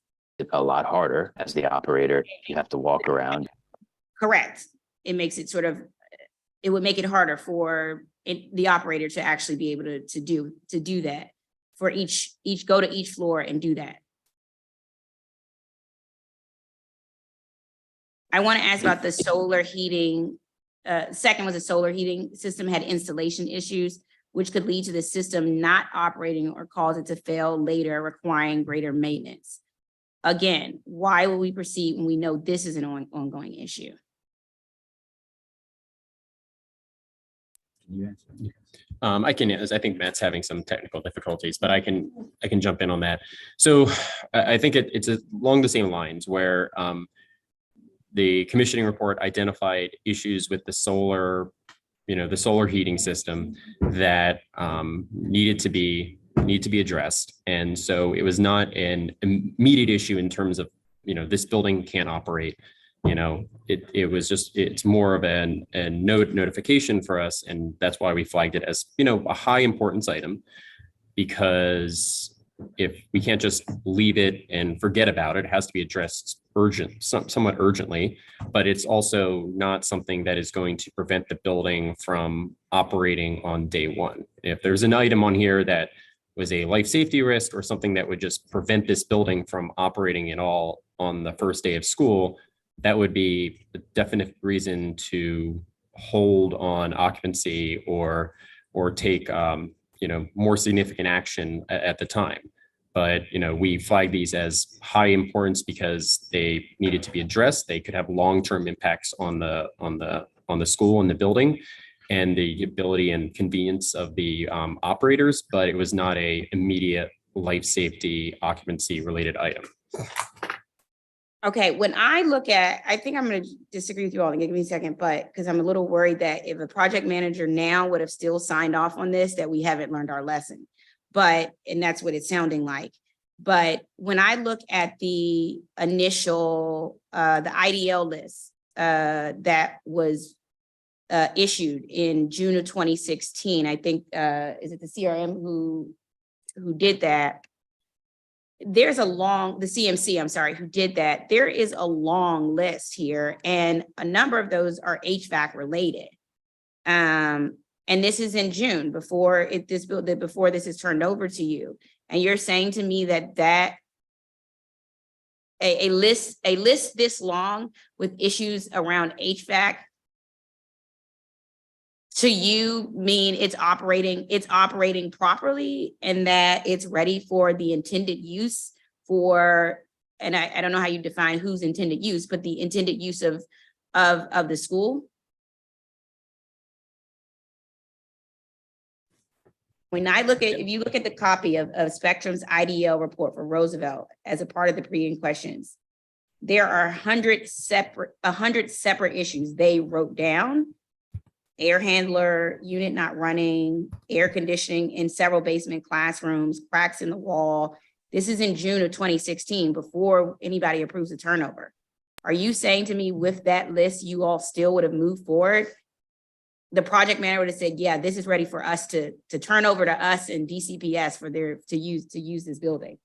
a lot harder as the operator. You have to walk around. Correct. It makes it it would make it harder for the operator to actually be able to do that, for each go to each floor and do that. I want to ask about the solar heating. Second was the solar heating system had installation issues, which could lead to the system not operating or cause it to fail later, requiring greater maintenance. Again, why will we proceed when we know this is an ongoing issue? I can, as I think Matt's having some technical difficulties, but I can jump in on that. So I think it's along the same lines where the commissioning report identified issues with the solar heating system that need to be addressed. And so it was not an immediate issue in terms of, this building can't operate. It's more of a notification for us. And that's why we flagged it as, a high importance item, because if we can't just leave it and forget about it, it has to be addressed somewhat urgently, but it's also not something that is going to prevent the building from operating on day one. If there's an item on here that was a life safety risk or something that would just prevent this building from operating at all on the first day of school, that would be a definite reason to hold on occupancy or take more significant action at the time. But, we flag these as high importance because they needed to be addressed. They could have long-term impacts on the school and the building and the ability and convenience of the operators, but it was not a immediate life safety occupancy related item. Okay, when I look at, I think I'm going to disagree with you all, and give me a second, but because I'm a little worried that if a project manager now would have still signed off on this, that we haven't learned our lesson. But, and that's what it's sounding like. But when I look at the initial, the IDL list that was issued in June of 2016, I think, is it the CRM who did that? There's a long, the CMC, I'm sorry, who did that. There is a long list here, and a number of those are HVAC related. And this is in June before this is turned over to you. And you're saying to me that a list this long with issues around HVAC to you mean it's operating properly and that it's ready for the intended use for, and I don't know how you define who's intended use, but the intended use of the school? When I look at, if you look at the copy of Spectrum's IDL report for Roosevelt as a part of the pre-in questions, there are 100 separate issues they wrote down. Air handler unit not running, air conditioning in several basement classrooms, cracks in the wall. This is in June of 2016, before anybody approves a turnover. Are you saying to me with that list, you all still would have moved forward? The project manager would have said, yeah, this is ready for us to turn over to us and DCPS for to use this building.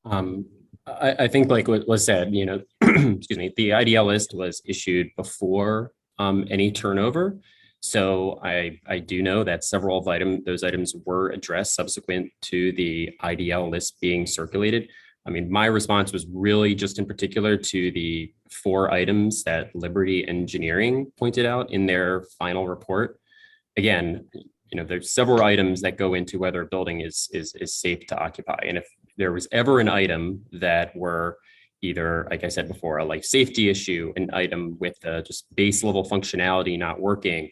I think like what was said, excuse me, the IDL list was issued before any turnover. So I do know that several of those items were addressed subsequent to the IDL list being circulated. I mean, my response was really just in particular to the 4 items that Liberty Engineering pointed out in their final report. Again, there's several items that go into whether a building is safe to occupy. And if there was ever an item that were either, like I said before, a life safety issue, an item with just base level functionality not working,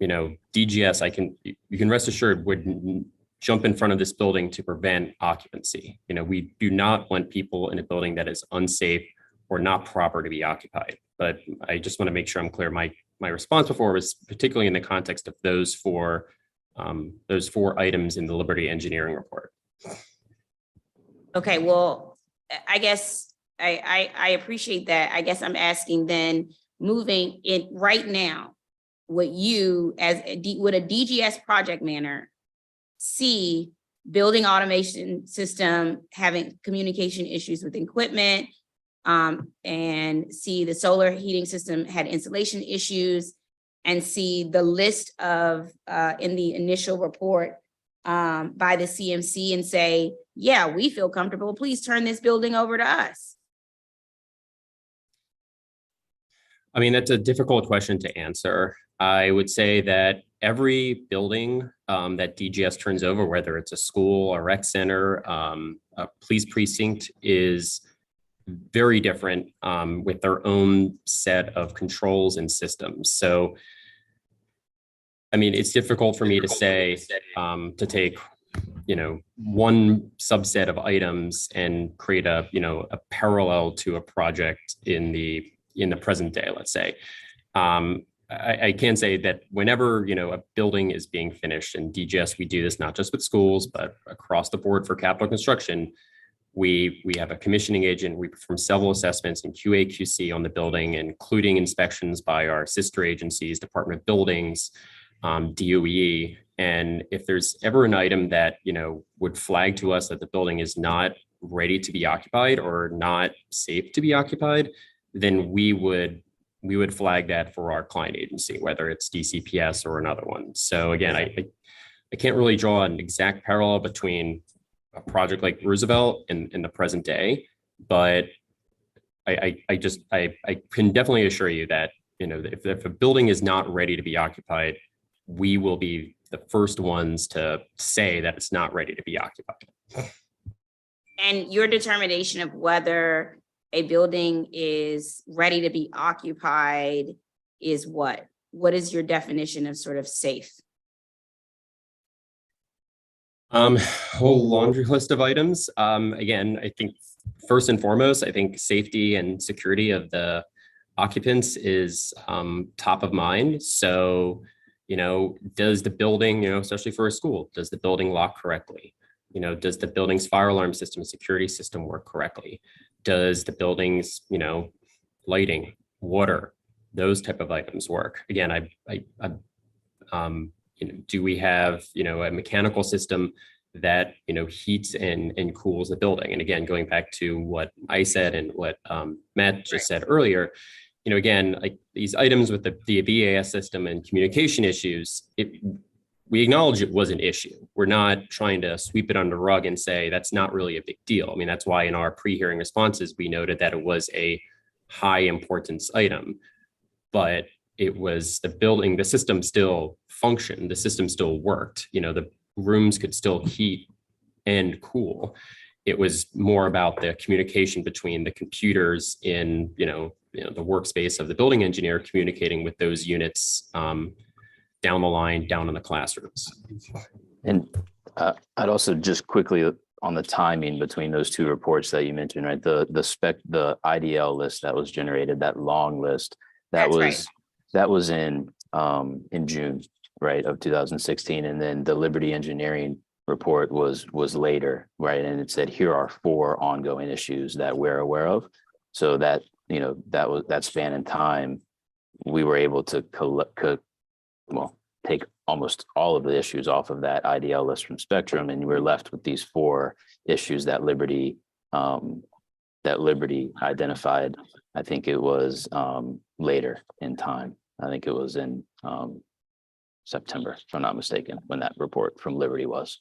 DGS, you can rest assured would jump in front of this building to prevent occupancy. We do not want people in a building that is unsafe or not proper to be occupied. But I just want to make sure I'm clear. My response before was particularly in the context of those four items in the Liberty Engineering report. Okay, well, I guess I appreciate that. I guess I'm asking then, moving it right now, would a DGS project manager see building automation system having communication issues with equipment, and see the solar heating system had installation issues, and see the list of in the initial report by the CMC and say, yeah, we feel comfortable, please turn this building over to us? I mean, that's a difficult question to answer. I would say that every building that DGS turns over, whether it's a school, a rec center, a police precinct, is very different with their own set of controls and systems. So, I mean, it's difficult for me to say to take, one subset of items and create a parallel to a project in the present day, let's say. I can say that whenever, a building is being finished, and DGS, we do this not just with schools, but across the board for capital construction, we have a commissioning agent. We perform several assessments in QA, QC on the building, including inspections by our sister agencies, Department of Buildings, DOE. And if there's ever an item that, would flag to us that the building is not ready to be occupied or not safe to be occupied, then we would flag that for our client agency, whether it's DCPS or another one. So again, I can't really draw an exact parallel between a project like Roosevelt and the present day, but I can definitely assure you that, if a building is not ready to be occupied, we will be the first ones to say that it's not ready to be occupied. And your determination of whether a building is ready to be occupied is what? What is your definition of sort of safe? Whole laundry list of items. Again, I think first and foremost, I think safety and security of the occupants is top of mind. So, does the building, especially for a school, does the building lock correctly? Does the building's fire alarm system and security system work correctly? Does the building's, lighting, water, those type of items work? Again, do we have, a mechanical system that, heats and cools the building? And again, going back to what I said and what Matt just said earlier, again, like these items with the BAS system and communication issues, we acknowledge it was an issue. We're not trying to sweep it under the rug and say that's not really a big deal. I mean, that's why in our pre-hearing responses, we noted that it was a high importance item, but it was the system still functioned, the system still worked. The rooms could still heat and cool. It was more about the communication between the computers in, the workspace of the building engineer communicating with those units down the line, down in the classrooms. And I'd also just quickly on the timing between those two reports that you mentioned, right? The IDL list that was generated, that long list, that was in June, right, of 2016, and then the Liberty Engineering report was later, right? And it said here are 4 ongoing issues that we're aware of. So that that span in time, we were able to take almost all of the issues off of that IDL list from Spectrum, and we're left with these 4 issues that Liberty identified. I think it was later in time. I think it was in September, if I'm not mistaken, when that report from Liberty was.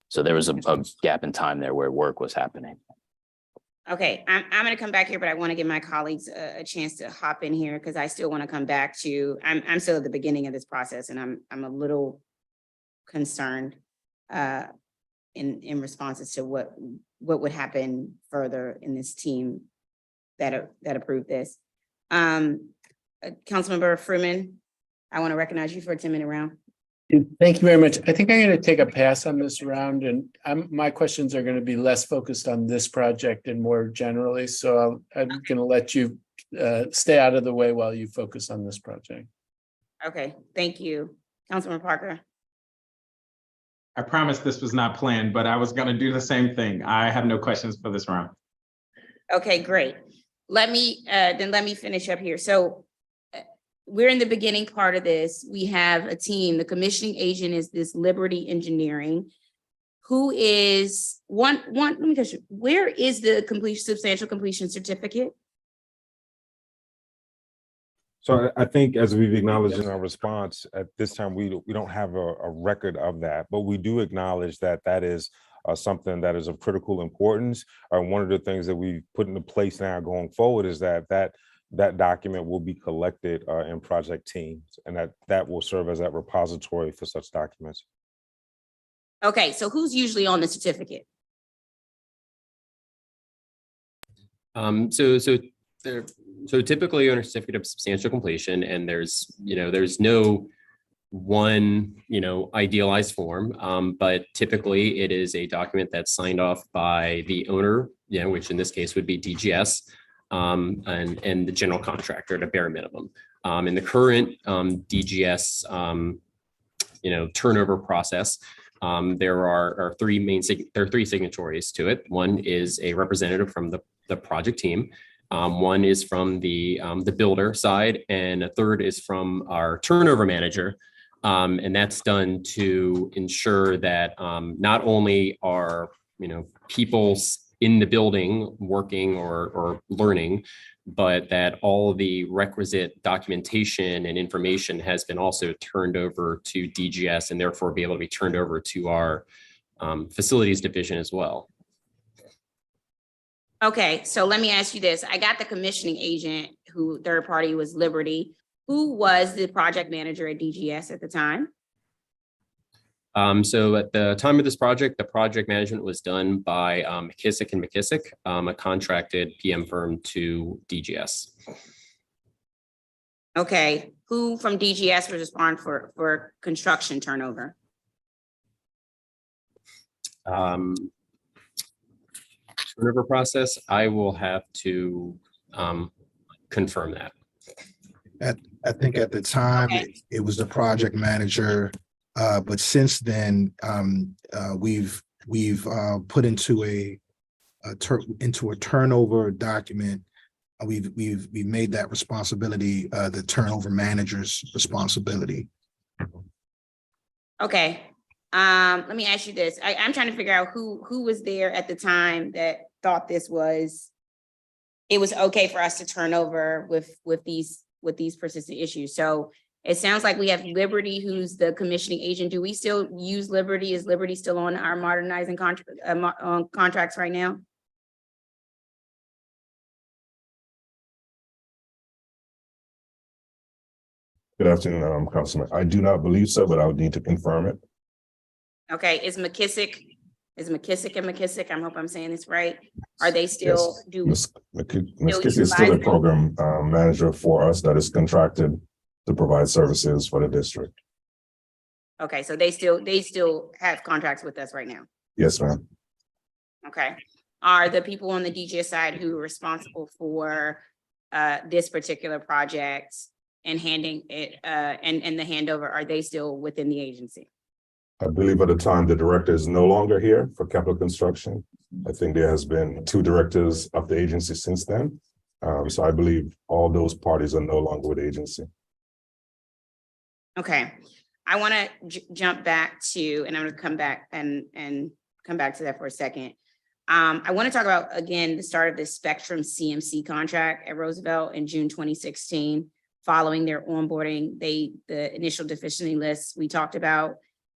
So there was a gap in time there where work was happening. Okay, I'm going to come back here, but I want to give my colleagues a chance to hop in here because I still want to come back to, I'm still at the beginning of this process and I'm a little concerned in responses to what would happen further in this team that approved this. Councilmember Freeman, I want to recognize you for a 10-minute round. Thank you very much. I think I'm going to take a pass on this round, and my questions are going to be less focused on this project and more generally. So I'm going to let you stay out of the way while you focus on this project. Okay, thank you. Councilman Parker. I promise this was not planned, but I was going to do the same thing. I have no questions for this round. Okay, great. Let me finish up here. So we're in the beginning part of this. We have a team. The commissioning agent is this Liberty Engineering, who is let me tell you, where is the substantial completion certificate? So I think, as we've acknowledged in our response, at this time, we don't have a record of that, but we do acknowledge that that is something that is of critical importance. One of the things that we've put into place now going forward is that document will be collected in project teams, and that will serve as that repository for such documents. Okay, so who's usually on the certificate? So typically on a certificate of substantial completion, and there's no one, idealized form, but typically it is a document that's signed off by the owner, which in this case would be DGS, and the general contractor at a bare minimum. In the current DGS, turnover process, there are 3 signatories to it. One is a representative from the project team. One is from the builder side, and a third is from our turnover manager. And that's done to ensure that not only are people in the building working or learning, but that all the requisite documentation and information has been also turned over to DGS, and therefore be able to be turned over to our facilities division as well. Okay, so let me ask you this. I got the commissioning agent, who third party was Liberty. Who was the project manager at DGS at the time? So at the time of this project, the project management was done by McKissick and McKissick, a contracted PM firm to DGS. Okay, who from DGS was responsible for construction turnover? Turnover process, I will have to confirm that. I think at the time, Okay. it was the project manager. But since then, we've put into a turnover document. We've made that responsibility the turnover manager's responsibility. Okay, let me ask you this. I'm trying to figure out who was there at the time that thought it was okay for us to turn over with these persistent issues. So it sounds like we have Liberty, who's the commissioning agent. Do we still use Liberty? Is Liberty still on our modernizing contracts right now? Good afternoon, Councilman. I do not believe so, but I would need to confirm it. Okay, is McKissick and McKissick, I hope I'm saying this right. Are they still Ms. McKissick is still a program manager for us that is contracted to provide services for the district. Okay, so they still have contracts with us right now. Yes, ma'am. Okay. Are the people on the DGS side who are responsible for this particular project and handing it and the handover, are they still within the agency? I believe at the time the director is no longer here for capital construction. I think there has been 2 directors of the agency since then. So I believe all those parties are no longer with the agency. Okay, I want to jump back to, and I'm going to come back and come back to that for a second. I want to talk about, again, the start of this Spectrum CMC contract at Roosevelt in June 2016. Following their onboarding, the initial deficiency list we talked about,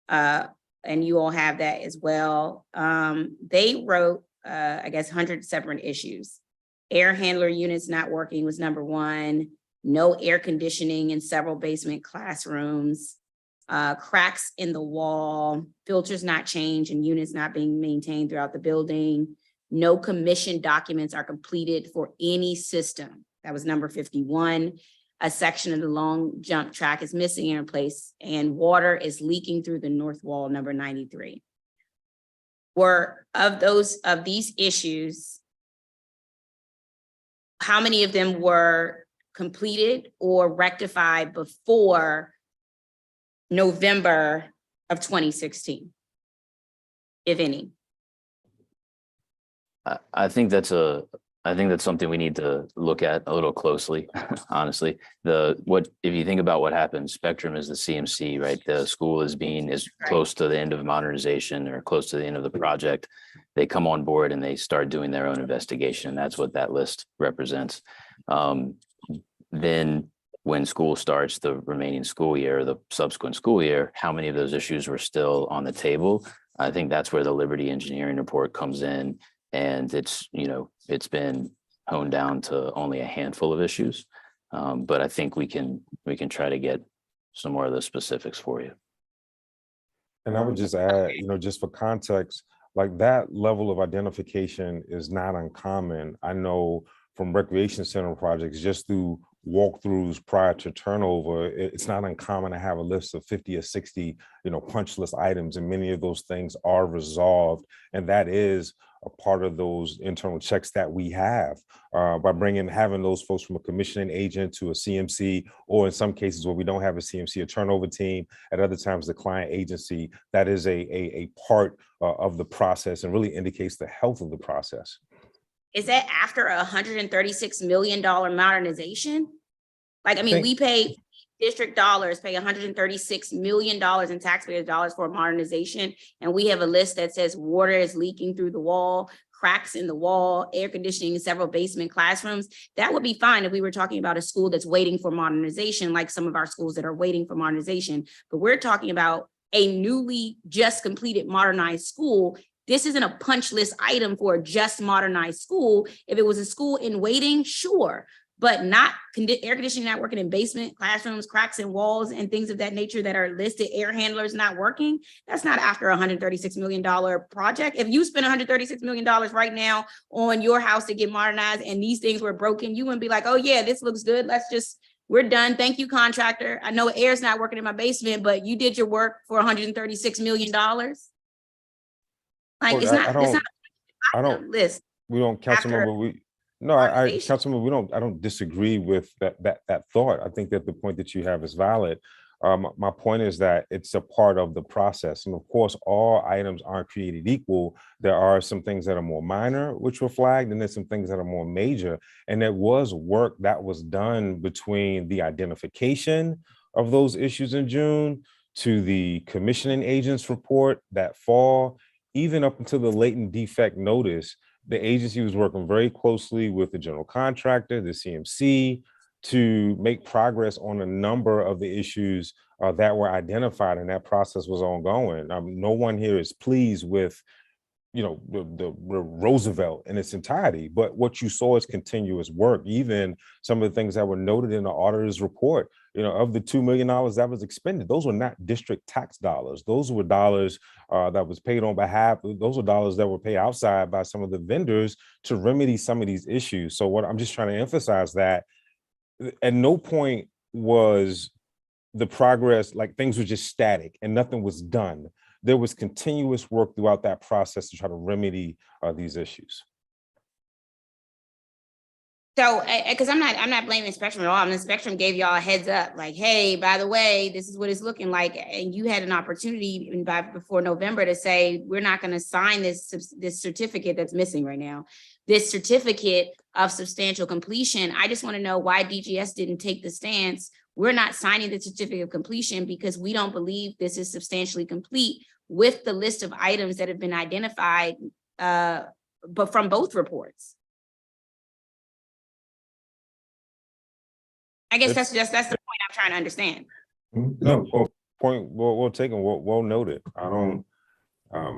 and you all have that as well. They wrote, I guess, 100 separate issues. Air handler units not working was number 1. No air conditioning in several basement classrooms, cracks in the wall, filters not changed and units not being maintained throughout the building. No commission documents are completed for any system. That was number 51. A section of the long jump track is missing in place and water is leaking through the north wall, number 93. Of these issues, how many of them were completed or rectified before November of 2016, if any? I think that's something we need to look at a little closely, honestly. If you think about what happened, Spectrum is the CMC, right? The school is close to the end of modernization or close to the end of the project. They come on board and they start doing their own investigation. That's what that list represents. Then when school starts, the remaining school year, the subsequent school year, how many of those issues were still on the table? I think that's where the Liberty Engineering report comes in. And it's been honed down to only a handful of issues. But I think we can try to get some more of the specifics for you. And I would just add, just for context, like that level of identification is not uncommon. I know from recreation center projects, just through walkthroughs prior to turnover, it's not uncommon to have a list of 50 or 60, punch list items, and many of those things are resolved. And that is a part of those internal checks that we have by having those folks from a commissioning agent to a CMC, or in some cases where we don't have a CMC, a turnover team, at other times the client agency. That is a part of the process and really indicates the health of the process. Is that after $136 million modernization? We pay district dollars, pay $136 million in taxpayer dollars for modernization. And we have a list that says water is leaking through the wall, cracks in the wall, air conditioning in several basement classrooms. That would be fine if we were talking about a school that's waiting for modernization, like some of our schools that are waiting for modernization. But we're talking about a newly just completed modernized school. This isn't a punch list item for a just modernized school. If it was a school in waiting, sure. but not air conditioning not working in basement, classrooms, cracks in walls and things of that nature that are listed, air handlers not working, that's not after a $136 million project. If you spend $136 million right now on your house to get modernized and these things were broken, you wouldn't be like, oh yeah, this looks good. We're done. Thank you, contractor. I know air's not working in my basement, but you did your work for $136 million. Like, it's not, I don't, list. we don't, Councilmember, Councilmember, I don't disagree with that thought. I think that the point that you have is valid. My point is that it's a part of the process. And of course, all items aren't created equal. There are some things that are more minor, which were flagged, and there's some things that are more major. And there was work that was done between the identification of those issues in June to the commissioning agents report that fall, even up until the latent defect notice. The agency was working very closely with the general contractor, the CMC, to make progress on a number of the issues that were identified, and that process was ongoing. No one here is pleased with, the Roosevelt in its entirety, but what you saw is continuous work. Even some of the things that were noted in the auditor's report, of the $2 million that was expended, those were not district tax dollars. Those were dollars that was paid on behalf. Those were dollars that were paid outside by some of the vendors to remedy some of these issues. So what I'm just trying to emphasize that at no point was the progress, like things were just static and nothing was done. There was continuous work throughout that process to try to remedy these issues. So, because I'm not blaming Spectrum at all. I mean, Spectrum gave y'all a heads up, like, hey, by the way, this is what it's looking like. And you had an opportunity before November to say, we're not going to sign this certificate that's missing right now. This certificate of substantial completion. I just want to know why DGS didn't take the stance. We're not signing the certificate of completion because we don't believe this is substantially complete with the list of items that have been identified, but from both reports. I guess that's the point I'm trying to understand. No, point well taken, well noted. I don't, I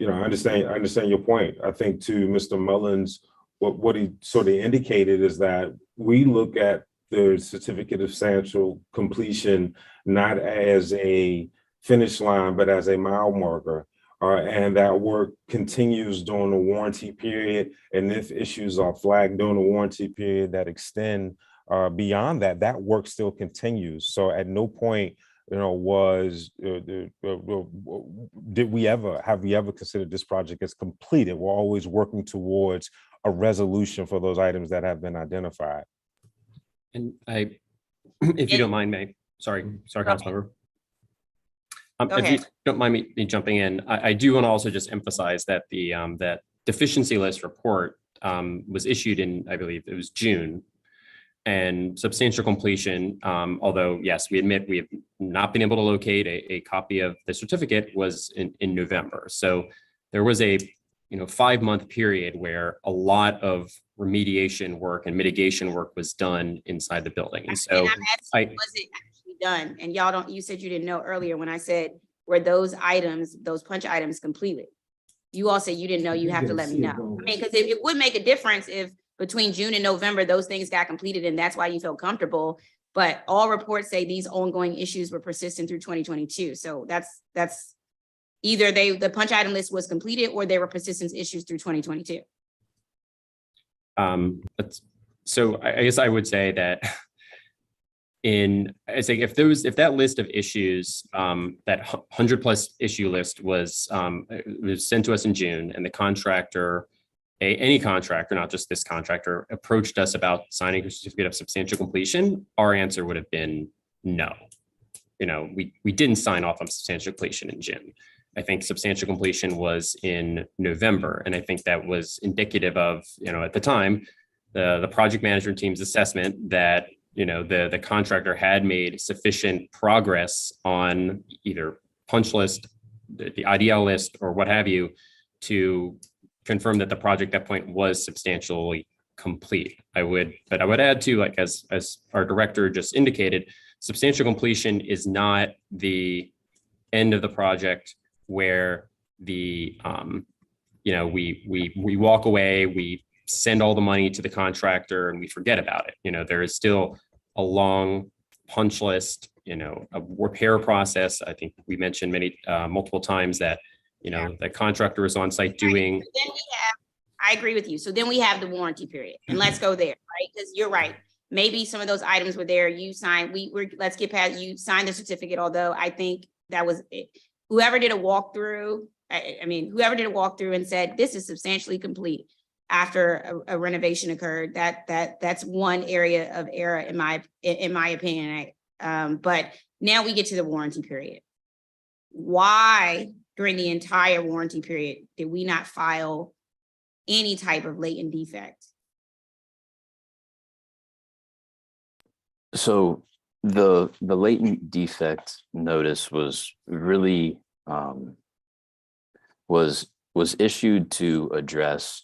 understand your point. I think to Mr. Mullins, what he sort of indicated is that we look at the certificate of substantial completion not as a finish line, but as a mile marker. And that work continues during the warranty period. And if issues are flagged during the warranty period that extend beyond that, that work still continues. So at no point, have we ever considered this project as completed? We're always working towards a resolution for those items that have been identified. And if you don't mind me, sorry, Councilmember. If you don't mind me jumping in, I do want to also just emphasize that the that deficiency list report was issued in, I believe it was June, and substantial completion, although yes, we admit we have not been able to locate a copy of the certificate, was in November. So there was a 5-month period where a lot of remediation work and mitigation work was done inside the building. And so was it actually done? And you said you didn't know earlier when I said, were those punch items completed? You all said you didn't know, you have to let me know. I mean, because it would make a difference if between June and November, those things got completed and that's why you felt comfortable. But all reports say these ongoing issues were persistent through 2022. So that's either the punch item list was completed or there were persistence issues through 2022. So I guess I would say that if that list of issues, that 100+ issue list was sent to us in June, and the contractor, any contractor, not just this contractor, approached us about signing a certificate of substantial completion, our answer would have been no. We didn't sign off on substantial completion in June. I think substantial completion was in November, and I think that was indicative of, at the time, the project management team's assessment that the contractor had made sufficient progress on either punch list, the IDL list, or what have you, to confirm that the project at that point was substantially complete. But I would add to, like as our director just indicated, substantial completion is not the end of the project where we walk away, we send all the money to the contractor and we forget about it. You know, there is still a long punch list, you know, a repair process. I think we mentioned multiple times that, you know, the contractor is on site doing. Then we have, I agree with you. So then we have the warranty period, and let's go there, right? Because you're right. Maybe some of those items were there. You signed, let's get past, you signed the certificate, although I think that was it. Whoever did a walkthrough, whoever did a walkthrough and said, this is substantially complete after a renovation occurred, that's one area of error in my opinion. But now we get to the warranty period. Why during the entire warranty period did we not file any type of latent defect? So the latent defect notice was really was issued to address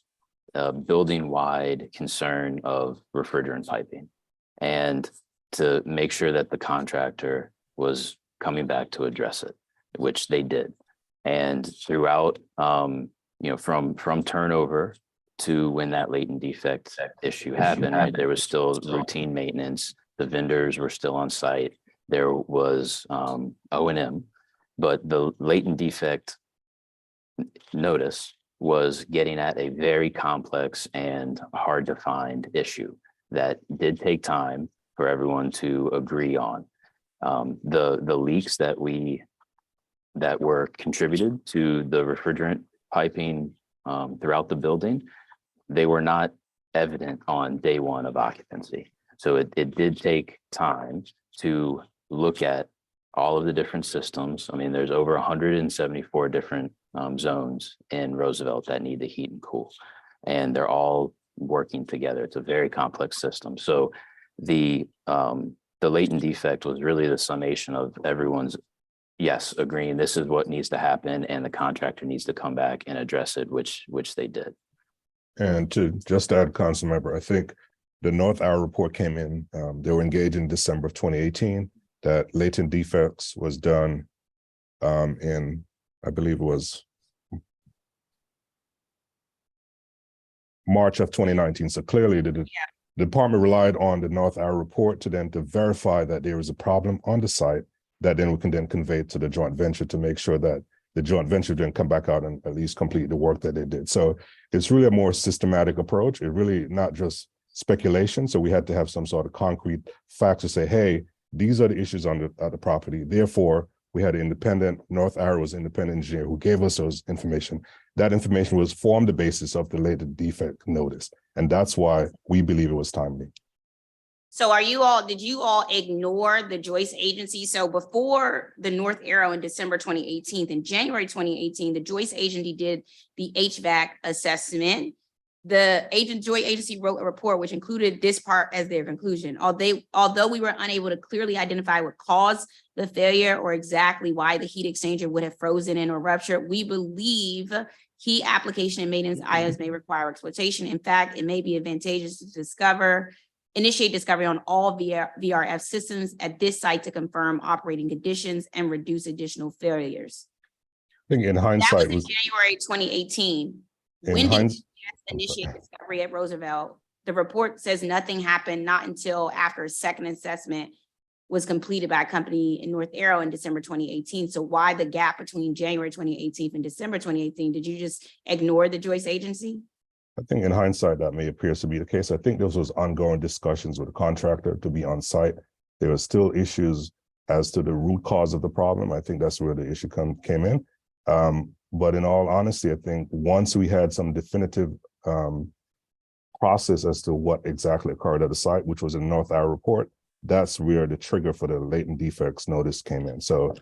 a building-wide concern of refrigerant piping and to make sure that the contractor was coming back to address it, which they did. And throughout, you know, from turnover to when that latent defect issue happened, there was still routine maintenance. The vendors were still on site. There was O&M, but the latent defect notice was getting at a very complex and hard to find issue that did take time for everyone to agree on. The leaks that were contributed to the refrigerant piping throughout the building, they were not evident on day one of occupancy. So it did take time to look at all of the different systems. I mean, there's over 174 different zones in Roosevelt that need the heat and cool, and they're all working together. It's a very complex system. So the latent defect was really the summation of everyone's, yes, agreeing this is what needs to happen, and the contractor needs to come back and address it, which they did. And to just add, Councilmember, I think the North Hour report came in, they were engaged in December of 2018. That latent defects was done in, I believe it was March of 2019. So clearly the department relied on the North Hour report to verify that there was a problem on the site that then we can then convey it to the joint venture to make sure that the joint venture didn't come back out and at least complete the work that they did. So it's really a more systematic approach. It really not just speculation. So we had to have some sort of concrete facts to say, hey, these are the issues on the property. Therefore, we had an independent, North Hour was an independent engineer who gave us those information. That information was formed the basis of the latent defect notice. And that's why we believe it was timely. So did you all ignore the Joyce agency? So before the North Arrow in December 2018, in January 2018, the Joyce agency did the HVAC assessment. The joint agency wrote a report which included this part as their conclusion. Although we were unable to clearly identify what caused the failure or exactly why the heat exchanger would have frozen in or ruptured, we believe heat application and maintenance items may require exploitation. In fact, it may be advantageous to initiate discovery on all VRF systems at this site to confirm operating conditions and reduce additional failures. I think in hindsight, that was in January 2018. When did you initiate discovery at Roosevelt? The report says nothing happened, not until after a second assessment was completed by a company in North Arrow in December 2018. So why the gap between January 2018 and December 2018? Did you just ignore the Joyce agency? I think in hindsight, that may appear to be the case. I think there was ongoing discussions with the contractor to be on site. There were still issues as to the root cause of the problem. I think that's where the issue came in. But in all honesty, I think once we had some definitive process as to what exactly occurred at the site, which was a North Hour report, that's where the trigger for the latent defects notice came in. So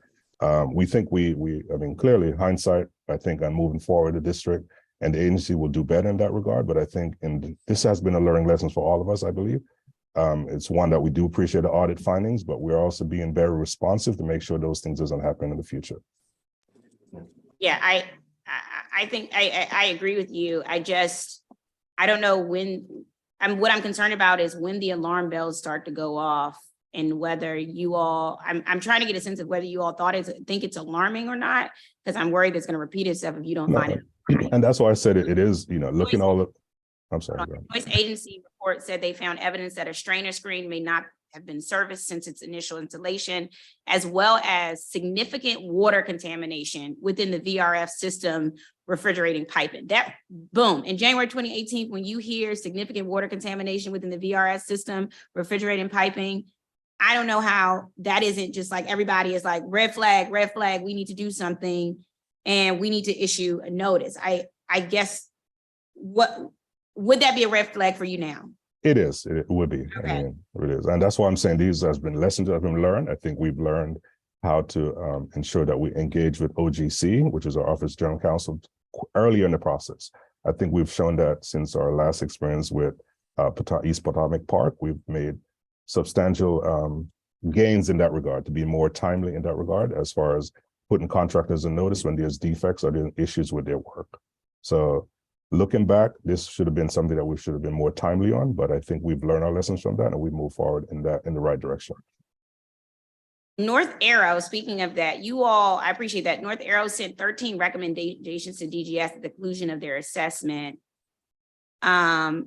we think I mean, clearly hindsight, I think on moving forward, the district and the agency will do better in that regard. But I think this has been a learning lesson for all of us, I believe. It's one that we do appreciate the audit findings, but we're also being very responsive to make sure those things doesn't happen in the future. Yeah, I think I agree with you. I don't know when. What I'm concerned about is when the alarm bells start to go off, and whether you all. I'm trying to get a sense of whether you all think it's alarming or not, because I'm worried it's going to repeat itself if you don't find it. And that's why I said it is. You know, looking all of. I'm sorry. go ahead. Noise agency report said they found evidence that a strainer screen may not have been serviced since its initial installation, as well as significant water contamination within the VRF system refrigerating piping. That, boom, in January 2018, when you hear significant water contamination within the VRF system refrigerating piping, I don't know how that isn't just like everybody is like red flag, we need to do something and we need to issue a notice. I guess, what would that be a red flag for you now? It is. It would be. Okay. I mean, it is, and that's why I'm saying these has been lessons that have been learned. I think we've learned how to ensure that we engage with OGC, which is our Office General Counsel, earlier in the process. I think we've shown that since our last experience with East Potomac Park, we've made substantial gains in that regard, to be more timely in that regard, as far as putting contractors on notice when there's defects or there's issues with their work. So looking back, this should have been something that we should have been more timely on, but I think we've learned our lessons from that and we move forward in the right direction. North Arrow, speaking of that, you all, I appreciate that. North Arrow sent 13 recommendations to DGS at the conclusion of their assessment. And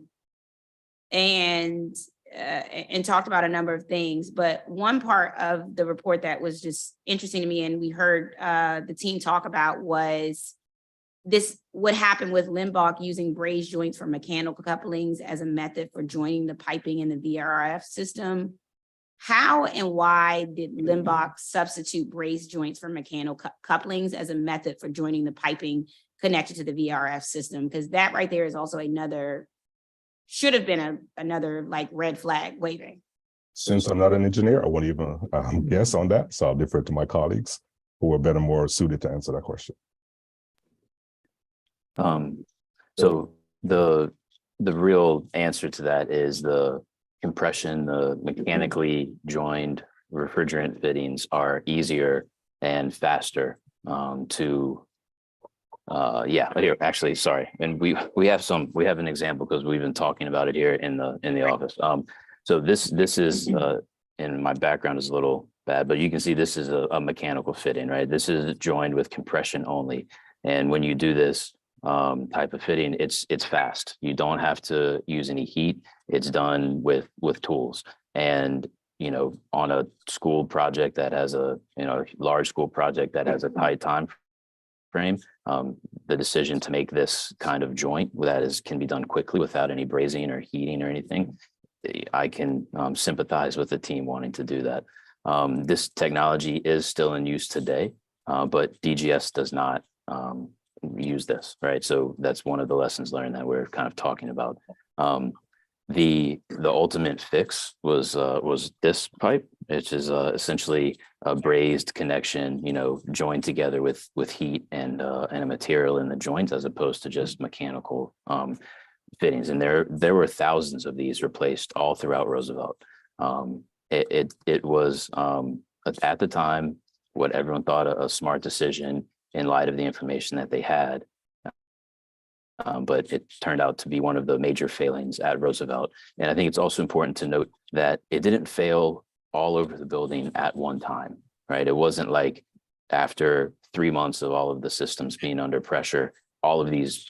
talked about a number of things, but one part of the report that was just interesting to me, and we heard the team talk about, was what happened with Limbach using brazed joints for mechanical couplings as a method for joining the piping in the VRF system. How and why did Limbach substitute brazed joints for mechanical couplings as a method for joining the piping connected to the VRF system? Because that right there is also should have been another like red flag waving. Since I'm not an engineer, I won't even guess on that. So I'll defer to my colleagues who are better, more suited to answer that question. So the real answer to that is the compression, the mechanically joined refrigerant fittings are easier and faster to here, actually, sorry. And we have an example because we've been talking about it here in the office. So this is and my background is a little bad, but you can see this is a mechanical fitting, right? This is joined with compression only. And when you do this type of fitting, it's fast. You don't have to use any heat. It's done with tools. And on a school project that has large school project that has a tight time frame, the decision to make this kind of joint that can be done quickly without any brazing or heating or anything, I can sympathize with the team wanting to do that. This technology is still in use today, but DGS does not use this, right? So that's one of the lessons learned that we're kind of talking about. The ultimate fix was this pipe, which is essentially a brazed connection, joined together with heat and a material in the joint, as opposed to just mechanical fittings. And there were thousands of these replaced all throughout Roosevelt. It was at the time what everyone thought a smart decision in light of the information that they had. But it turned out to be one of the major failings at Roosevelt. And I think it's also important to note that it didn't fail all over the building at one time, right? It wasn't like after 3 months of all of the systems being under pressure, all of these,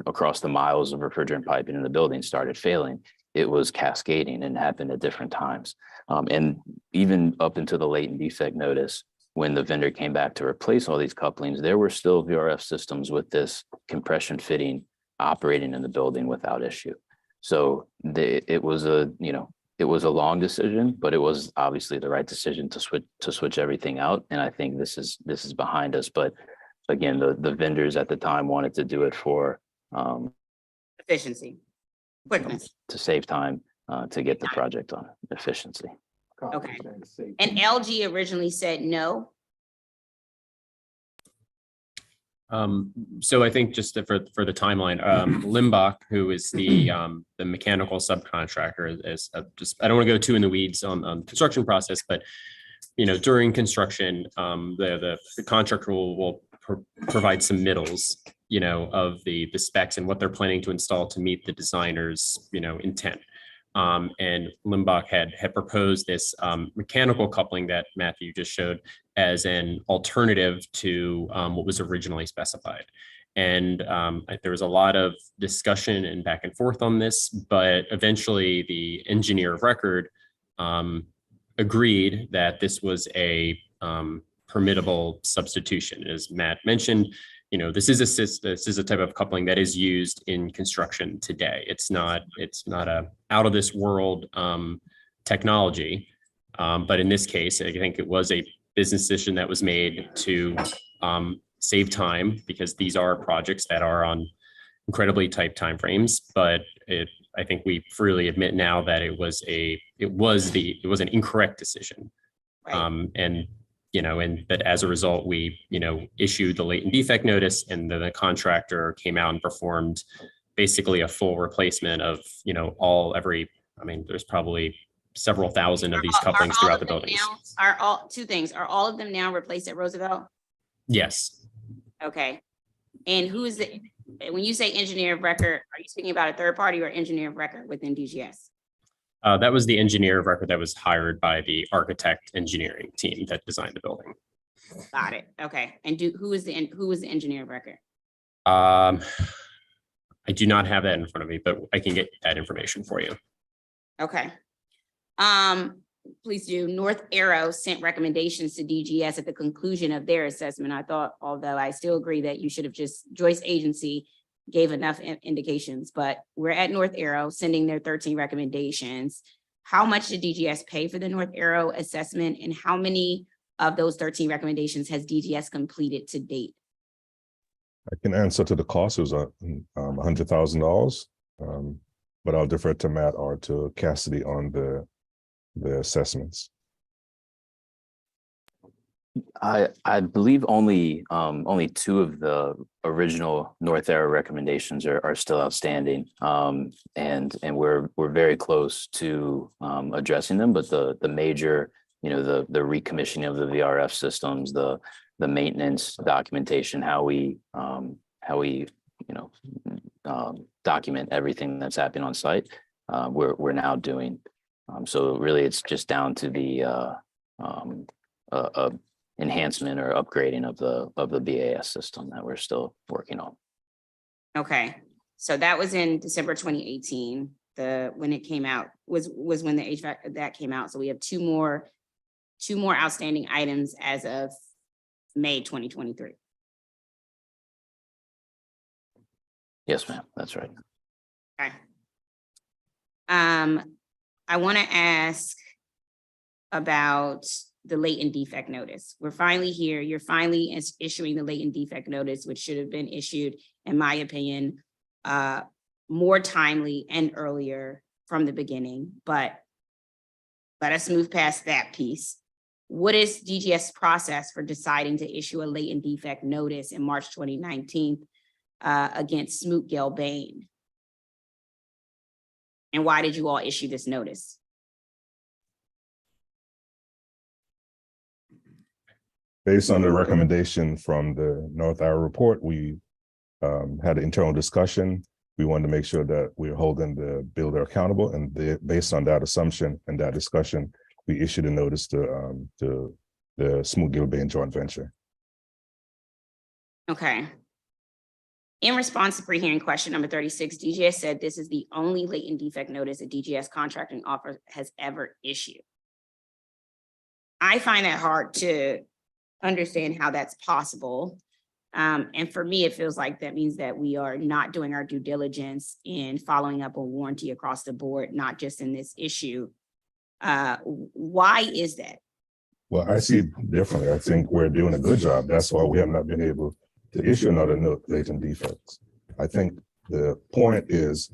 across the miles of refrigerant piping in the building started failing. It was cascading and happened at different times. And even up into the latent defect notice, when the vendor came back to replace all these couplings, there were still VRF systems with this compression fitting operating in the building without issue. So it was a long decision, but it was obviously the right decision to switch everything out. And I think this is behind us. But again, the vendors at the time wanted to do it for Efficiency, quickness. to save time, to get the project on efficiency. Okay. And LG originally said no. So I think just for the timeline, Limbach, who is the mechanical subcontractor, is I don't want to go too in the weeds on construction process, but during construction, the contractor will provide some middles, of the specs and what they're planning to install to meet the designer's intent. And Limbach had proposed this mechanical coupling that Matthew just showed as an alternative to what was originally specified. And there was a lot of discussion and back and forth on this, but eventually the engineer of record agreed that this was a permittable substitution. As Matt mentioned, this is a type of coupling that is used in construction today. It's not a out of this world technology, but in this case, I think it was a business decision that was made to save time, because these are projects that are on incredibly tight timeframes. But I think we freely admit now that it was an incorrect decision, Right. and that as a result, we issued the latent defect notice, and the contractor came out and performed basically a full replacement of there's probably several thousand of these couplings throughout the buildings. Are all of them now replaced at Roosevelt? Yes. Okay. And when you say engineer of record, are you speaking about a third party or engineer of record within DGS? That was the engineer of record that was hired by the architect engineering team that designed the building. Got it. Okay. And who was the engineer of record? I do not have that in front of me, but I can get that information for you. Okay. Please do. North Arrow sent recommendations to DGS at the conclusion of their assessment. I thought, although I still agree that you should have Joyce Agency gave enough indications, but we're at North Arrow sending their 13 recommendations. How much did DGS pay for the North Arrow assessment, and how many of those 13 recommendations has DGS completed to date? I can answer to the cost. It was $100,000, but I'll defer to Matt or to Cassidy on the assessments. I believe only two of the original North Arrow recommendations are still outstanding, and we're very close to addressing them. But the major, the recommissioning of the VRF systems, the maintenance documentation, how we document everything that's happening on site, we're now doing. So really, it's just down to the enhancement or upgrading of the BAS system that we're still working on. Okay, so that was in December 2018. When it came out was when the HVAC that came out. So we have two more outstanding items as of May 2023. Yes, ma'am. That's right. Okay. I want to ask about the latent defect notice. We're finally here. You're finally issuing the latent defect notice, which should have been issued, in my opinion, more timely and earlier from the beginning. But let us move past that piece. What is DGS process for deciding to issue a latent defect notice in March 2019 against Smoot Gelbane? And why did you all issue this notice? Based on the recommendation from the North Arrow report, we had an internal discussion. We wanted to make sure that we're holding the builder accountable, and based on that assumption and that discussion, we issued a notice to the Smoot Gelbane joint venture. Okay. In response to pre-hearing question number 36, DGS said this is the only latent defect notice a DGS contracting officer has ever issued. I find that hard to understand how that's possible. And for me, it feels like that means that we are not doing our due diligence in following up on warranty across the board, not just in this issue. Why is that? Well, I see it differently. I think we're doing a good job. That's why we have not been able to issue another latent defects. I think the point is,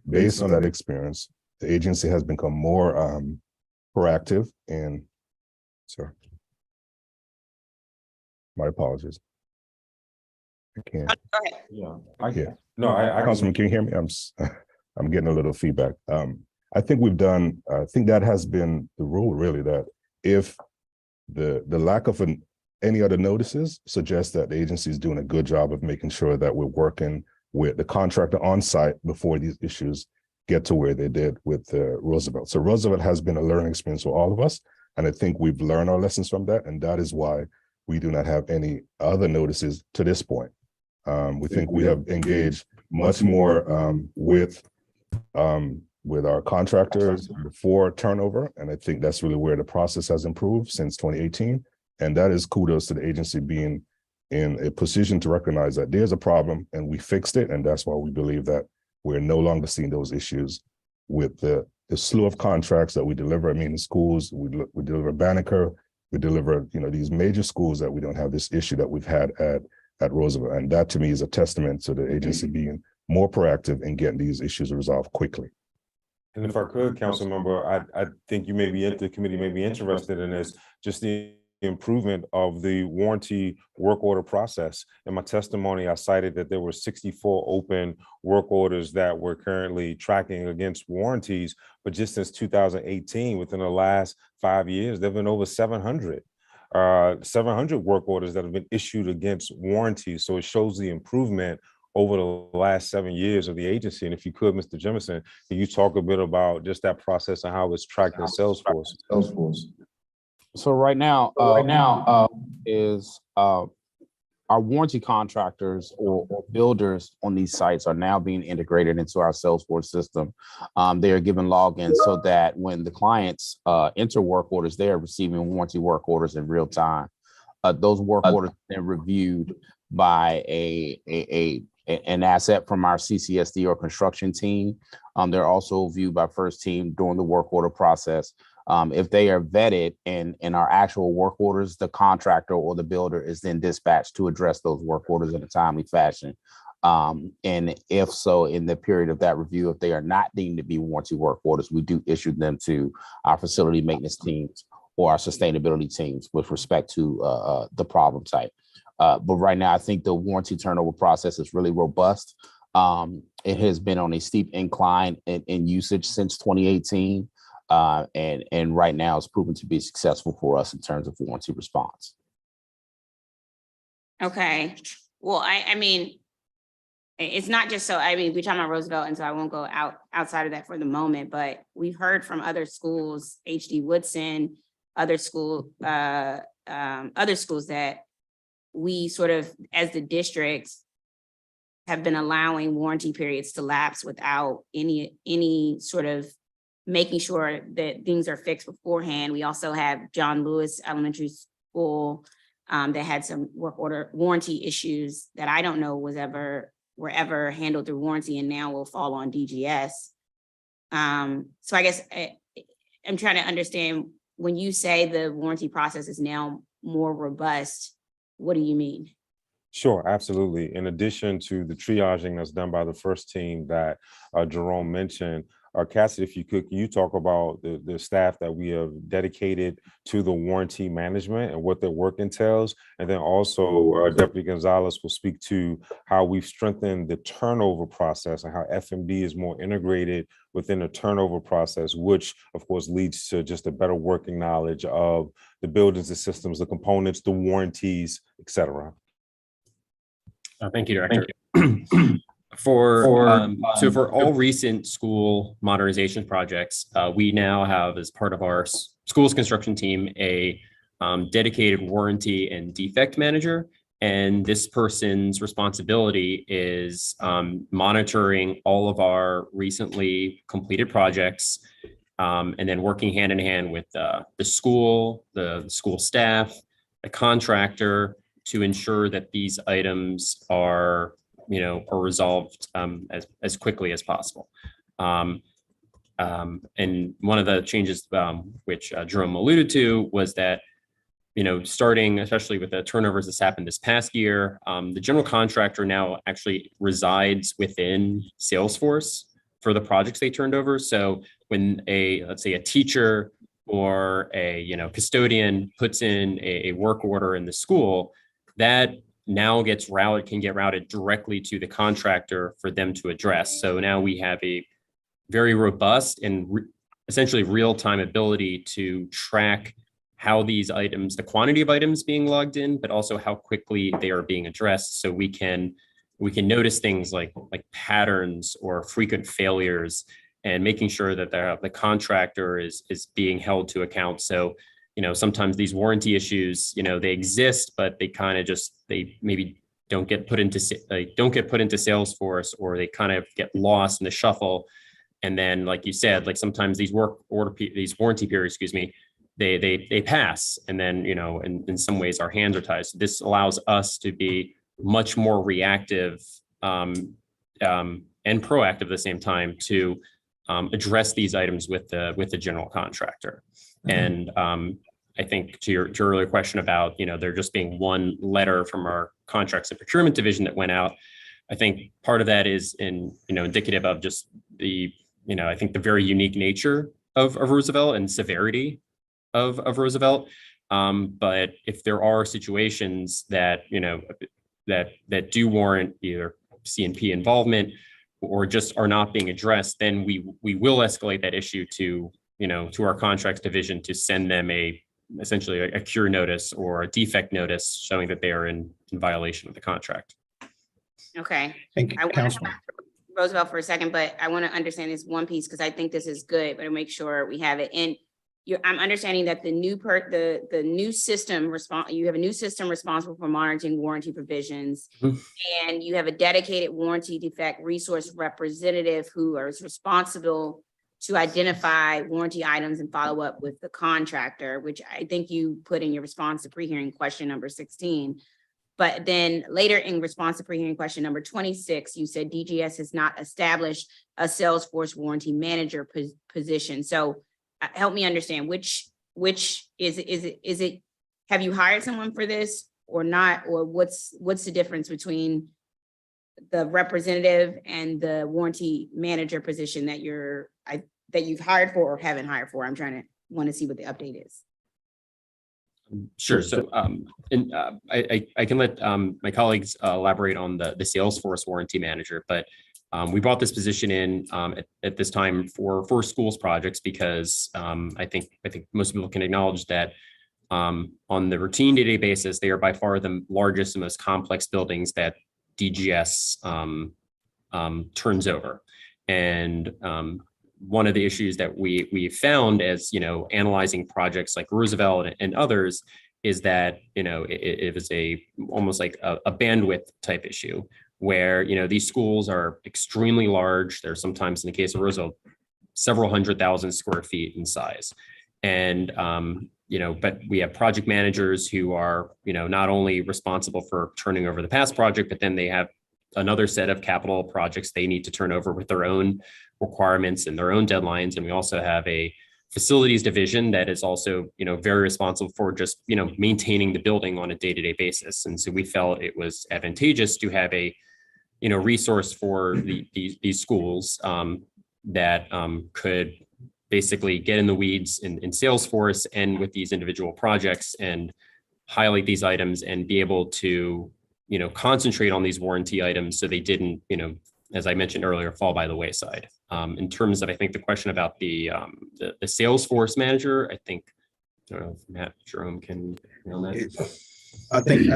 based on that experience, the agency has become more proactive in, sorry, my apologies. I can't. Go ahead. Yeah. No, Councilman, can you hear me? I'm getting a little feedback. I think that has been the rule, really, that if the lack of any other notices suggests that the agency is doing a good job of making sure that we're working with the contractor on site before these issues get to where they did with Roosevelt. So Roosevelt has been a learning experience for all of us. And I think we've learned our lessons from that. And that is why we do not have any other notices to this point. We think we have engaged much more with our contractors before turnover. And I think that's really where the process has improved since 2018. And that is kudos to the agency being in a position to recognize that there's a problem and we fixed it. And that's why we believe that we're no longer seeing those issues with the slew of contracts that we deliver. I mean, in schools, we deliver Banneker, we deliver, these major schools that we don't have this issue that we've had at Roosevelt. And that to me is a testament to the agency being more proactive in getting these issues resolved quickly. And if I could, council member, I think the committee may be interested in this, just the improvement of the warranty work order process. In my testimony, I cited that there were 64 open work orders that we're currently tracking against warranties, but just since 2018, within the last 5 years, there have been over 700 work orders that have been issued against warranties. So it shows the improvement over the last 7 years of the agency. And if you could, Mr. Jemison, can you talk a bit about just that process and how it's tracked in Salesforce? So right now is our warranty contractors or builders on these sites are now being integrated into our Salesforce system. They are given logins so that when the clients enter work orders, they are receiving warranty work orders in real time. Those work orders are then reviewed by an asset from our CCSD or construction team. They're also viewed by first team during the work order process. If they are vetted in our actual work orders, the contractor or the builder is then dispatched to address those work orders in a timely fashion. And if so, in the period of that review, if they are not deemed to be warranty work orders, we do issue them to our facility maintenance teams or our sustainability teams with respect to the problem type. But right now, I think the warranty turnover process is really robust. It has been on a steep incline in usage since 2018. And right now it's proven to be successful for us in terms of warranty response. Okay, well, I mean, it's not just so, I mean, we're talking about Roosevelt, and so I won't go outside of that for the moment, but we've heard from other schools, HD Woodson, other schools that we sort of, as the district, have been allowing warranty periods to lapse without any sort of making sure that things are fixed beforehand. We also have John Lewis Elementary School that had some work order warranty issues that I don't know were ever handled through warranty and now will fall on DGS. So I guess I'm trying to understand, when you say the warranty process is now more robust, what do you mean? Sure, absolutely. In addition to the triaging that's done by the first team that Jerome mentioned, Cassidy, if you could, can you talk about the staff that we have dedicated to the warranty management and what their work entails? And then also Deputy Gonzalez will speak to how we've strengthened the turnover process and how FMD is more integrated within the turnover process, which of course leads to just a better working knowledge of the buildings, the systems, the components, the warranties, et cetera. Thank you, Director. For all recent school modernization projects, we now have, as part of our schools construction team, a dedicated warranty and defect manager. And this person's responsibility is monitoring all of our recently completed projects, and then working hand in hand with the school staff, the contractor, to ensure that these items are resolved as quickly as possible. And one of the changes which Jerome alluded to was that, starting especially with the turnovers that's happened this past year, the general contractor now actually resides within Salesforce for the projects they turned over. So when let's say a teacher or a custodian puts in a work order in the school, that now can get routed directly to the contractor for them to address. So now we have a very robust and essentially real-time ability to track how these items, the quantity of items being logged in, but also how quickly they are being addressed. So we can notice things like patterns or frequent failures, and making sure that the contractor is being held to account. So sometimes these warranty issues, they exist, but they kind of they maybe don't get put into Salesforce, or they kind of get lost in the shuffle. And then, like you said, like sometimes these warranty periods, they pass, and then in some ways our hands are tied. So this allows us to be much more reactive and proactive at the same time to address these items with the general contractor. And I think to your earlier question about there just being one letter from our contracts and procurement division that went out, I think part of that is indicative of just the I think the very unique nature of Roosevelt and severity of Roosevelt. But if there are situations that that do warrant either C&P involvement or just are not being addressed, then we will escalate that issue to our contracts division to send them essentially a cure notice or a defect notice showing that they are in violation of the contract. Okay. Thank you, I want to Councilman. come back to Roosevelt for a second, but I want to understand this one piece because I think this is good, but to make sure we have it. And I'm understanding that the new system you have a new system responsible for monitoring warranty provisions, and you have a dedicated warranty defect resource representative who is responsible to identify warranty items and follow up with the contractor, which I think you put in your response to pre-hearing question number 16. But then later in response to pre-hearing question number 26, you said DGS has not established a Salesforce warranty manager position. So help me understand which is it, have you hired someone for this or not? Or what's the difference between the representative and the warranty manager position that that you've hired for or haven't hired for? I'm want to see what the update is. Sure. So I can let my colleagues elaborate on the Salesforce warranty manager, but we brought this position in at this time for schools projects because I think most people can acknowledge that on the routine day-to-day basis, they are by far the largest and most complex buildings that DGS turns over. And one of the issues that we found as analyzing projects like Roosevelt and others is that it was almost like a bandwidth type issue where these schools are extremely large. They're sometimes, in the case of Roosevelt, several 100,000 square feet in size, and but we have project managers who are not only responsible for turning over the past project, but then they have another set of capital projects they need to turn over with their own requirements and their own deadlines. And we also have a facilities division that is also, very responsible for just, maintaining the building on a day-to-day basis. And so we felt it was advantageous to have a, resource for these schools that could basically get in the weeds in Salesforce and with these individual projects and highlight these items and be able to concentrate on these warranty items so they didn't, as I mentioned earlier, fall by the wayside. In terms of, I think the question about the Salesforce manager, I think, I don't know if Matt Jerome can on that. I think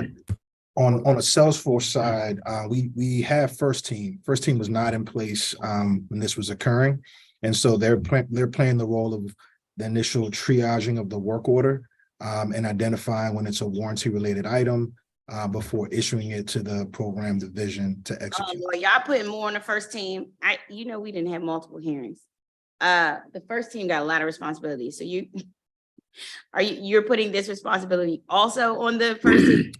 on a Salesforce side, we have First Team. First Team was not in place when this was occurring, and so they're playing the role of the initial triaging of the work order and identifying when it's a warranty related item. Before issuing it to the program division to execute. Well, y'all putting more on the First Team. We didn't have multiple hearings. The First Team got a lot of responsibilities. So you're putting this responsibility also on the First Team?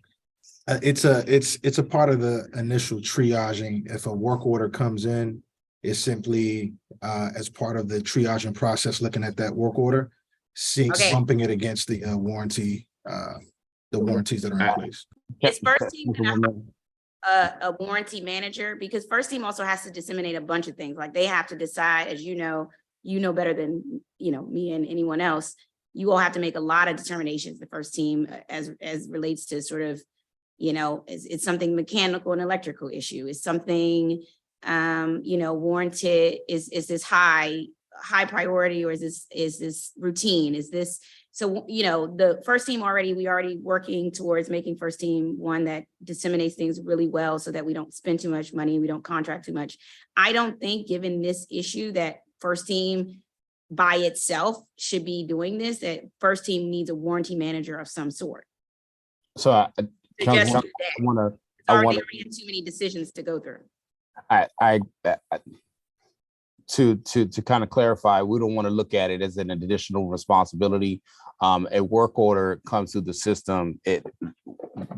It's a part of the initial triaging. If a work order comes in, it's simply as part of the triaging process, looking at that work order, bumping it against the warranty. The warranties that are in place. Is First Team a warranty manager? Because First Team also has to disseminate a bunch of things. Like they have to decide, as you know better than me and anyone else. You all have to make a lot of determinations. The First Team, as relates to sort of, it's something mechanical and electrical issue. Is something warranted? Is this high priority, or is this routine? Is this? So, the First Team we already working towards making First Team one that disseminates things really well so that we don't spend too much money, we don't contract too much. I don't think, given this issue, that First Team by itself should be doing this, that first team needs a warranty manager of some sort. So I Suggest want to, It's already too many decisions to go through. to kind of clarify, we don't want to look at it as an additional responsibility. A work order comes through the system.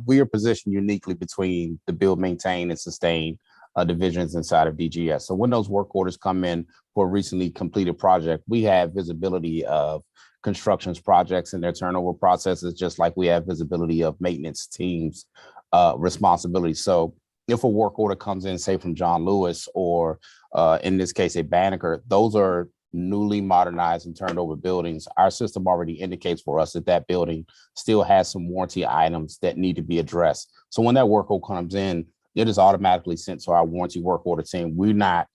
We are positioned uniquely between the build, maintain, and sustain divisions inside of DGS. So when those work orders come in for a recently completed project, we have visibility of constructions projects and their turnover processes, just like we have visibility of maintenance teams responsibility. So if a work order comes in, say from John Lewis, or in this case, a Banneker, those are newly modernized and turned over buildings. Our system already indicates for us that that building still has some warranty items that need to be addressed. So when that work order comes in, it is automatically sent to our warranty work order team. We're not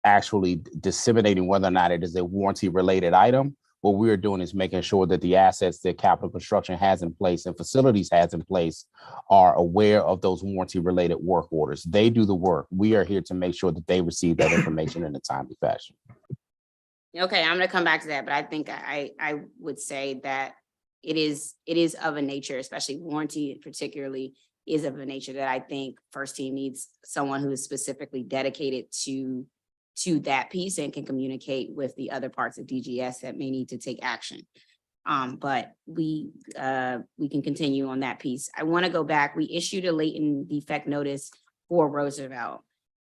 actually disseminating whether or not it is a warranty related item. What we're doing is making sure that the assets that capital construction has in place and facilities has in place are aware of those warranty related work orders. They do the work. We are here to make sure that they receive that information in a timely fashion. Okay, I'm gonna come back to that, but I think I would say that it is of a nature, especially warranty particularly, is of a nature that I think first team needs someone who is specifically dedicated to that piece and can communicate with the other parts of DGS that may need to take action. But we can continue on that piece. I want to go back. We issued a latent defect notice for Roosevelt,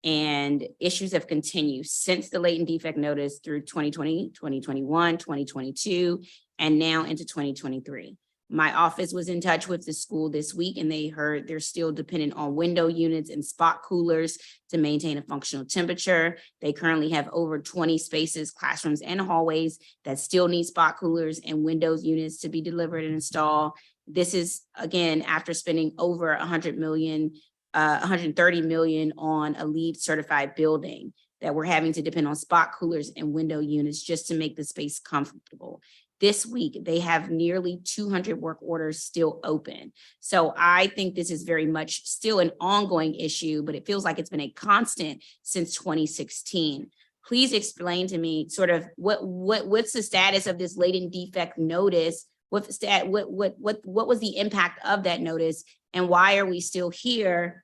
and issues have continued since the latent defect notice through 2020, 2021, 2022, and now into 2023. My office was in touch with the school this week, and they heard they're still dependent on window units and spot coolers to maintain a functional temperature. They currently have over 20 spaces, classrooms, and hallways that still need spot coolers and windows units to be delivered and installed. This is, again, after spending over $130 million on a LEED certified building, that we're having to depend on spot coolers and window units just to make the space comfortable. This week, they have nearly 200 work orders still open. So I think this is very much still an ongoing issue, but it feels like it's been a constant since 2016. Please explain to me sort of what's the status of this latent defect notice? What was the impact of that notice, and why are we still here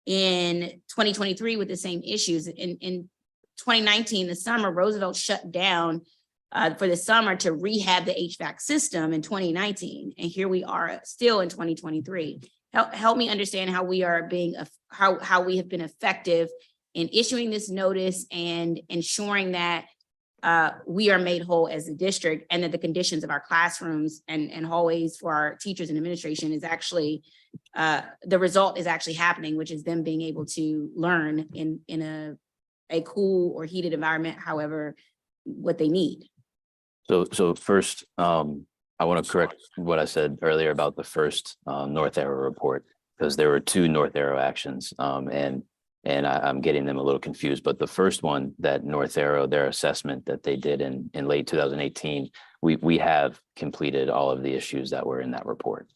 in 2023 with the same issues? In 2019, the summer, Roosevelt shut down for the summer to rehab the HVAC system in 2019. And here we are still in 2023. Help me understand how we are being, how we have been effective in issuing this notice and ensuring that we are made whole as a district, and that the conditions of our classrooms and hallways for our teachers and administration is actually, the result is actually happening, which is them being able to learn in a cool or heated environment, however, what they need. So first, I want to correct what I said earlier about the first North Arrow report, because there were two North Arrow actions, and I'm getting them a little confused. But the first one, that North Arrow, their assessment that they did in late 2018, we have completed all of the issues that were in that report.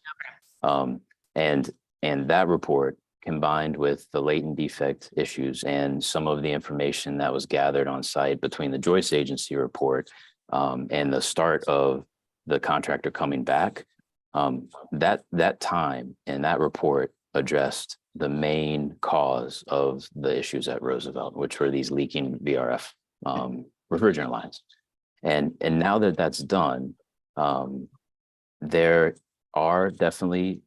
And that report, combined with the latent defect issues and some of the information that was gathered on site between the Joyce Agency report and the start of the contractor coming back, that time and that report addressed the main cause of the issues at Roosevelt, which were these leaking VRF refrigerant lines. And now that that's done, there are definitely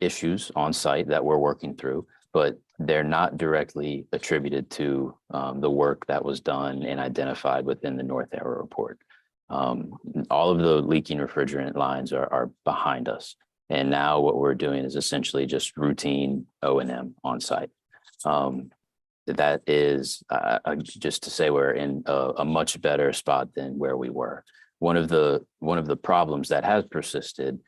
issues on site that we're working through, but they're not directly attributed to the work that was done and identified within the North Arrow report. All of the leaking refrigerant lines are behind us. And now what we're doing is essentially just routine O&M on site. That is just to say we're in a much better spot than where we were. One of the problems that has persisted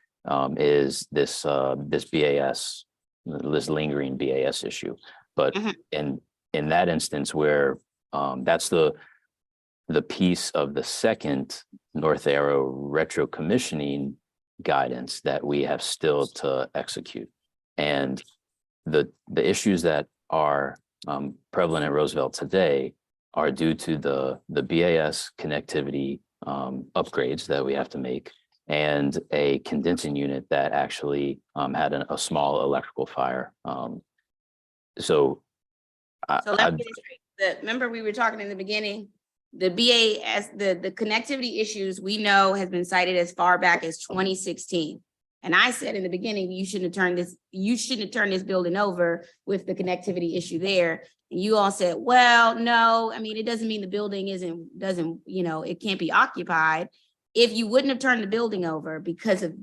is this BAS, this lingering BAS issue. But in that instance where that's the piece of the second North Arrow retro commissioning guidance that we have still to execute. And the issues that are prevalent at Roosevelt today are due to the BAS connectivity upgrades that we have to make, and a condensing unit that actually had a small electrical fire. So So let me get it straight. Remember we were talking in the beginning, the BAS, the connectivity issues we know has been cited as far back as 2016. And I said in the beginning, you shouldn't have turned this building over with the connectivity issue there. And you all said, well, no, I mean, it doesn't mean the building doesn't, it can't be occupied. If you wouldn't have turned the building over because of,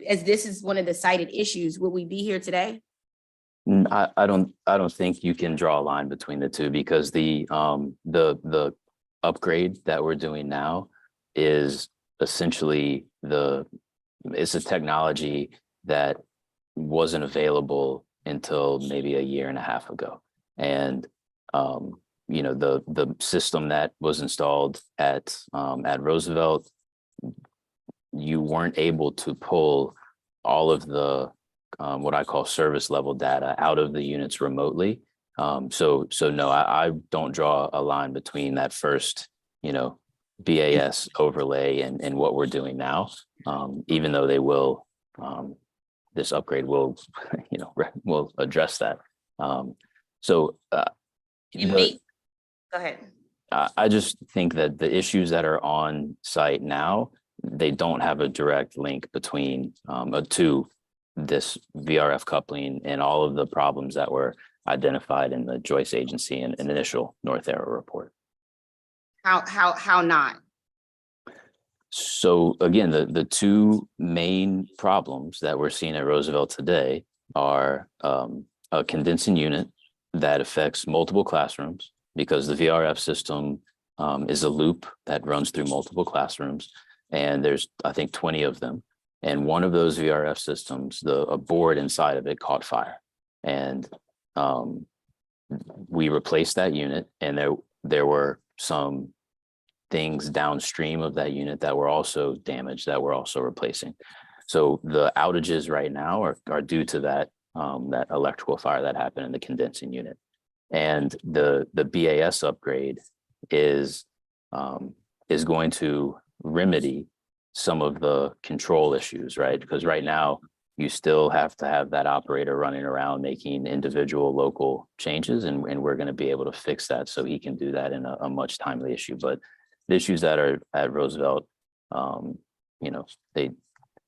as this is one of the cited issues, would we be here today? I don't think you can draw a line between the two, because the upgrade that we're doing now is essentially it's a technology that wasn't available until maybe a year and a half ago. And the system that was installed at Roosevelt, you weren't able to pull all of the what I call service level data out of the units remotely. So no, I don't draw a line between that first, BAS overlay and what we're doing now, even though they will, this upgrade will, will address that. Go ahead. I just think that the issues that are on site now, they don't have a direct link between to this VRF coupling and all of the problems that were identified in the Joyce Agency and initial North Arrow report. How not? So again, the two main problems that we're seeing at Roosevelt today are a condensing unit that affects multiple classrooms, because the VRF system is a loop that runs through multiple classrooms, and there's, I think, 20 of them. And one of those VRF systems, a board inside of it caught fire, and we replaced that unit, and there were some things downstream of that unit that were also damaged that we're also replacing. So the outages right now are due to that electrical fire that happened in the condensing unit. And the BAS upgrade is going to remedy some of the control issues, right? Because right now you still have to have that operator running around making individual local changes, and we're going to be able to fix that so he can do that in a much timely issue. But the issues that are at Roosevelt,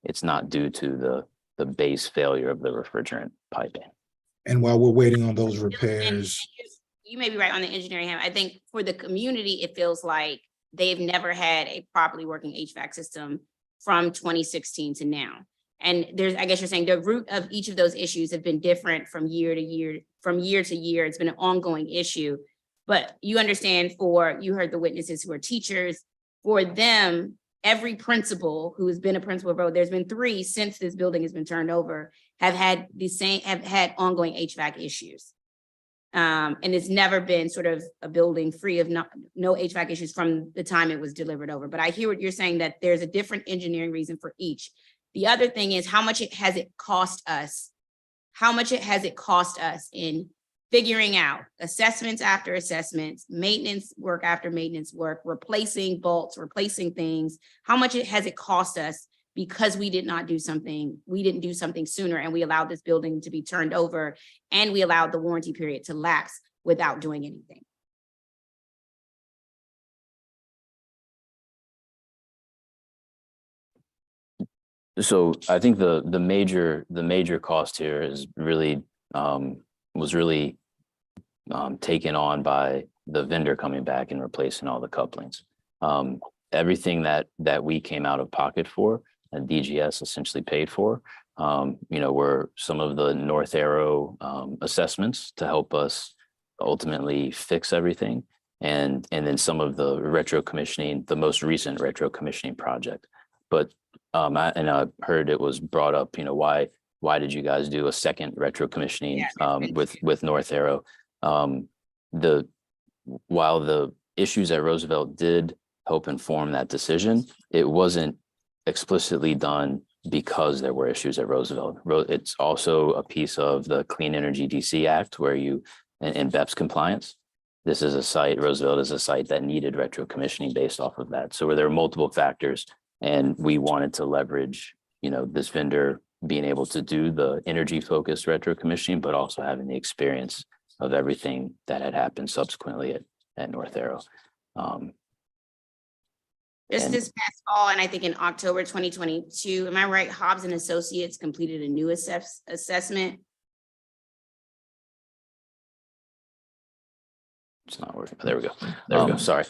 it's not due to the base failure of the refrigerant piping. And while we're waiting on those repairs, You may be right on the engineering hand. I think for the community, it feels like they've never had a properly working HVAC system from 2016 to now. And I guess you're saying the root of each of those issues have been different from year to year. It's been an ongoing issue. But you understand, you heard the witnesses who are teachers, for them, every principal who has been a principal of there's been 3 since this building has been turned over, have had ongoing HVAC issues. And it's never been sort of a building free of no HVAC issues from the time it was delivered over. But I hear what you're saying, that there's a different engineering reason for each. The other thing is, how much has it cost us? How much has it cost us in figuring out assessments after assessments, maintenance work after maintenance work, replacing bolts, replacing things? How much has it cost us because we didn't do something sooner, and we allowed this building to be turned over, and we allowed the warranty period to lapse without doing anything? So I think the major cost here is really was really taken on by the vendor coming back and replacing all the couplings. Everything that we came out of pocket for, and DGS essentially paid for, were some of the North Arrow assessments to help us ultimately fix everything, and then some of the retro commissioning, the most recent retro commissioning project. But I heard it was brought up, why did you guys do a second retro commissioning with North Arrow? While the issues at Roosevelt did help inform that decision, it wasn't explicitly done because there were issues at Roosevelt. It's also a piece of the Clean Energy DC Act, where and BEPS compliance, this is a site, Roosevelt is a site that needed retro commissioning based off of that. So there are multiple factors, and we wanted to leverage, this vendor being able to do the energy focused retro commissioning, but also having the experience of everything that had happened subsequently at North Arrow. Just And- this past fall, and I think in October 2022, am I right? Hobbs and Associates completed a new assessment. It's not working. There we go. Sorry.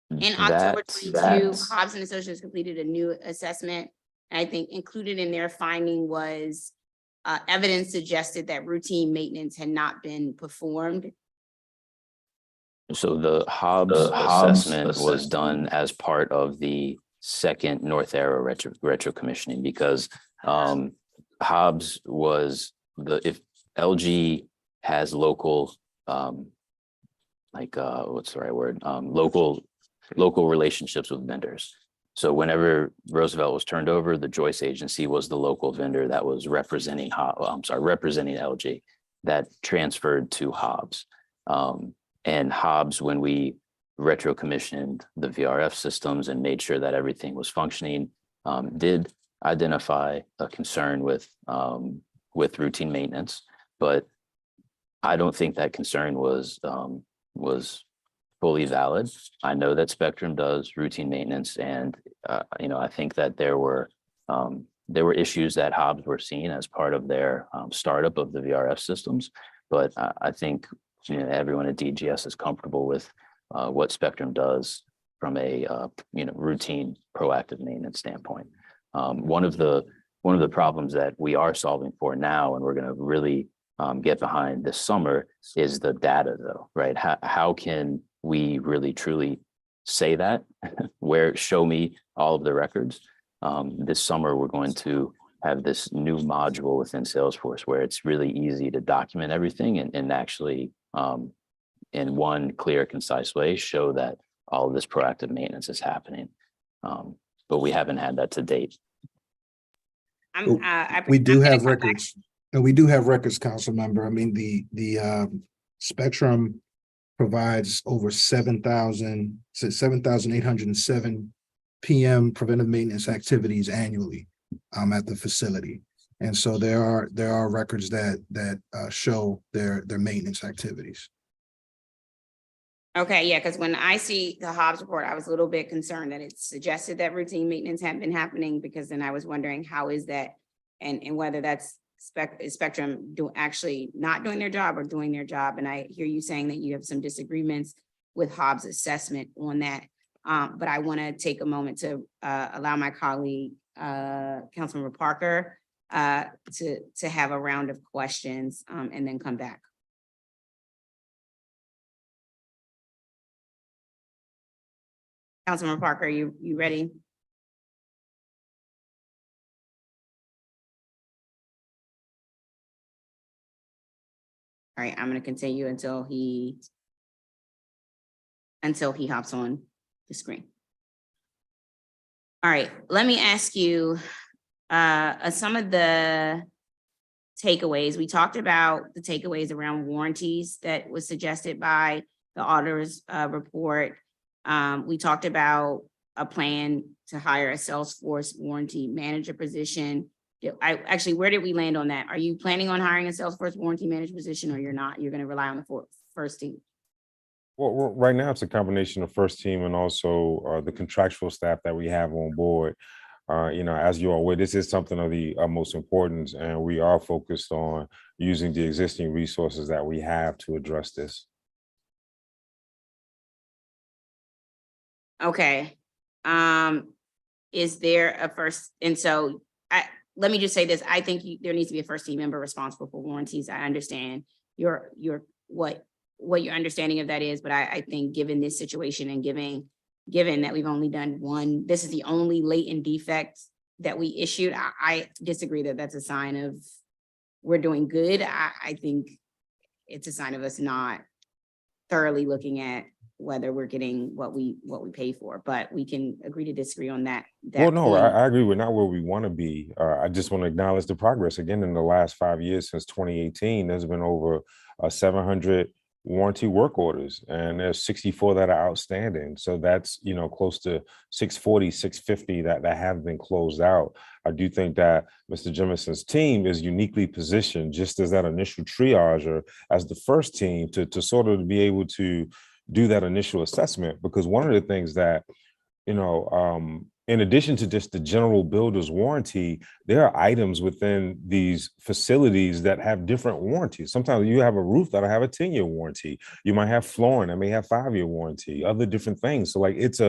In October That- 22, Hobbs and Associates completed a new assessment. And I think included in their finding was evidence suggested that routine maintenance had not been performed. So the Hobbs assessment was done as part of the second North Arrow retro commissioning, because Hobbs was if LG has local what's the right word? Local relationships with vendors. So whenever Roosevelt was turned over, the Joyce Agency was the local vendor that was representing LG, that transferred to Hobbs. And Hobbs, when we retro commissioned the VRF systems and made sure that everything was functioning, did identify a concern with routine maintenance, but I don't think that concern was fully valid. I know that Spectrum does routine maintenance, and I think that there were issues that Hobbs were seeing as part of their startup of the VRF systems. But I think everyone at DGS is comfortable with what Spectrum does from a routine proactive maintenance standpoint. One of the problems that we are solving for now, and we're going to really get behind this summer, is the data, though, right? How can we really truly say that? Show me all of the records. This summer, we're going to have this new module within Salesforce where it's really easy to document everything and actually, in one clear, concise way, show that all of this proactive maintenance is happening. But we haven't had that to date. We do have records. And we do have records, council member. I mean, the Spectrum provides over 7,807 PM preventive maintenance activities annually at the facility. And so there are records that show their maintenance activities. Okay, yeah, because when I see the Hobbs report, I was a little bit concerned that it suggested that routine maintenance had been happening, because then I was wondering how is that, and whether that's Spectrum actually not doing their job or doing their job. And I hear you saying that you have some disagreements with Hobbs' assessment on that. But I want to take a moment to allow my colleague, Councilmember Parker, to have a round of questions and then come back. Councilmember Parker, you ready? All right, I'm going to continue until he hops on the screen. All right, let me ask you some of the takeaways. We talked about the takeaways around warranties that was suggested by the auditor's report. We talked about a plan to hire a Salesforce warranty manager position. Where did we land on that? Are you planning on hiring a Salesforce warranty manager position, or you're not? You're going to rely on the first team? Well, right now it's a combination of first team and also the contractual staff that we have on board. As you're aware, this is something of the utmost importance, and we are focused on using the existing resources that we have to address this. Okay. Is there a first? And so let me just say this. I think there needs to be a first team member responsible for warranties. I understand what your understanding of that is, but I think given this situation and given that we've only done one, this is the only latent defect that we issued. I disagree that that's a sign of we're doing good. I think it's a sign of us not thoroughly looking at whether we're getting what we pay for, but we can agree to disagree on that. Well, no, I agree. We're not where we want to be. I just want to acknowledge the progress. Again, in the last 5 years, since 2018, there's been over 700 warranty work orders, and there's 64 that are outstanding. So that's, close to 640, 650 that have been closed out. I do think that Mr. Jimison's team is uniquely positioned, just as that initial triager, as the first team, to sort of be able to do that initial assessment. Because one of the things that, in addition to just the general builder's warranty, there are items within these facilities that have different warranties. Sometimes you have a roof that'll have a 10-year warranty. You might have flooring that may have 5-year warranty, other different things. So like it's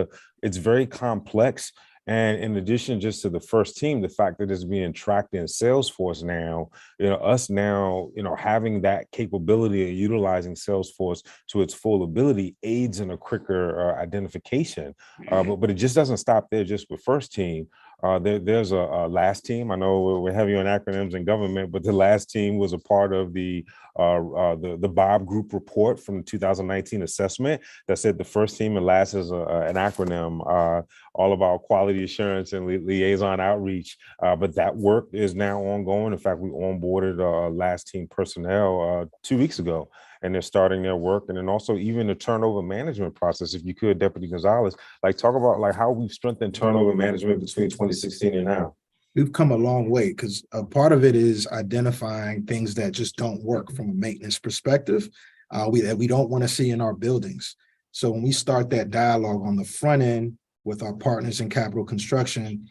very complex. And in addition, just to the first team, the fact that it's being tracked in Salesforce now, us now, having that capability of utilizing Salesforce to its full ability aids in a quicker identification. But it just doesn't stop there just with first team. There's a last team. I know we're heavy on acronyms in government, but the last team was a part of the Bob Group report from the 2019 assessment that said the first team, and last is an acronym, all of our quality assurance and liaison outreach. But that work is now ongoing. In fact, we onboarded last team personnel 2 weeks ago, and they're starting their work. And then also even the turnover management process, if you could, Deputy Gonzalez, talk about how we've strengthened turnover management between 2016 and now. We've come a long way, because a part of it is identifying things that just don't work from a maintenance perspective, that we don't want to see in our buildings. So when we start that dialogue on the front end with our partners in capital construction,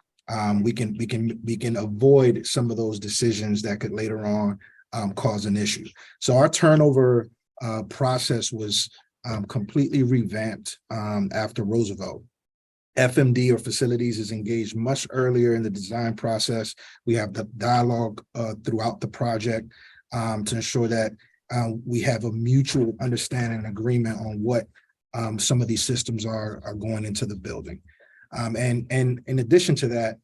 we can avoid some of those decisions that could later on cause an issue. So our turnover process was completely revamped after Roosevelt. FMD, or facilities, is engaged much earlier in the design process. We have the dialogue throughout the project to ensure that we have a mutual understanding and agreement on what some of these systems are going into the building. And in addition to that,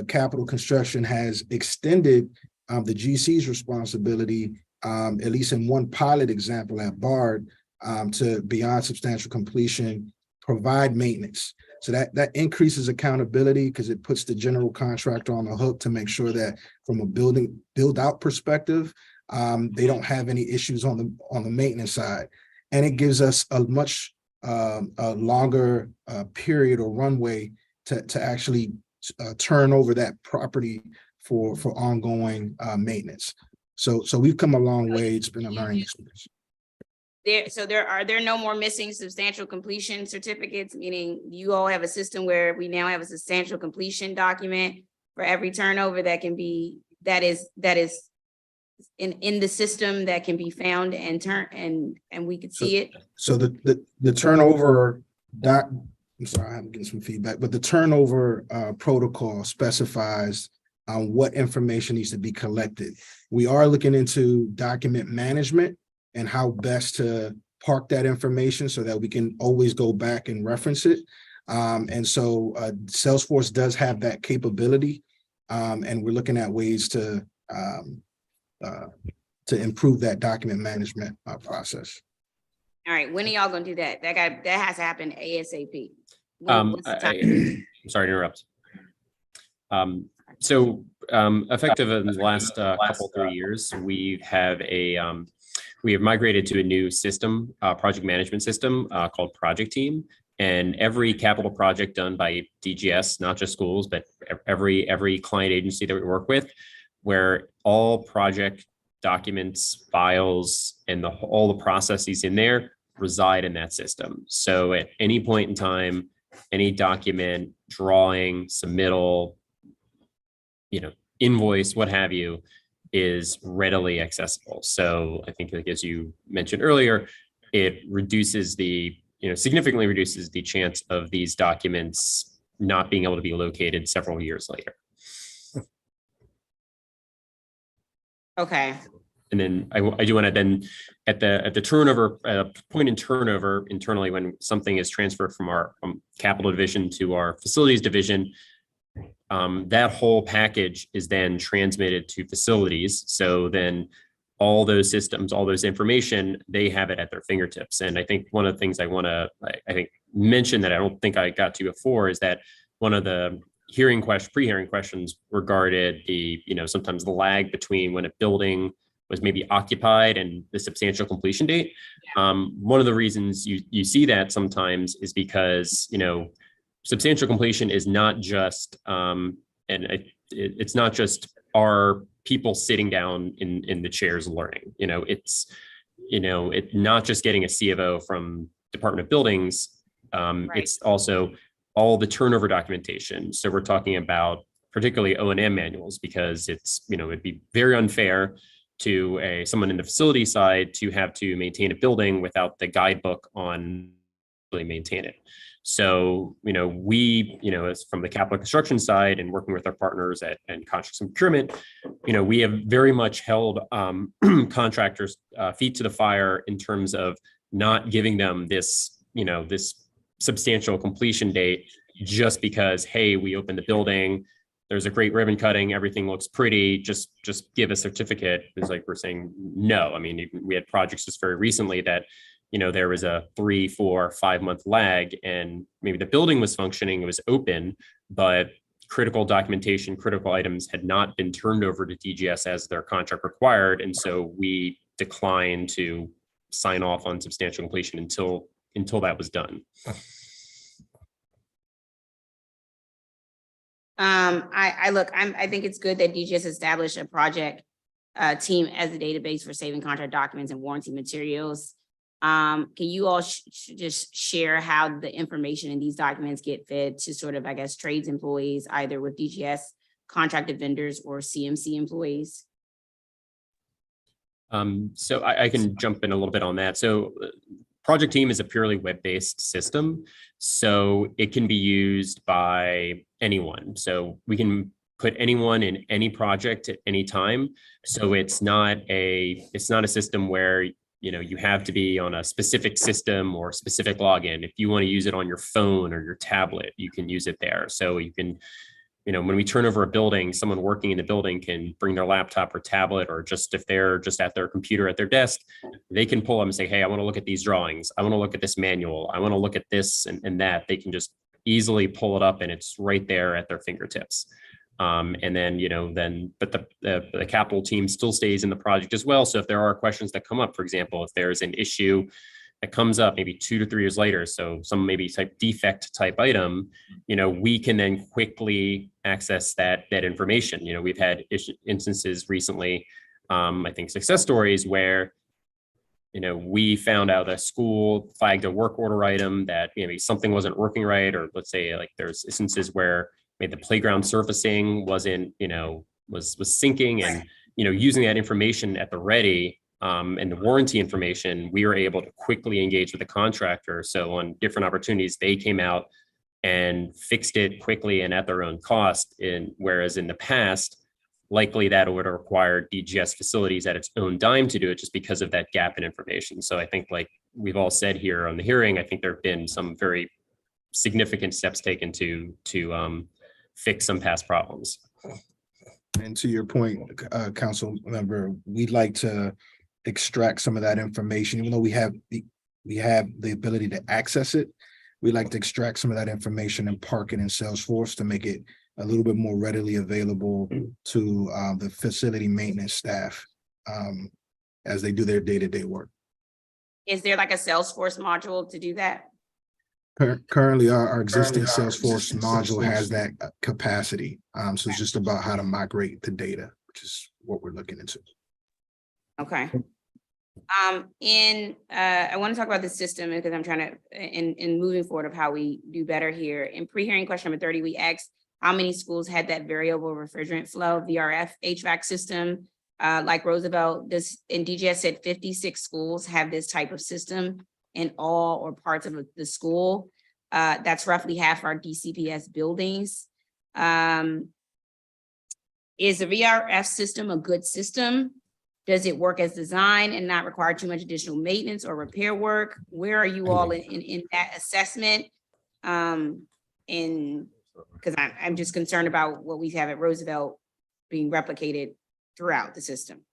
capital construction has extended the GC's responsibility, at least in one pilot example at BARD, to beyond substantial completion, provide maintenance. So that increases accountability, because it puts the general contractor on the hook to make sure that from a build out perspective, they don't have any issues on the maintenance side. And it gives us a much longer period or runway to actually turn over that property for ongoing maintenance. So we've come a long way. It's been a learning experience. Are there no more missing substantial completion certificates, meaning you all have a system where we now have a substantial completion document for every turnover that is in the system that can be found and we could see it? So the turnover I'm sorry, I'm getting some feedback, but the turnover protocol specifies what information needs to be collected. We are looking into document management and how best to park that information so that we can always go back and reference it. And so Salesforce does have that capability, and we're looking at ways to improve that document management process. All right, when are y'all gonna do that? That has to happen ASAP. I'm sorry to interrupt. Effective in the last couple 3 years, we have migrated to a new system, project management system called Project Team. And every capital project done by DGS, not just schools, but every client agency that we work with, where all project documents, files, and all the processes in there reside in that system. So at any point in time, any document, drawing, submittal, invoice, what have you, is readily accessible. So I think, like, as you mentioned earlier, it significantly reduces the chance of these documents not being able to be located several years later. Okay. And then I do want to then at the turnover point in turnover internally, when something is transferred from our capital division to our facilities division, that whole package is then transmitted to facilities. So then all those systems, all those information, they have it at their fingertips. And I think one of the things I want to mention that I don't think I got to before is that one of the pre-hearing questions regarded sometimes the lag between when a building was maybe occupied and the substantial completion date. One of the reasons you see that sometimes is because, substantial completion is not just, it's not just our people sitting down in the chairs learning. It's not just getting a C of O from Department of Buildings. It's also all the turnover documentation. So we're talking about particularly O&M manuals, because it's, it'd be very unfair to someone in the facility side to have to maintain a building without the guidebook on really maintain it. So, we, as from the capital construction side and working with our partners and contracts and procurement, we have very much held contractors' feet to the fire in terms of not giving them this, this substantial completion date just because, hey, we opened the building, there's a great ribbon cutting, everything looks pretty, just give a certificate. It's like we're saying no. I mean, we had projects just very recently that, there was a 3, 4, 5 month lag, and maybe the building was functioning, it was open, but critical documentation, critical items had not been turned over to DGS as their contract required. And so we declined to sign off on substantial completion until that was done. I think it's good that DGS established a project team as a database for saving contract documents and warranty materials. Can you all just share how the information in these documents get fed to sort of, I guess, trades employees, either with DGS contracted vendors or CMC employees? So I can jump in a little bit on that. So Project Team is a purely web-based system, so it can be used by anyone. So we can put anyone in any project at any time. So it's not a system where you have to be on a specific system or specific login. If you want to use it on your phone or your tablet, you can use it there. So you can, when we turn over a building, someone working in the building can bring their laptop or tablet, or just if they're just at their computer at their desk, they can pull them and say, hey, I want to look at these drawings. I want to look at this manual. I want to look at this and that. They can just easily pull it up and it's right there at their fingertips. And then, but the capital team still stays in the project as well. So if there are questions that come up, for example, if there's an issue that comes up maybe 2 to 3 years later, so some maybe defect type item, we can then quickly access that information. We've had instances recently, I think success stories where, we found out a school flagged a work order item that maybe something wasn't working right, or let's say like there's instances where maybe the playground surfacing wasn't, was sinking, and, using that information at the ready, and the warranty information, we were able to quickly engage with the contractor. So on different opportunities, they came out and fixed it quickly and at their own cost. Whereas in the past, likely that would have required DGS facilities at its own dime to do it, just because of that gap in information. So I think, like we've all said here on the hearing, I think there have been some very significant steps taken to fix some past problems. And to your point, council member, we'd like to extract some of that information, even though we have the ability to access it. We'd like to extract some of that information and park it in Salesforce to make it a little bit more readily available to the facility maintenance staff as they do their day-to-day work. Is there like a Salesforce module to do that? Currently, our existing Salesforce module has that capacity. So it's just about how to migrate the data, which is what we're looking into. Okay. I want to talk about the system because I'm trying to, in moving forward of how we do better here. In pre-hearing question number 30, we asked how many schools had that variable refrigerant flow VRF HVAC system like Roosevelt. And DGS said 56 schools have this type of system in all or parts of the school. That's roughly half our DCPS buildings. Is the VRF system a good system? Does it work as designed and not require too much additional maintenance or repair work? Where are you all in that assessment? Because I'm just concerned about what we have at Roosevelt being replicated throughout the system.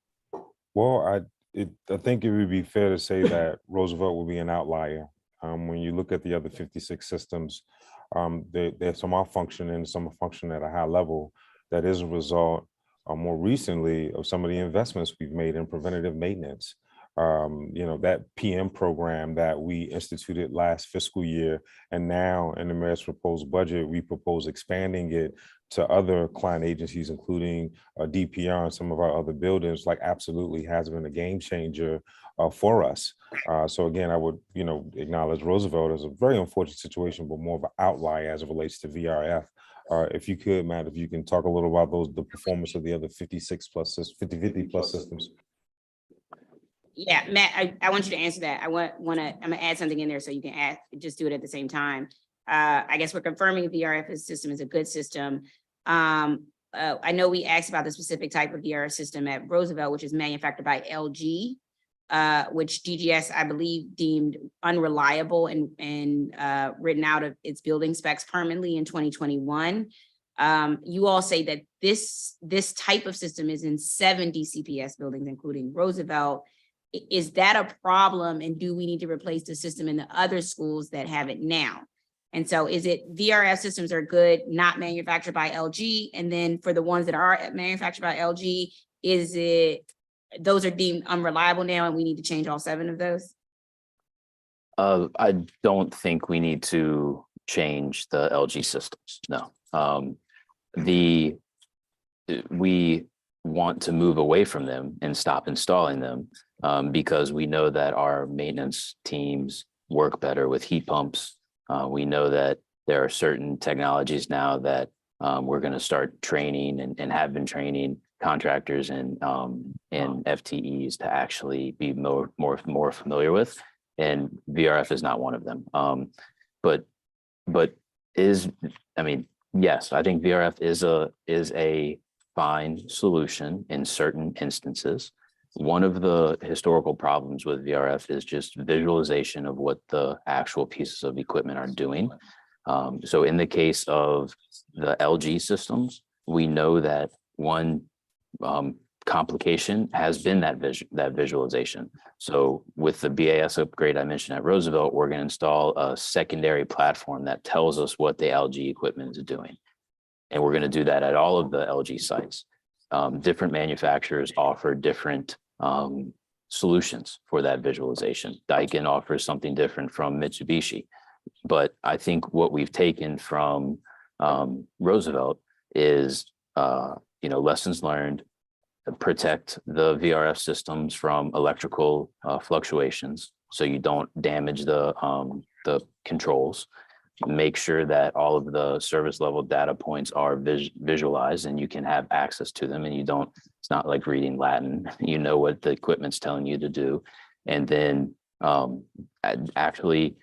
Well, I think it would be fair to say that Roosevelt will be an outlier. When you look at the other 56 systems, there's some are functioning, some are functioning at a high level. That is a result more recently of some of the investments we've made in preventative maintenance. That PM program that we instituted last fiscal year, and now in the mayor's proposed budget, we propose expanding it to other client agencies, including DPR and some of our other buildings, like absolutely has been a game changer for us. So again, I would, acknowledge Roosevelt as a very unfortunate situation, but more of an outlier as it relates to VRF. If you could, Matt, if you can talk a little about the performance of the other 50 plus systems. Yeah, Matt, I want you to answer that. I'm gonna add something in there so you can just do it at the same time. I guess we're confirming VRF system is a good system. I know we asked about the specific type of VRF system at Roosevelt, which is manufactured by LG, which DGS, I believe, deemed unreliable and written out of its building specs permanently in 2021. You all say that this type of system is in 7 DCPS buildings, including Roosevelt. Is that a problem? And do we need to replace the system in the other schools that have it now? And so is it VRF systems are good, not manufactured by LG? And then for the ones that are manufactured by LG, is it those are deemed unreliable now and we need to change all 7 of those? I don't think we need to change the LG systems. No. We want to move away from them and stop installing them because we know that our maintenance teams work better with heat pumps. We know that there are certain technologies now that we're going to start training and have been training contractors and FTEs to actually be more familiar with, and VRF is not one of them. Yes, I think VRF is a fine solution in certain instances. One of the historical problems with VRF is just visualization of what the actual pieces of equipment are doing. So in the case of the LG systems, we know that one complication has been that visualization. So with the BAS upgrade I mentioned at Roosevelt, we're going to install a secondary platform that tells us what the LG equipment is doing. And we're going to do that at all of the LG sites. Different manufacturers offer different solutions for that visualization. Daikin offers something different from Mitsubishi. But I think what we've taken from Roosevelt is, lessons learned, protect the VRF systems from electrical fluctuations so you don't damage the controls. Make sure that all of the service level data points are visualized and you can have access to them, and it's not like reading Latin, you know what the equipment's telling you to do. And then actually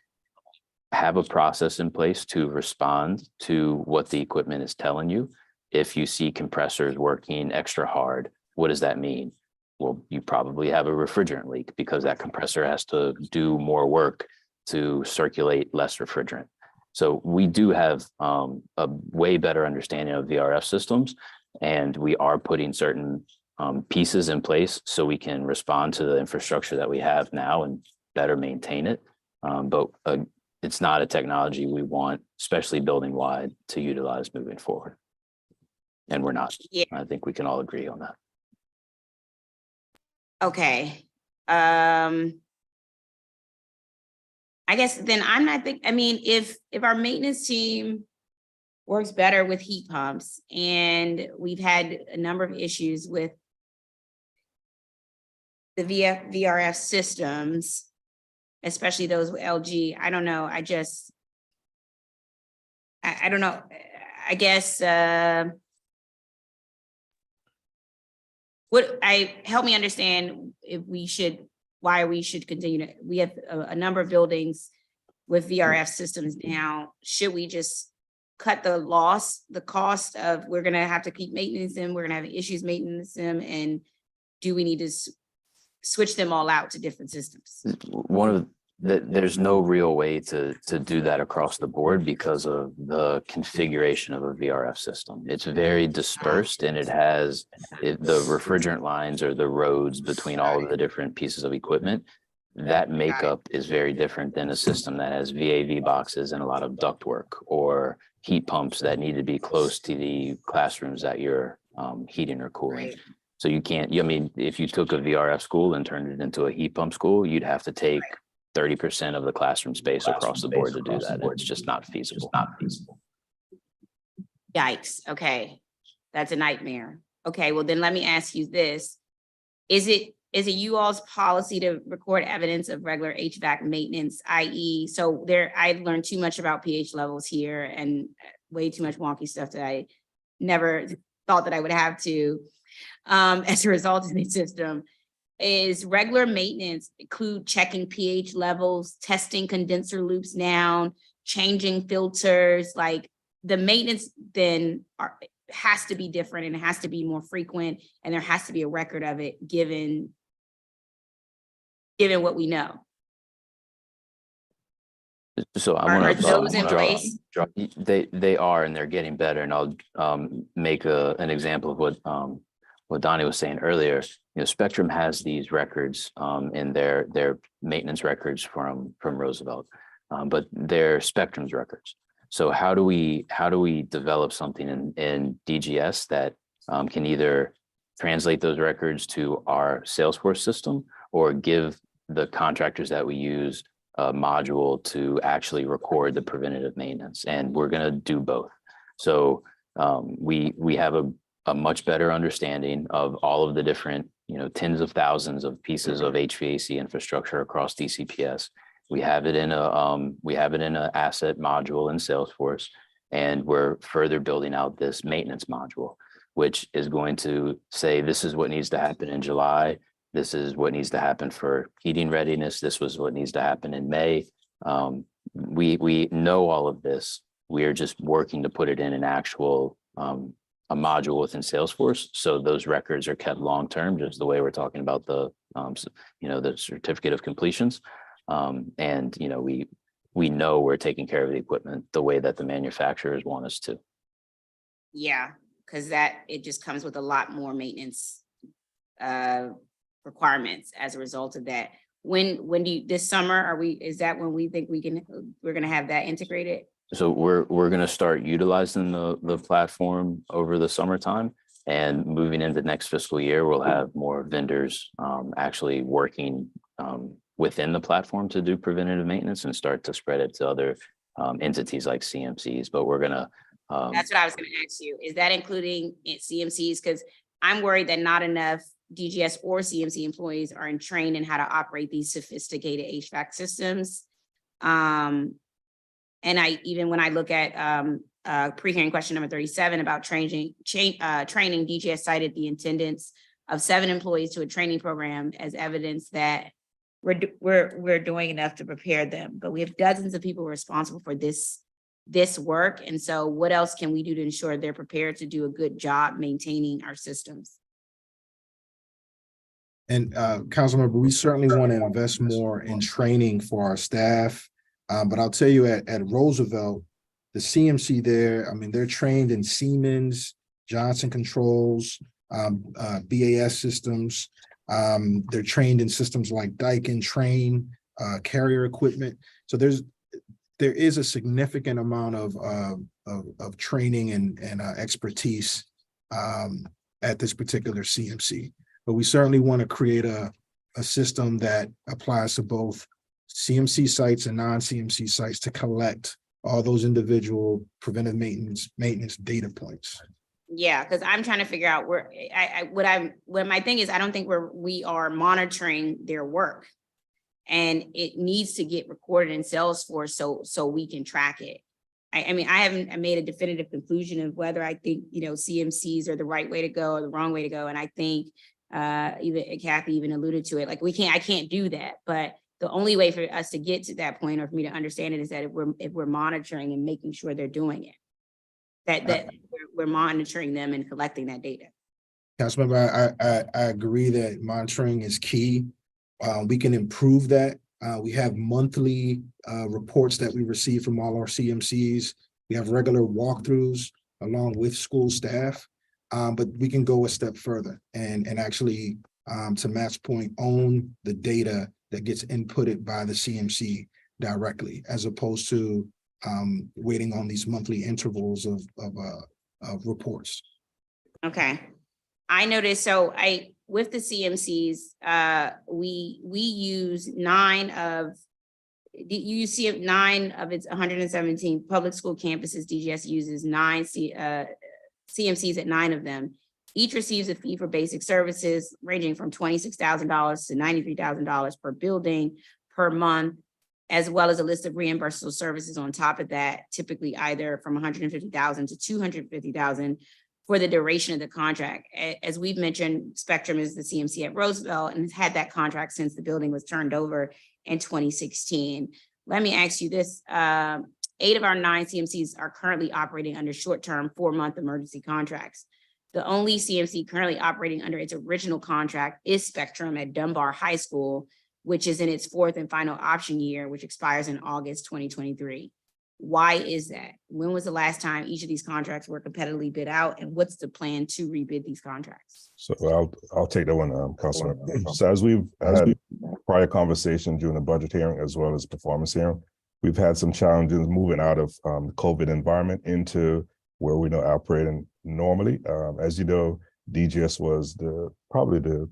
have a process in place to respond to what the equipment is telling you. If you see compressors working extra hard, what does that mean? Well, you probably have a refrigerant leak because that compressor has to do more work to circulate less refrigerant. So we do have a way better understanding of VRF systems, and we are putting certain pieces in place so we can respond to the infrastructure that we have now and better maintain it. But it's not a technology we want, especially building wide, to utilize moving forward. And we're not. Yeah. I think we can all agree on that. Okay. I guess then I'm not if our maintenance team works better with heat pumps, and we've had a number of issues with the VRF systems, especially those with LG, I don't know. I don't know. I guess help me understand why we should continue to, we have a number of buildings with VRF systems now. Should we just cut the cost of, we're gonna have to keep maintenance them, we're gonna have issues maintenance them, and do we need to switch them all out to different systems? There's no real way to do that across the board because of the configuration of a VRF system. It's very dispersed, and it has the refrigerant lines or the roads between all of the different pieces of equipment. That makeup is very different than a system that has VAV boxes and a lot of ductwork, or heat pumps that need to be close to the classrooms that you're heating or cooling. Right. So you can't, I mean, if you took a VRF school and turned it into a heat pump school, you'd have to take 30% of the classroom space across the board to do that. It's just not feasible. Yikes. Okay. That's a nightmare. Okay, well then let me ask you this. Is it you all's policy to record evidence of regular HVAC maintenance, i.e., so I learned too much about pH levels here and way too much wonky stuff that I never thought that I would have to as a result of the system. Is regular maintenance include checking pH levels, testing condenser loops down, changing filters? Like the maintenance then has to be different and it has to be more frequent, and there has to be a record of it given what we know. So I Are want to those in place? They are, and they're getting better. And I'll make an example of what Donnie was saying earlier. You know, Spectrum has these records in their maintenance records from Roosevelt, but they're Spectrum's records. So how do we develop something in DGS that can either translate those records to our Salesforce system or give the contractors that we use a module to actually record the preventative maintenance? And we're going to do both. So we have a much better understanding of all of the different, tens of thousands of pieces of HVAC infrastructure across DCPS. We have it in an asset module in Salesforce, and we're further building out this maintenance module, which is going to say, this is what needs to happen in July. This is what needs to happen for heating readiness. This was what needs to happen in May. We know all of this. We are just working to put it in an actual a module within Salesforce, so those records are kept long term, just the way we're talking about the the certificate of completions. And we know we're taking care of the equipment the way that the manufacturers want us to. Yeah, because it just comes with a lot more maintenance requirements as a result of that. When do you, this summer, is that when we think we're gonna have that integrated? So we're going to start utilizing the platform over the summertime, and moving into next fiscal year, we'll have more vendors actually working within the platform to do preventative maintenance and start to spread it to other entities like CMCs. But we're going to. That's what I was going to ask you. Is that including CMCs? Because I'm worried that not enough DGS or CMC employees are trained in how to operate these sophisticated HVAC systems. And even when I look at pre-hearing question number 37 about training, DGS cited the attendance of 7 employees to a training program as evidence that we're doing enough to prepare them. But we have dozens of people responsible for this work. And so what else can we do to ensure they're prepared to do a good job maintaining our systems? And Councilmember, we certainly want to invest more in training for our staff. But I'll tell you at Roosevelt, the CMC there, I mean, they're trained in Siemens, Johnson Controls, BAS systems. They're trained in systems like Daikin, Train, Carrier equipment. So there is a significant amount of training and expertise at this particular CMC. But we certainly want to create a system that applies to both CMC sites and non-CMC sites to collect all those individual preventive maintenance data points. Yeah, because I'm trying to figure out what my thing is. I don't think we are monitoring their work, and it needs to get recorded in Salesforce so we can track it. I mean, I haven't made a definitive conclusion of whether I think CMCs are the right way to go or the wrong way to go, and I think even Kathy even alluded to it. Like I can't do that, but the only way for us to get to that point, or for me to understand it, is that if we're monitoring and making sure they're doing it, that we're monitoring them and collecting that data. Councilmember, I agree that monitoring is key. We can improve that. We have monthly reports that we receive from all our CMCs. We have regular walkthroughs along with school staff, but we can go a step further and actually, to Matt's point, own the data that gets inputted by the CMC directly, as opposed to waiting on these monthly intervals of reports. Okay. I noticed, so with the CMCs, we use you see 9 of its 117 public school campuses. DGS uses 9 CMCs at 9 of them. Each receives a fee for basic services ranging from $26,000 to $93,000 per building per month, as well as a list of reimbursable services on top of that, typically either from $150,000 to $250,000 for the duration of the contract. As we've mentioned, Spectrum is the CMC at Roosevelt and has had that contract since the building was turned over in 2016. Let me ask you this. 8 of our 9 CMCs are currently operating under short-term 4-month emergency contracts. The only CMC currently operating under its original contract is Spectrum at Dunbar High School, which is in its 4th and final option year, which expires in August 2023. Why is that? When was the last time each of these contracts were competitively bid out, and what's the plan to rebid these contracts? So I'll take that one, Councilman. So as we've had prior conversation during the budget hearing as well as performance hearing, we've had some challenges moving out of the COVID environment into where we know operating normally. As you know, DGS was probably the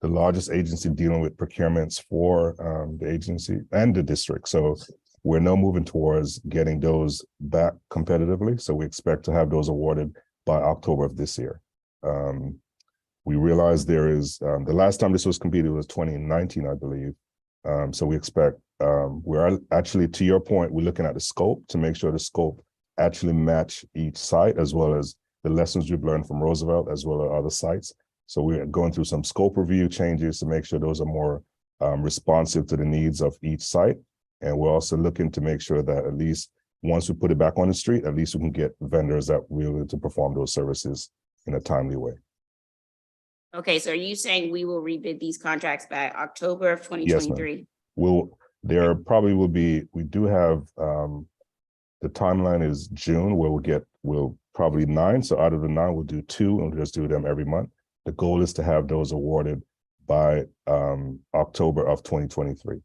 largest agency dealing with procurements for the agency and the district. So we're now moving towards getting those back competitively. So we expect to have those awarded by October of this year. We realize there is, the last time this was competed was 2019, I believe. So we expect, we're actually, to your point, we're looking at the scope to make sure the scope actually match each site, as well as the lessons we've learned from Roosevelt, as well as other sites. So we're going through some scope review changes to make sure those are more responsive to the needs of each site. And we're also looking to make sure that at least once we put it back on the street, at least we can get vendors that will be able to perform those services in a timely way. Okay, so are you saying we will rebid these contracts by October of 2023? Yes, there probably will be, we do have, the timeline is June where we'll probably 9. So out of the 9, we'll do 2 and we'll just do them every month. The goal is to have those awarded by October of 2023.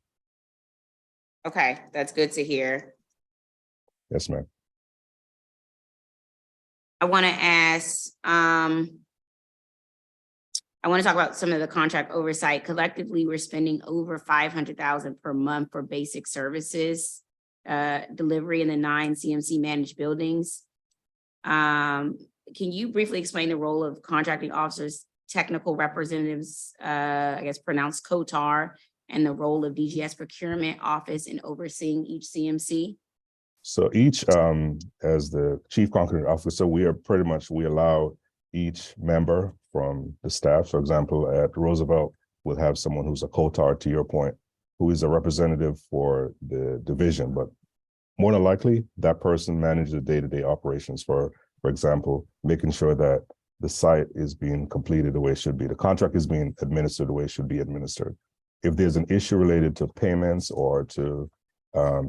Okay, that's good to hear. Yes, ma'am. I want to ask, I want to talk about some of the contract oversight. Collectively, we're spending over $500,000 per month for basic services delivery in the 9 CMC managed buildings. Can you briefly explain the role of contracting officers, technical representatives, I guess pronounced COTAR, and the role of DGS procurement office in overseeing each CMC? So each, as the chief contracting officer, we allow each member from the staff. For example, at Roosevelt, we'll have someone who's a COTAR, to your point, who is a representative for the division, but more than likely that person manages the day-to-day operations for example, making sure that the site is being completed the way it should be. The contract is being administered the way it should be administered. If there's an issue related to payments or to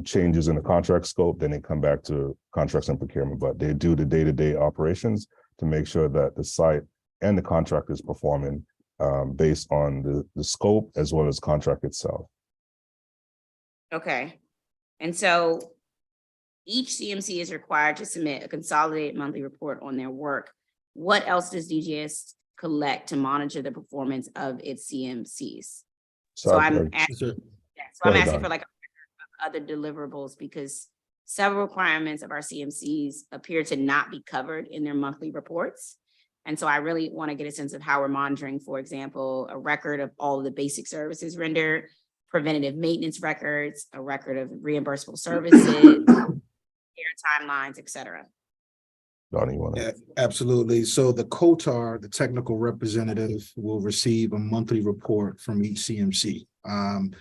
changes in the contract scope, then they come back to contracts and procurement, but they do the day-to-day operations to make sure that the site and the contract is performing based on the scope as well as contract itself. Okay. And so each CMC is required to submit a consolidated monthly report on their work. What else does DGS collect to monitor the performance of its CMCs? So I'm asking for like other deliverables, because several requirements of our CMCs appear to not be covered in their monthly reports. And so I really want to get a sense of how we're monitoring, for example, a record of all of the basic services rendered, preventative maintenance records, a record of reimbursable services, care timelines, et cetera. Donnie, you want to? Yeah, absolutely. So the COTAR, the technical representative, will receive a monthly report from each CMC. And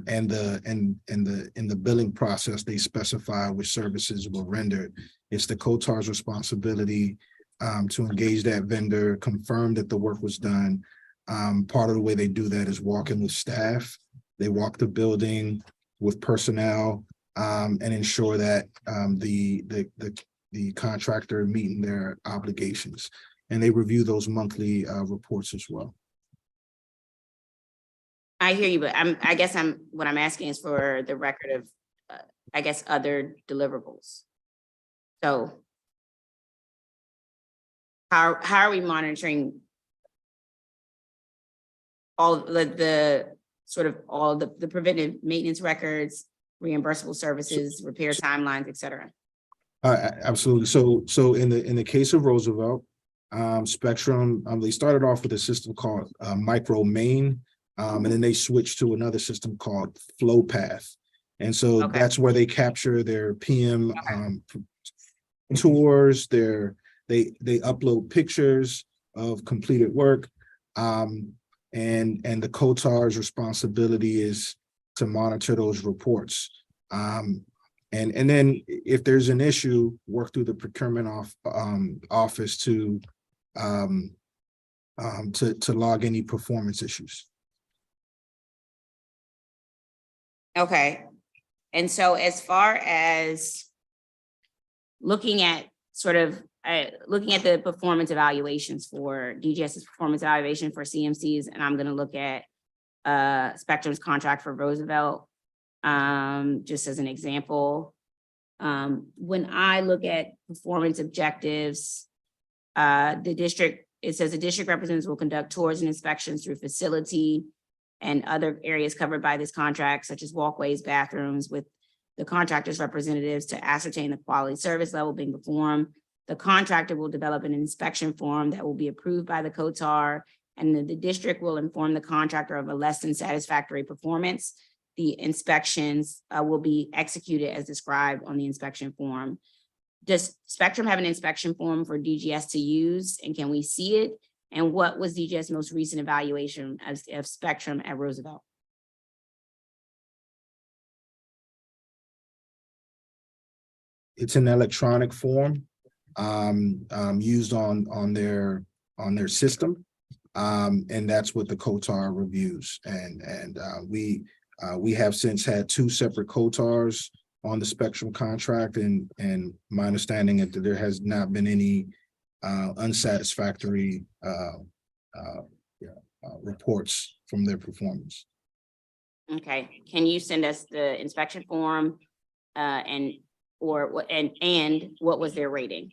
in the billing process, they specify which services were rendered. It's the COTAR's responsibility to engage that vendor, confirm that the work was done. Part of the way they do that is walking with staff. They walk the building with personnel and ensure that the contractor meeting their obligations, and they review those monthly reports as well. I hear you, but I guess what I'm asking is for the record of, I guess, other deliverables. So how are we monitoring all the sort of all the preventive maintenance records, reimbursable services, repair timelines, et cetera? Absolutely. So in the case of Roosevelt, Spectrum, they started off with a system called Micro Main, and then they switched to another system called Flow Path. And so Okay. that's where they capture their PM tours, they upload pictures of completed work. And the COTAR's responsibility is to monitor those reports. And then if there's an issue, work through the procurement office to log any performance issues. Okay. And so as far as looking at looking at the performance evaluations for DGS's performance evaluation for CMCs, and I'm going to look at Spectrum's contract for Roosevelt, just as an example. When I look at performance objectives, it says the district representatives will conduct tours and inspections through facility and other areas covered by this contract, such as walkways, bathrooms, with the contractor's representatives to ascertain the quality service level being performed. The contractor will develop an inspection form that will be approved by the COTAR, and the district will inform the contractor of a less than satisfactory performance. The inspections will be executed as described on the inspection form. Does Spectrum have an inspection form for DGS to use, and can we see it? And what was DGS' most recent evaluation of Spectrum at Roosevelt? It's an electronic form used on their system, and that's what the COTAR reviews. And we have since had 2 separate COTARs on the Spectrum contract, and my understanding is that there has not been any unsatisfactory reports from their performance. Okay, can you send us the inspection form and what was their rating?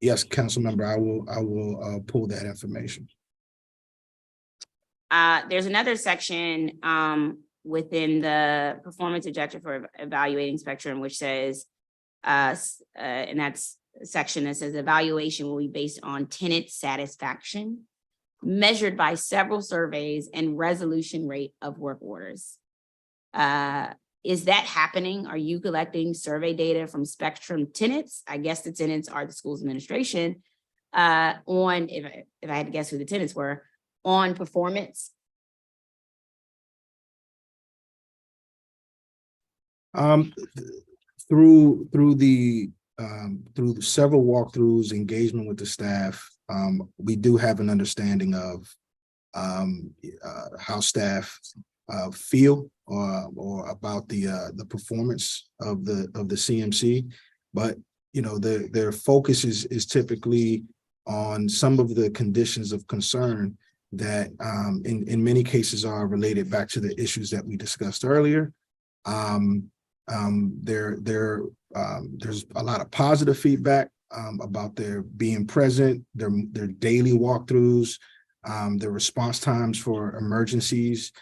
Yes, council member, I will pull that information. There's another section within the performance objective for evaluating Spectrum, which says, and that's a section that says evaluation will be based on tenant satisfaction, measured by several surveys and resolution rate of work orders. Is that happening? Are you collecting survey data from Spectrum tenants? I guess the tenants are the school's administration on, if I had to guess who the tenants were, on performance? Through several walkthroughs, engagement with the staff, we do have an understanding of how staff feel or about the performance of the CMC, but their focus is typically on some of the conditions of concern that in many cases are related back to the issues that we discussed earlier. There's a lot of positive feedback about their being present, their daily walkthroughs, their response times for emergencies.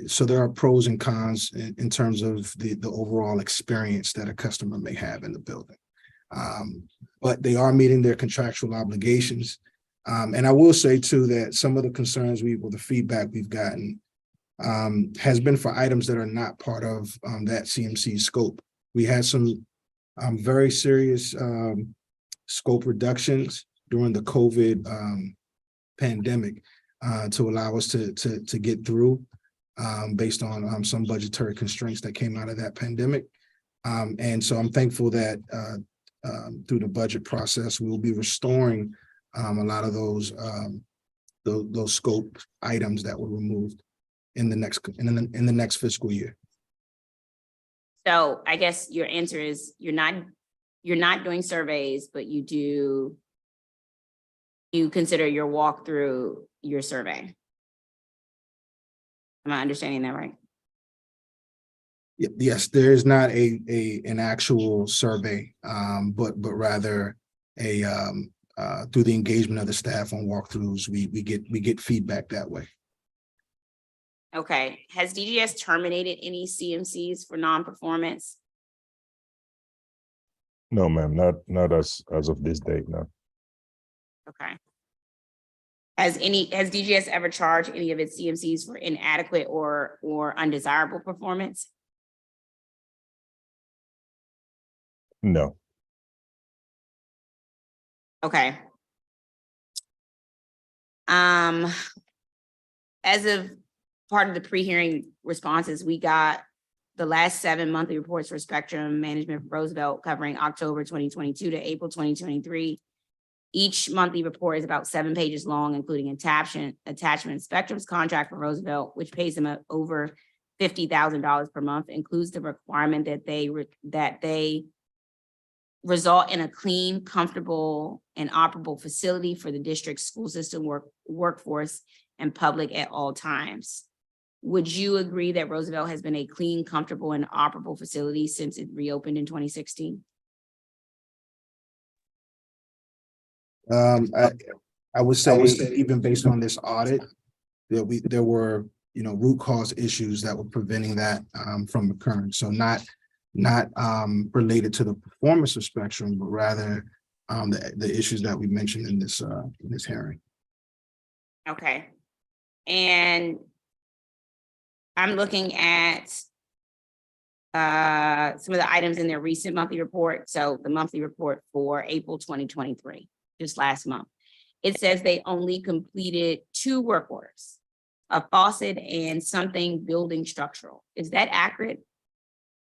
So there are pros and cons in terms of the overall experience that a customer may have in the building. But they are meeting their contractual obligations. And I will say too that some of the concerns the feedback we've gotten has been for items that are not part of that CMC scope. We had some very serious scope reductions during the COVID pandemic to allow us to get through based on some budgetary constraints that came out of that pandemic. And so I'm thankful that through the budget process, we will be restoring a lot of those scope items that were removed in the next fiscal year. So I guess your answer is you're not doing surveys, but you consider your walkthrough your survey. Am I understanding that right? Yes, there is not an actual survey, but rather through the engagement of the staff on walkthroughs, we get feedback that way. Okay, has DGS terminated any CMCs for non-performance? No, ma'am, not as of this date, no. Okay. Has DGS ever charged any of its CMCs for inadequate or undesirable performance? No. Okay. As of part of the pre-hearing responses, we got the last 7 monthly reports for Spectrum Management for Roosevelt covering October 2022 to April 2023. Each monthly report is about 7 pages long, including attachment. Spectrum's contract for Roosevelt, which pays them over $50,000 per month, includes the requirement that they result in a clean, comfortable, and operable facility for the district's school system workforce and public at all times. Would you agree that Roosevelt has been a clean, comfortable, and operable facility since it reopened in 2016? I would say even based on this audit, that there were root cause issues that were preventing that from occurring. So not related to the performance of Spectrum, but rather the issues that we mentioned in this hearing. Okay, and I'm looking at some of the items in their recent monthly report. So the monthly report for April 2023, just last month. It says they only completed 2 work orders, a faucet and something building structural. Is that accurate?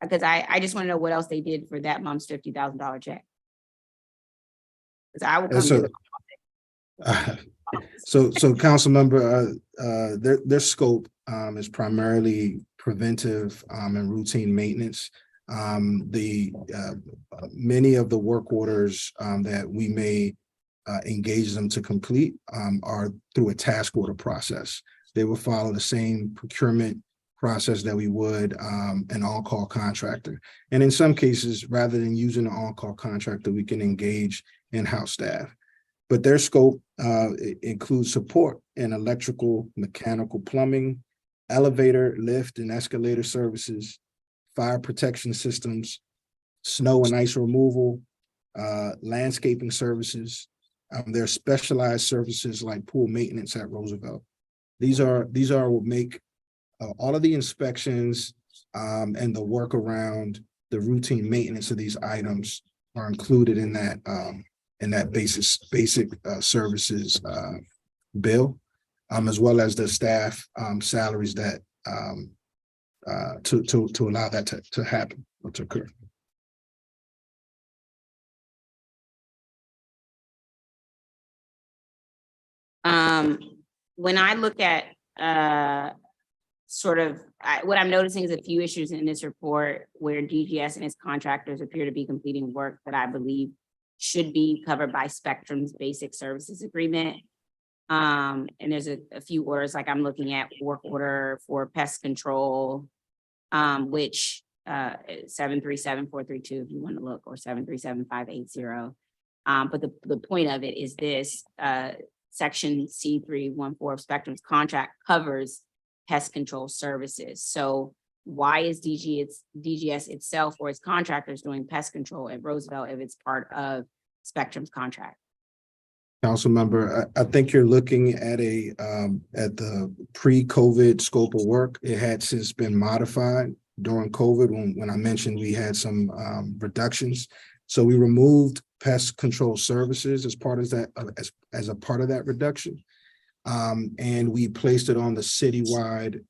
Because I just want to know what else they did for that month's $50,000 check. Because I will come to So council member, their scope is primarily preventive and routine maintenance. Many of the work orders that we may engage them to complete are through a task order process. They will follow the same procurement process that we would an on-call contractor. And in some cases, rather than using an on-call contractor, we can engage in-house staff. But their scope includes support in electrical, mechanical, plumbing, elevator, lift, and escalator services, fire protection systems, snow and ice removal, landscaping services. There are specialized services like pool maintenance at Roosevelt. These are what make all of the inspections and the work around the routine maintenance of these items are included in that basic services bill, as well as the staff salaries that to allow that to happen or to occur. When I look at what I'm noticing is a few issues in this report where DGS and its contractors appear to be completing work that I believe should be covered by Spectrum's basic services agreement. And there's a few orders, like I'm looking at work order for pest control, which 737432 if you want to look, or 737580. But the point of it is this, section C314 of Spectrum's contract covers pest control services. So why is DGS itself or its contractors doing pest control at Roosevelt if it's part of Spectrum's contract? Council member, I think you're looking at at the pre-COVID scope of work. It had since been modified during COVID when I mentioned we had some reductions. So we removed pest control services as part of that, as a part of that reduction. And we placed it on the citywide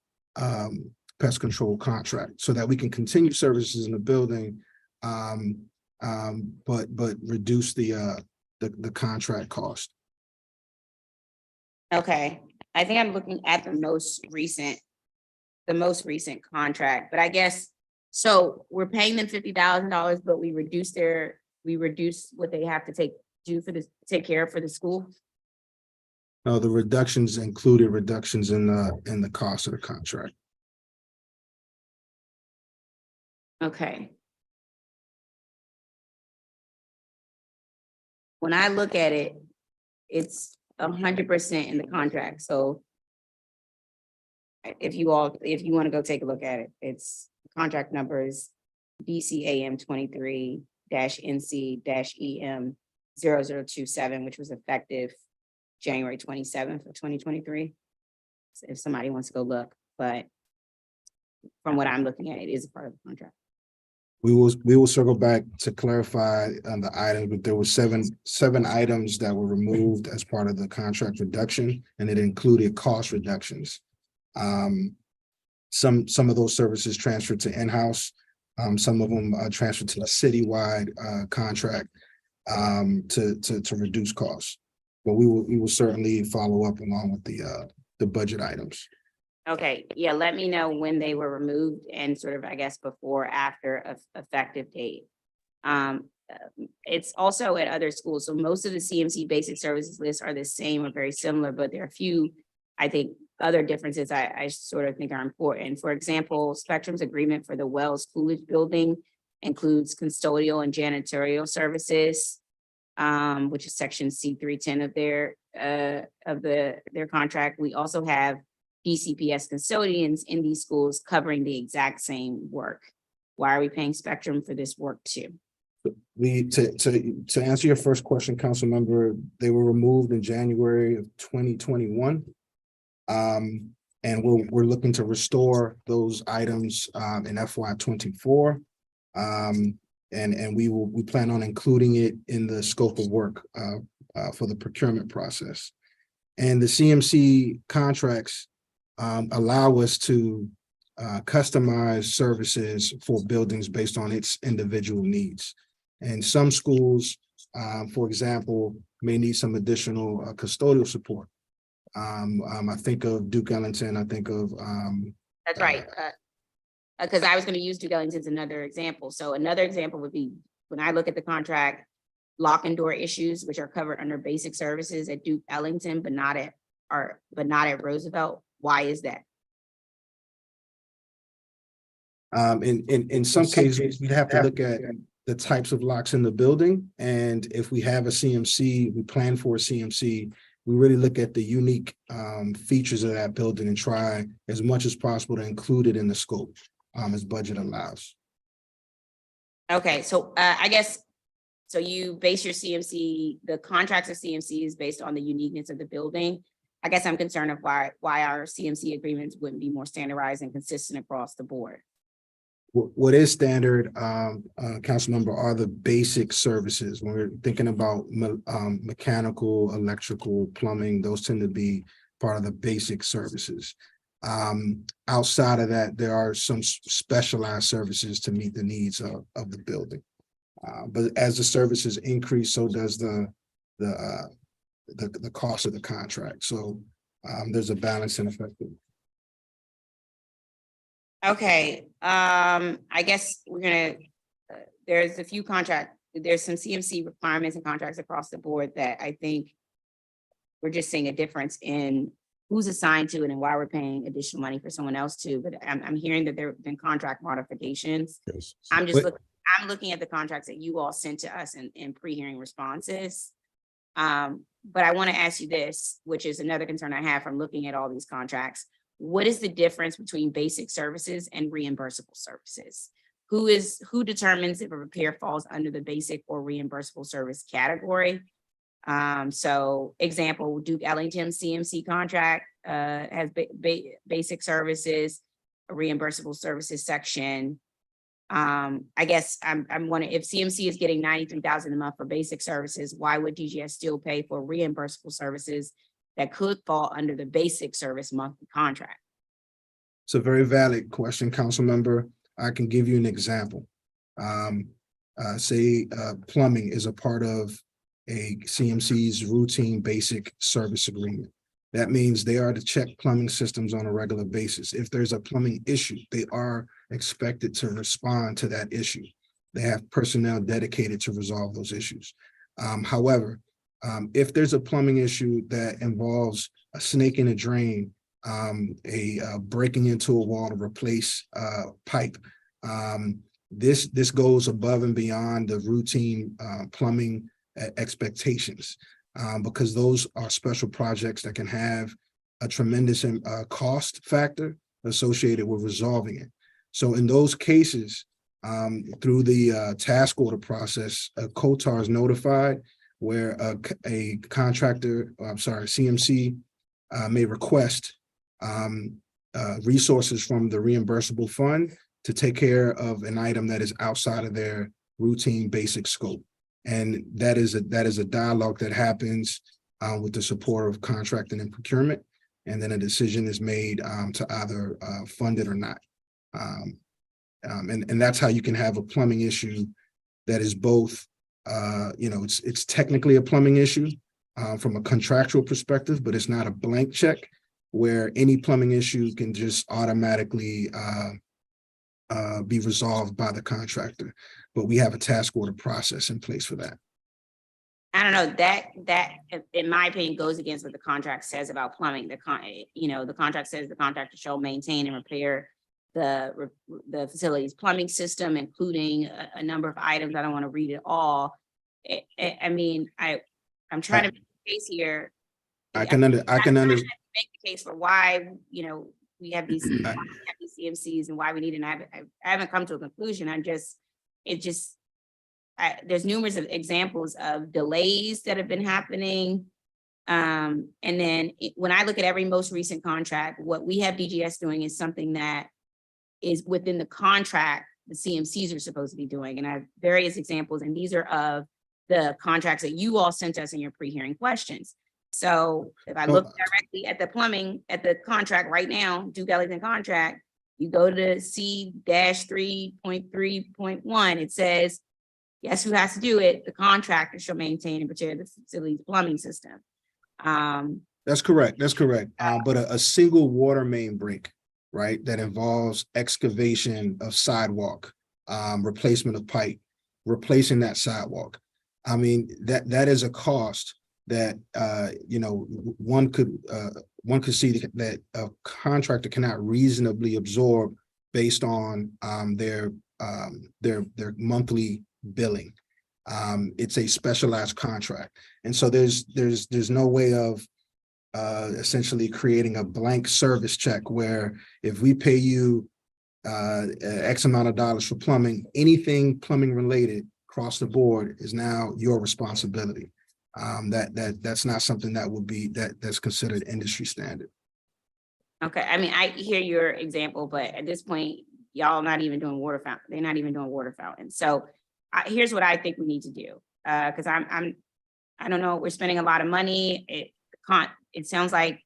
pest control contract so that we can continue services in the building, but reduce the contract cost. Okay, I think I'm looking at the most recent contract, but I guess, so we're paying them $50,000, but we reduce what they have to take care of for the school. No, the reductions included reductions in the cost of the contract. Okay. When I look at it, it's 100% in the contract. So if you want to go take a look at it, it's contract numbers DCAM 23-NC-EM 0027, which was effective January 27th of 2023. So if somebody wants to go look, but from what I'm looking at, it is a part of the contract. We will circle back to clarify on the items, but there were seven items that were removed as part of the contract reduction, and it included cost reductions. Some of those services transferred to in-house. Some of them transferred to the citywide contract to reduce costs. But we will certainly follow up along with the budget items. Okay, yeah, let me know when they were removed and sort of, I guess, before, after effective date. It's also at other schools. So most of the CMC basic services lists are the same or very similar, but there are a few, I think, other differences I sort of think are important. For example, Spectrum's agreement for the Wells Coolidge building includes custodial and janitorial services, which is section C310 of their contract. We also have DCPS custodians in these schools covering the exact same work. Why are we paying Spectrum for this work too? To answer your first question, council member, they were removed in January of 2021. And we're looking to restore those items in FY24. And we plan on including it in the scope of work for the procurement process. And the CMC contracts allow us to customize services for buildings based on its individual needs. And some schools, for example, may need some additional custodial support. I think of Duke Ellington, I think of That's right. Because I was going to use Duke Ellington as another example. So another example would be when I look at the contract, lock and door issues, which are covered under basic services at Duke Ellington, but not at Roosevelt. Why is that? In some cases, we have to look at the types of locks in the building. And if we have a CMC, we plan for a CMC, we really look at the unique features of that building and try as much as possible to include it in the scope as budget allows. Okay, so I guess, so you base your CMC, the contracts of CMC is based on the uniqueness of the building. I guess I'm concerned of why our CMC agreements wouldn't be more standardized and consistent across the board. What is standard, council member, are the basic services. When we're thinking about mechanical, electrical, plumbing, those tend to be part of the basic services. Outside of that, there are some specialized services to meet the needs of the building. But as the services increase, so does the cost of the contract. So there's a balance in effect. Okay, I guess we're gonna, there's a few there's some CMC requirements and contracts across the board that I think we're just seeing a difference in who's assigned to it and why we're paying additional money for someone else too. But I'm hearing that there have been contract modifications. Yes. I'm looking at the contracts that you all sent to us in pre-hearing responses. But I want to ask you this, which is another concern I have from looking at all these contracts. What is the difference between basic services and reimbursable services? Who determines if a repair falls under the basic or reimbursable service category? So example, Duke Ellington CMC contract has basic services, a reimbursable services section. I guess I'm wondering if CMC is getting $93,000 a month for basic services, why would DGS still pay for reimbursable services that could fall under the basic service monthly contract? It's a very valid question, council member. I can give you an example. Say plumbing is a part of a CMC's routine basic service agreement. That means they are to check plumbing systems on a regular basis. If there's a plumbing issue, they are expected to respond to that issue. They have personnel dedicated to resolve those issues. However, if there's a plumbing issue that involves a snake in a drain, breaking into a wall to replace pipe, This goes above and beyond the routine plumbing expectations, because those are special projects that can have a tremendous cost factor associated with resolving it. So in those cases, through the task order process, a COTAR is notified where a contractor, CMC may request resources from the reimbursable fund to take care of an item that is outside of their routine basic scope. And that is a dialogue that happens with the support of contracting and procurement. And then a decision is made to either fund it or not. And that's how you can have a plumbing issue that is both, it's technically a plumbing issue from a contractual perspective, but it's not a blank check where any plumbing issue can just automatically be resolved by the contractor. But we have a task order process in place for that. I don't know, that in my opinion goes against what the contract says about plumbing. The contract says the contractor shall maintain and repair the facility's plumbing system, including a number of items. I don't want to read it all. I mean, I'm trying to make a case here. I can understand. Make the case for why, we have these CMCs and why we need, and I haven't come to a conclusion. There's numerous of examples of delays that have been happening. And then when I look at every most recent contract, what we have DGS doing is something that is within the contract the CMCs are supposed to be doing. And I have various examples, and these are of the contracts that you all sent us in your pre-hearing questions. So if I look directly at the plumbing, at the contract right now, Duke Ellington contract, you go to C-3.3.1, it says, guess who has to do it? The contractor shall maintain and prepare the facility's plumbing system. That's correct. But a single water main break, right, that involves excavation of sidewalk, replacement of pipe, replacing that sidewalk. I mean, that is a cost that one could see that a contractor cannot reasonably absorb based on their monthly billing. It's a specialized contract, and so there's no way of essentially creating a blank service check where if we pay you X amount of dollars for plumbing, anything plumbing related across the board is now your responsibility. That's not something that would be that's considered industry standard. Okay, I mean, I hear your example, but at this point, y'all not even doing water fountain. They're not even doing water fountains. So here's what I think we need to do, because I don't know, we're spending a lot of money. It sounds like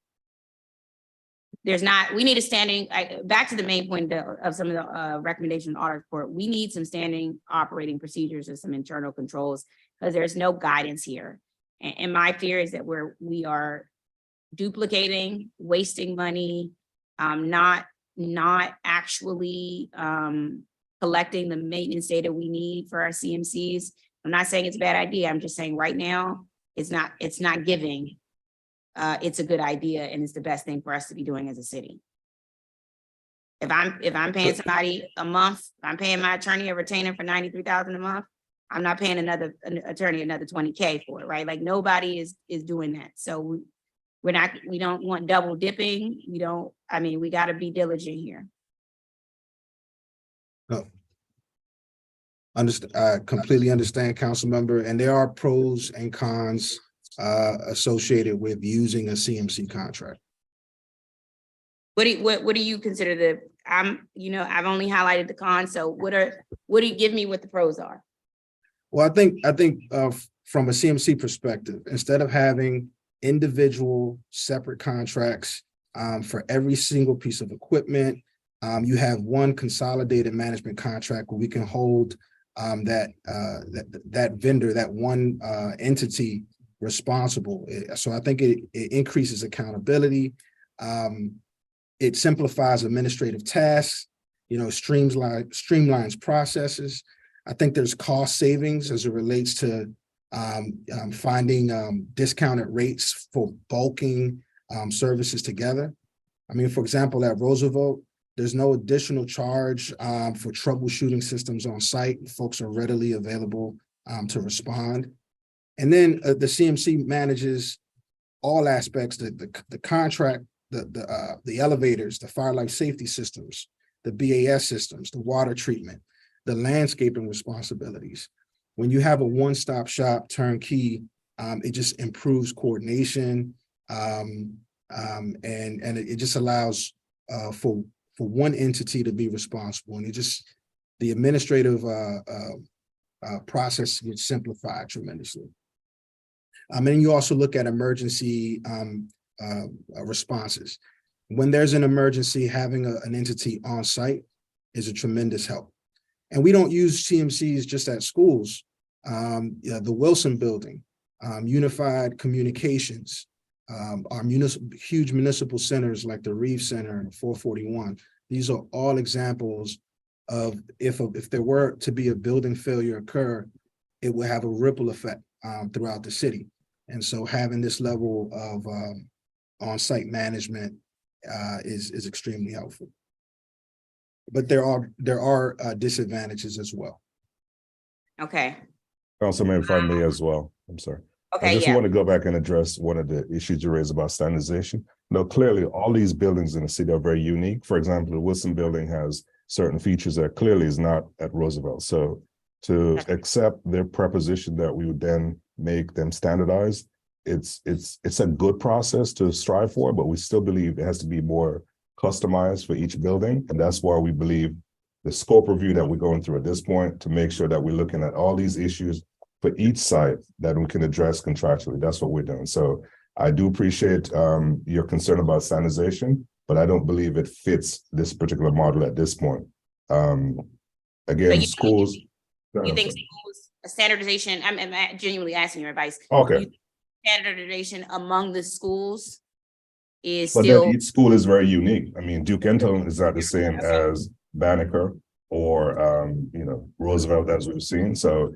we need a standing, back to the main point of some of the recommendations in the audit report, we need some standing operating procedures and some internal controls, because there's no guidance here. And my fear is that we are duplicating, wasting money, not actually collecting the maintenance data we need for our CMCs. I'm not saying it's a bad idea. I'm just saying right now, it's not giving. It's a good idea, and it's the best thing for us to be doing as a city. If I'm paying somebody a month, I'm paying my attorney a retainer for $93,000 a month, I'm not paying another attorney another $20K for it, right? Like nobody is doing that. So we don't want double dipping. We got to be diligent here. No. I completely understand, council member, and there are pros and cons associated with using a CMC contract. What do you consider I've only highlighted the cons, so what do you give me what the pros are? Well, I think from a CMC perspective, instead of having individual separate contracts for every single piece of equipment, you have one consolidated management contract where we can hold that vendor, that one entity responsible. So I think it increases accountability. It simplifies administrative tasks, streamlines processes. I think there's cost savings as it relates to finding discounted rates for bulking services together. I mean, for example, at Roosevelt, There's no additional charge for troubleshooting systems on site. Folks are readily available to respond. And then the CMC manages all aspects, the contract, the elevators, the fire life safety systems, the BAS systems, the water treatment, the landscaping responsibilities. When you have a one-stop shop turnkey, it just improves coordination, and it just allows for one entity to be responsible, and the administrative process gets simplified tremendously. And you also look at emergency responses. When there's an emergency, having an entity on site is a tremendous help. And we don't use CMCs just at schools. The Wilson Building, Unified Communications, our huge municipal centers like the Reeve Center and 441. These are all examples of if there were to be a building failure occur, it will have a ripple effect throughout the city. And so having this level of on-site management is extremely helpful. But there are disadvantages as well. Okay. Councilman, if I may as well, I'm sorry. Okay, I just yeah. want to go back and address one of the issues you raised about standardization. No, clearly all these buildings in the city are very unique. For example, the Wilson Building has certain features that clearly is not at Roosevelt. So to accept their proposition that we would then make them standardized, it's a good process to strive for, but we still believe it has to be more customized for each building. And that's why we believe the scope review that we're going through at this point to make sure that we're looking at all these issues for each site that we can address contractually. That's what we're doing. So I do appreciate your concern about standardization, but I don't believe it fits this particular model at this point. Again, schools. You think schools, standardization, I'm genuinely asking your advice. Okay. You think standardization among the schools is But still. then each school is very unique. I mean, Duke Ellington is not the same as Banneker or Roosevelt, as we've seen. So,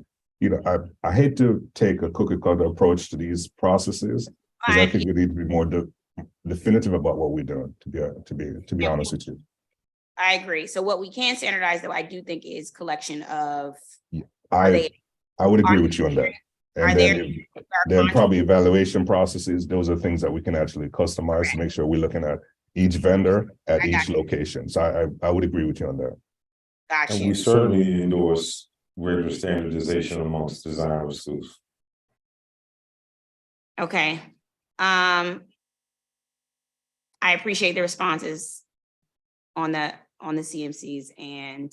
I hate to take a cookie cutter approach to these processes because I think we need to be more definitive about what we're doing. To be honest with you, I agree. So what we can standardize, though, I do think is collection of. I would agree with you on that. And then probably evaluation processes. Those are things that we can actually customize to make sure we're looking at each vendor at each location. So I would agree with you on that. Gotcha. And we certainly endorse greater standardization amongst design of schools. Okay. I appreciate the responses on the CMCs, and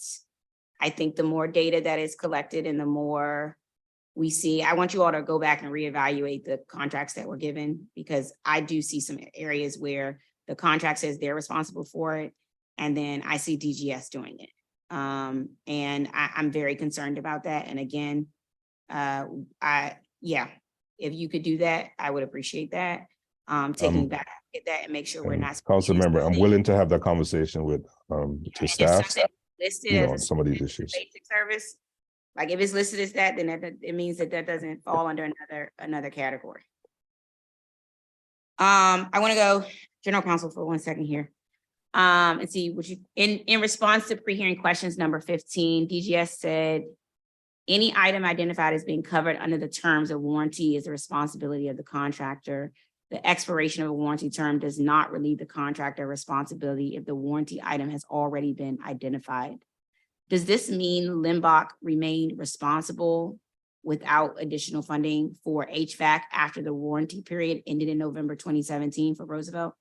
I think the more data that is collected and the more we see, I want you all to go back and reevaluate the contracts that were given, because I do see some areas where the contract says they're responsible for it, and then I see DGS doing it. And I'm very concerned about that. And again, if you could do that, I would appreciate that. Taking back that and make sure we're not. Council member, I'm willing to have that conversation with the staff, on some of these issues. Basic service, like if it's listed as that, then it means that doesn't fall under another category. I want to go general counsel for 1 second here. And see what you in response to pre-hearing questions number 15, DGS said any item identified as being covered under the terms of warranty is the responsibility of the contractor. The expiration of a warranty term does not relieve the contractor responsibility if the warranty item has already been identified. Does this mean Limbach remained responsible without additional funding for HVAC after the warranty period ended in November 2017 for Roosevelt?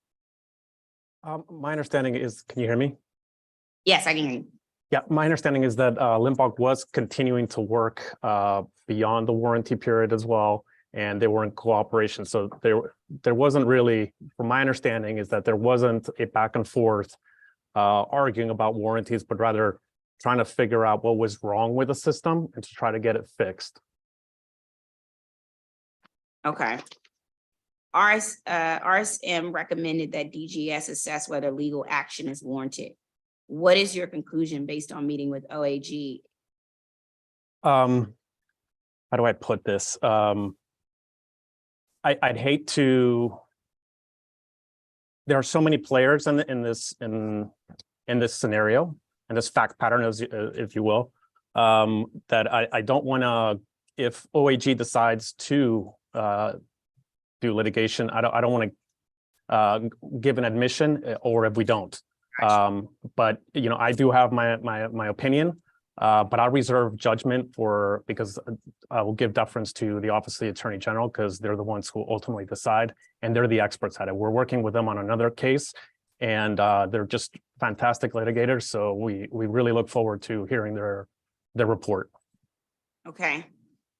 My understanding is, can you hear me? Yes, I can hear you. Yeah, my understanding is that Limbach was continuing to work beyond the warranty period as well, and they were in cooperation. So there wasn't really, from my understanding, is that there wasn't a back and forth arguing about warranties, but rather trying to figure out what was wrong with the system and to try to get it fixed. Okay. RSM recommended that DGS assess whether legal action is warranted. What is your conclusion based on meeting with OAG? How do I put this? I'd hate to. There are so many players in in this scenario and this fact pattern, as if you will, that I don't want to, if OAG decides to do litigation, I don't want to give an admission, or if we don't. But you know, I do have my opinion, but I'll reserve judgment because I will give deference to the Office of the Attorney General, because they're the ones who ultimately decide, and they're the experts at it. We're working with them on another case, and they're just fantastic litigators. So we really look forward to hearing their report. Okay,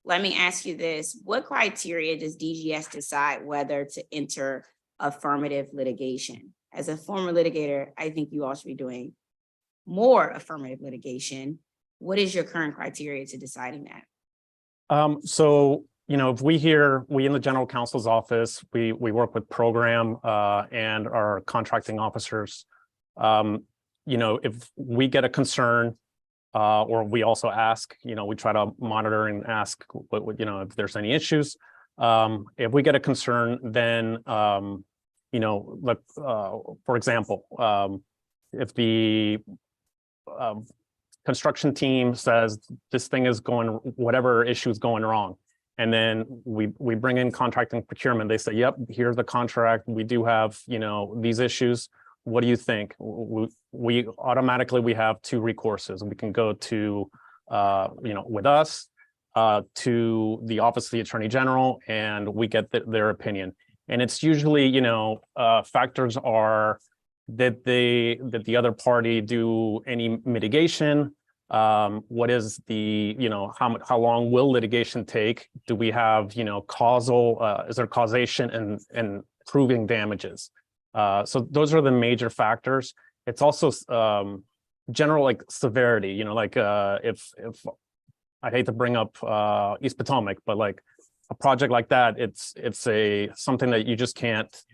let me ask you this. What criteria does DGS decide whether to enter affirmative litigation? As a former litigator, I think you all should be doing more affirmative litigation. What is your current criteria to deciding that? So, you know, if we in the general counsel's office, we work with program and our contracting officers. You know, if we get a concern, or we also ask, you know, we try to monitor and ask what you know, if there's any issues. If we get a concern, then you know, like for example, if the construction team says this thing is going, whatever issue is going wrong, and then we bring in contracting procurement, they say, yep, here's the contract, we do have, you know, these issues, what do you think? We automatically, we have two recourses. We can go to you know, with us to the Office of the Attorney General, and we get their opinion. And it's usually, you know, factors are that the other party do any mitigation. What is the, you know, how long will litigation take? Do we have, you know, causal, is there causation and proving damages? So those are the major factors. It's also general, like severity, you know, like if I hate to bring up East Potomac, but like a project like that, it's something that you just can't,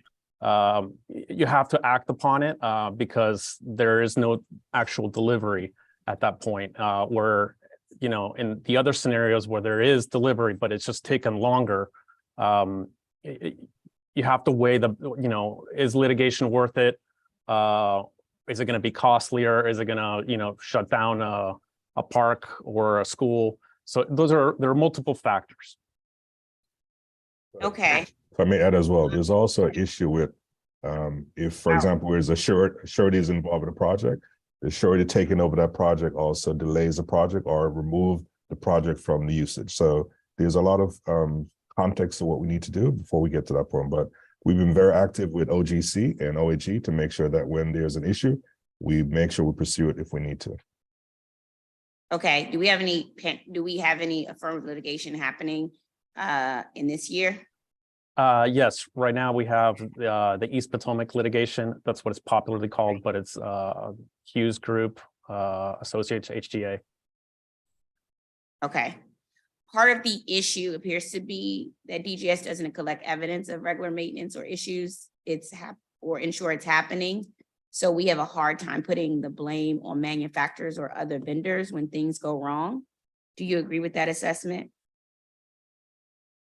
you have to act upon it because there is no actual delivery at that point, where, you know, in the other scenarios where there is delivery, but it's just taken longer, you have to weigh you know, is litigation worth it? Is it going to be costlier? Is it going to, you know, shut down a park or a school? So there are multiple factors. Okay. If I may add as well, there's also an issue with if, for example, there's a surety is involved in a project, the surety taking over that project also delays the project or remove the project from the usage. So there's a lot of context to what we need to do before we get to that point. But we've been very active with OGC and OAG to make sure that when there's an issue, we make sure we pursue it if we need to. Okay, do we have any affirmative litigation happening in this year? Yes, right now we have the East Potomac litigation. That's what it's popularly called, but it's Hughes Group associated to HGA. Okay. Part of the issue appears to be that DGS doesn't collect evidence of regular maintenance or issues or ensure it's happening. So we have a hard time putting the blame on manufacturers or other vendors when things go wrong. Do you agree with that assessment?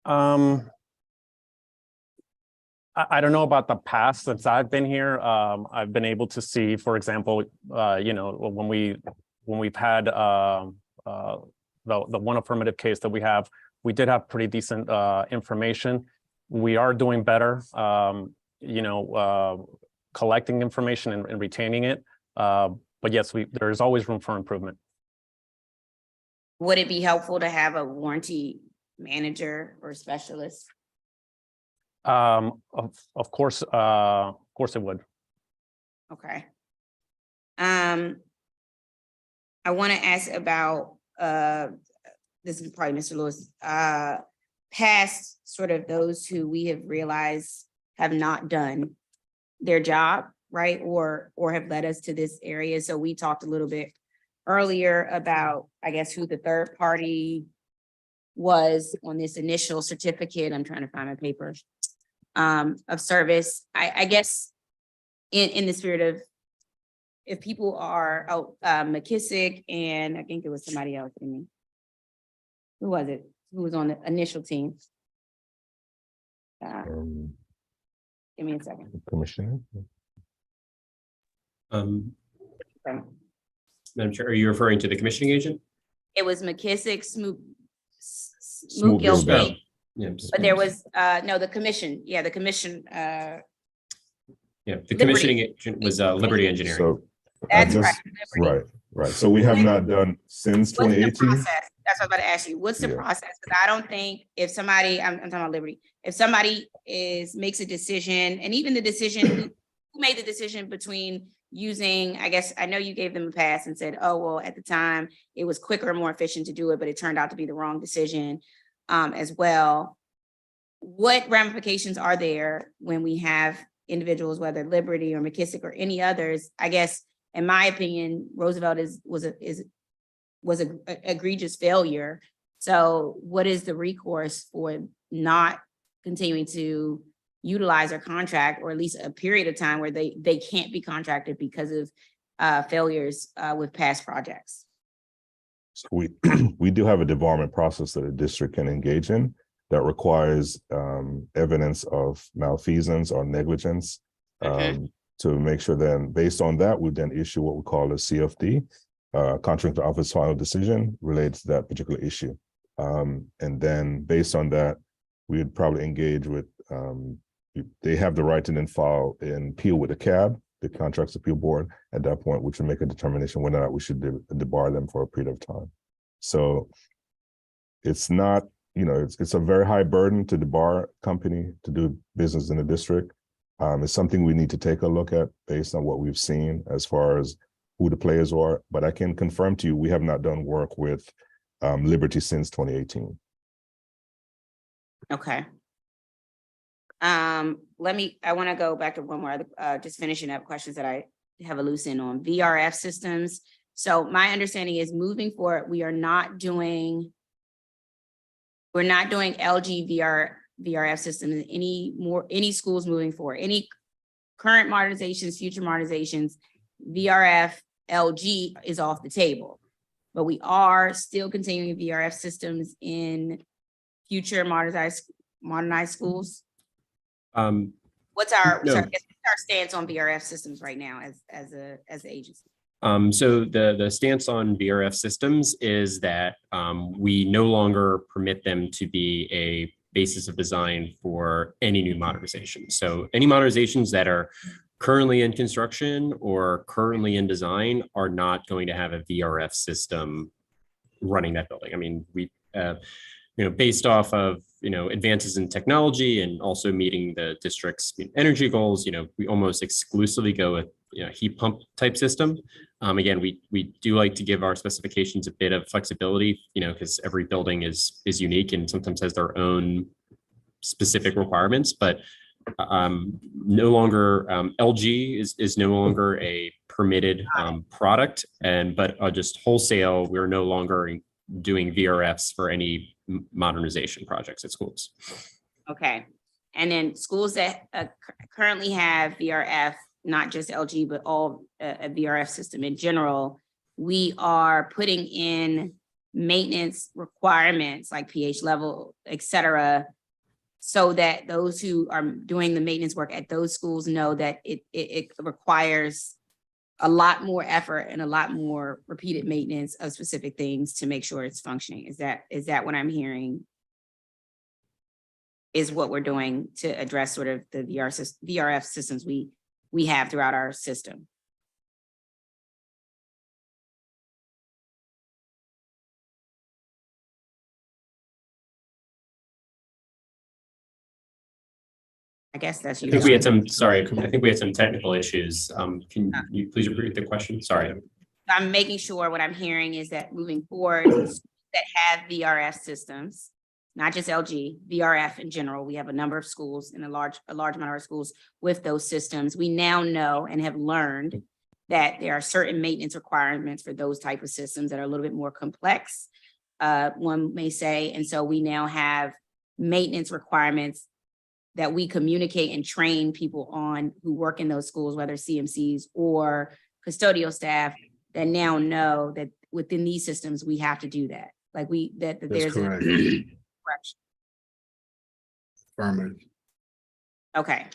I don't know about the past. Since I've been here, I've been able to see, for example, you know, when we've had the one affirmative case that we did have pretty decent information. We are doing better, you know, collecting information and retaining it. But yes, there is always room for improvement. Would it be helpful to have a warranty manager or specialist? Of course it would. Okay. I want to ask about this is probably Mr. Lewis, past sort of those who we have realized have not done their job, right? Or have led us to this area. So we talked a little bit earlier about, I guess, who the third party was on this initial certificate. I'm trying to find my papers of service. I guess in the spirit of, if people are McKissick and I think it was somebody else. Who was it? Who was on the initial team? Give me a second. Commissioner. Madam Chair, are you referring to the commissioning agent? It was McKissick, Smoot, Smoot Gilbane. Yeah, But there was, no, the commission, the commission, yeah, the Liberty. commissioning agent was Liberty Engineering. So that's just, right. right. So we have not done since What's the 2018. process? That's what I was about to ask you. What's the Yeah. process? Because I don't think if somebody, I'm talking about Liberty, if somebody makes a decision, and even the decision, who made the decision between using, I guess, I know you gave them a pass and said, oh, well, at the time, it was quicker and more efficient to do it, but it turned out to be the wrong decision as well. What ramifications are there when we have individuals, whether Liberty or McKissick or any others? I guess, in my opinion, Roosevelt was an egregious failure. So what is the recourse for not continuing to utilize our contract, or at least a period of time where they can't be contracted because of failures with past projects? So we do have a debarment process that a district can engage in that requires evidence of malfeasance or negligence to make sure then, based on that, we then issue what we call a CFD, Contractor Office Final Decision related to that particular issue. And then based on that, we would probably engage with, they have the right to then file an appeal with the CAB, the Contracts Appeal Board, at that point, which would make a determination whether or not we should debar them for a period of time. So it's not, it's a very high burden to debar a company to do business in the district. It's something we need to take a look at based on what we've seen as far as who the players are. But I can confirm to you, we have not done work with Liberty since 2018. Okay. I want to go back to one more other, just finishing up questions that I have a loose end on VRF systems. So my understanding is moving forward, we're not doing LG VRF systems any schools moving forward, any current modernizations, future modernizations, VRF LG is off the table, but we are still continuing VRF systems in future modernized schools. What's our stance on VRF systems right now as an agency? So the stance on VRF systems is that we no longer permit them to be a basis of design for any new modernization. So any modernizations that are currently in construction or currently in design are not going to have a VRF system running that building. I mean, we based off of advances in technology and also meeting the district's energy goals, we almost exclusively go with heat pump type system. Again, we do like to give our specifications a bit of flexibility, because every building is unique and sometimes has their own specific requirements. But no longer LG is no longer a permitted product, but just wholesale, we're no longer doing VRFs for any modernization projects at schools. Okay, and then schools that currently have VRF, not just LG, but all a VRF system in general, we are putting in maintenance requirements like pH level, et cetera, so that those who are doing the maintenance work at those schools know that it requires a lot more effort and a lot more repeated maintenance of specific things to make sure it's functioning. Is that what I'm hearing is what we're doing to address sort of the VRF systems we have throughout our system? I guess that's you. I think we had some technical issues. Can you please repeat the question? Sorry. I'm making sure what I'm hearing is that moving forward, schools that have VRF systems, not just LG, VRF in general, we have a number of schools and a large amount of our schools with those systems. We now know and have learned that there are certain maintenance requirements for those type of systems that are a little bit more complex, one may say. And so we now have maintenance requirements that we communicate and train people on who work in those schools, whether CMCs or custodial staff, that now know that within these systems, we have to do that. Like that there's correct. a correction. Affirmative. Okay.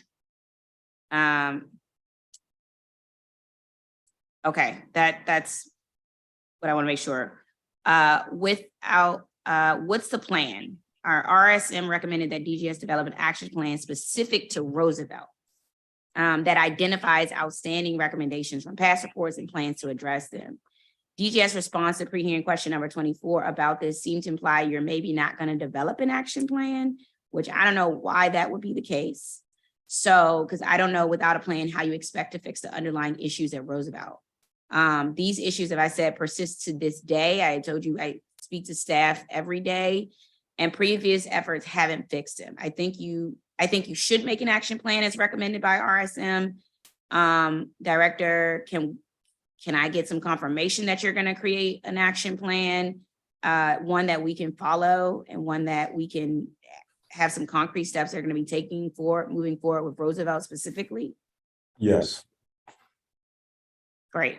Okay, that's what I want to make sure. What's the plan? Our RSM recommended that DGS develop an action plan specific to Roosevelt that identifies outstanding recommendations from past reports and plans to address them. DGS response to pre-hearing question number 24 about this seemed to imply you're maybe not going to develop an action plan, which I don't know why that would be the case. So, because I don't know without a plan how you expect to fix the underlying issues at Roosevelt. These issues, as I said, persist to this day. I told you I speak to staff every day, and previous efforts haven't fixed them. I think you should make an action plan as recommended by RSM. Director, can I get some confirmation that you're going to create an action plan, one that we can follow and one that we can have some concrete steps they're going to be taking for moving forward with Roosevelt specifically? Yes. Great.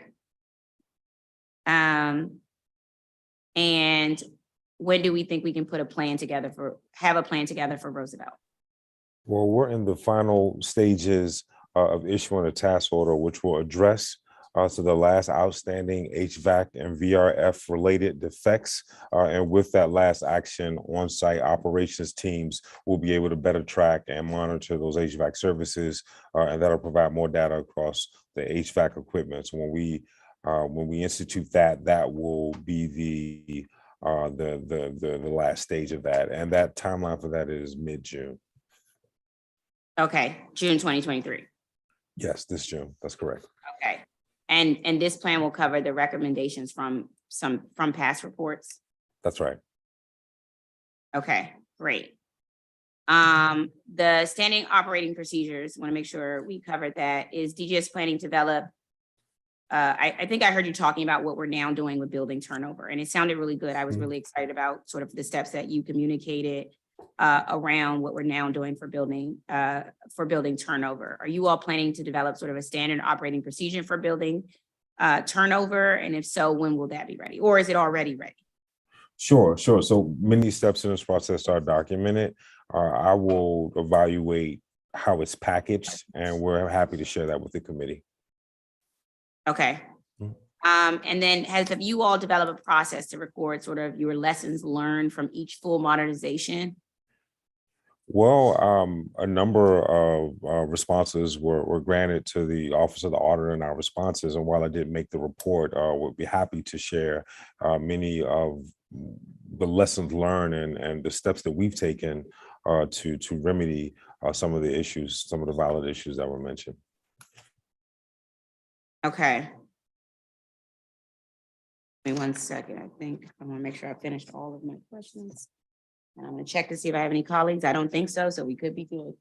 And when do we think we can put a plan together have a plan together for Roosevelt? Well, we're in the final stages of issuing a task order, which will address to the last outstanding HVAC and VRF related defects. And with that last action, on-site operations teams will be able to better track and monitor those HVAC services, and that'll provide more data across the HVAC equipment. So when we institute that, that will be the last stage of that. And that timeline for that is mid-June. Okay, June 2023. Yes, this June. That's correct. Okay. And this plan will cover the recommendations from past reports. That's right. Okay, great. The standing operating procedures, want to make sure we covered that. Is DGS planning to develop? I think I heard you talking about what we're now doing with building turnover, and it sounded really good. I was really excited about sort of the steps that you communicated around what we're now doing for building turnover. Are you all planning to develop sort of a standard operating procedure for building turnover? And if so, when will that be ready? Or is it already ready? Sure. So many steps in this process are documented. I will evaluate how it's packaged, and we're happy to share that with the committee. Okay. And then have you all developed a process to record sort of your lessons learned from each full modernization? Well, a number of responses were granted to the Office of the Auditor in our responses. And while I didn't make the report, we'll be happy to share many of the lessons learned and the steps that we've taken to remedy some of the issues, some of the valid issues that were mentioned. Okay. Give me 1 second. I think I want to make sure I finished all of my questions. And I'm going to check to see if I have any colleagues. I don't think so, so we could be good.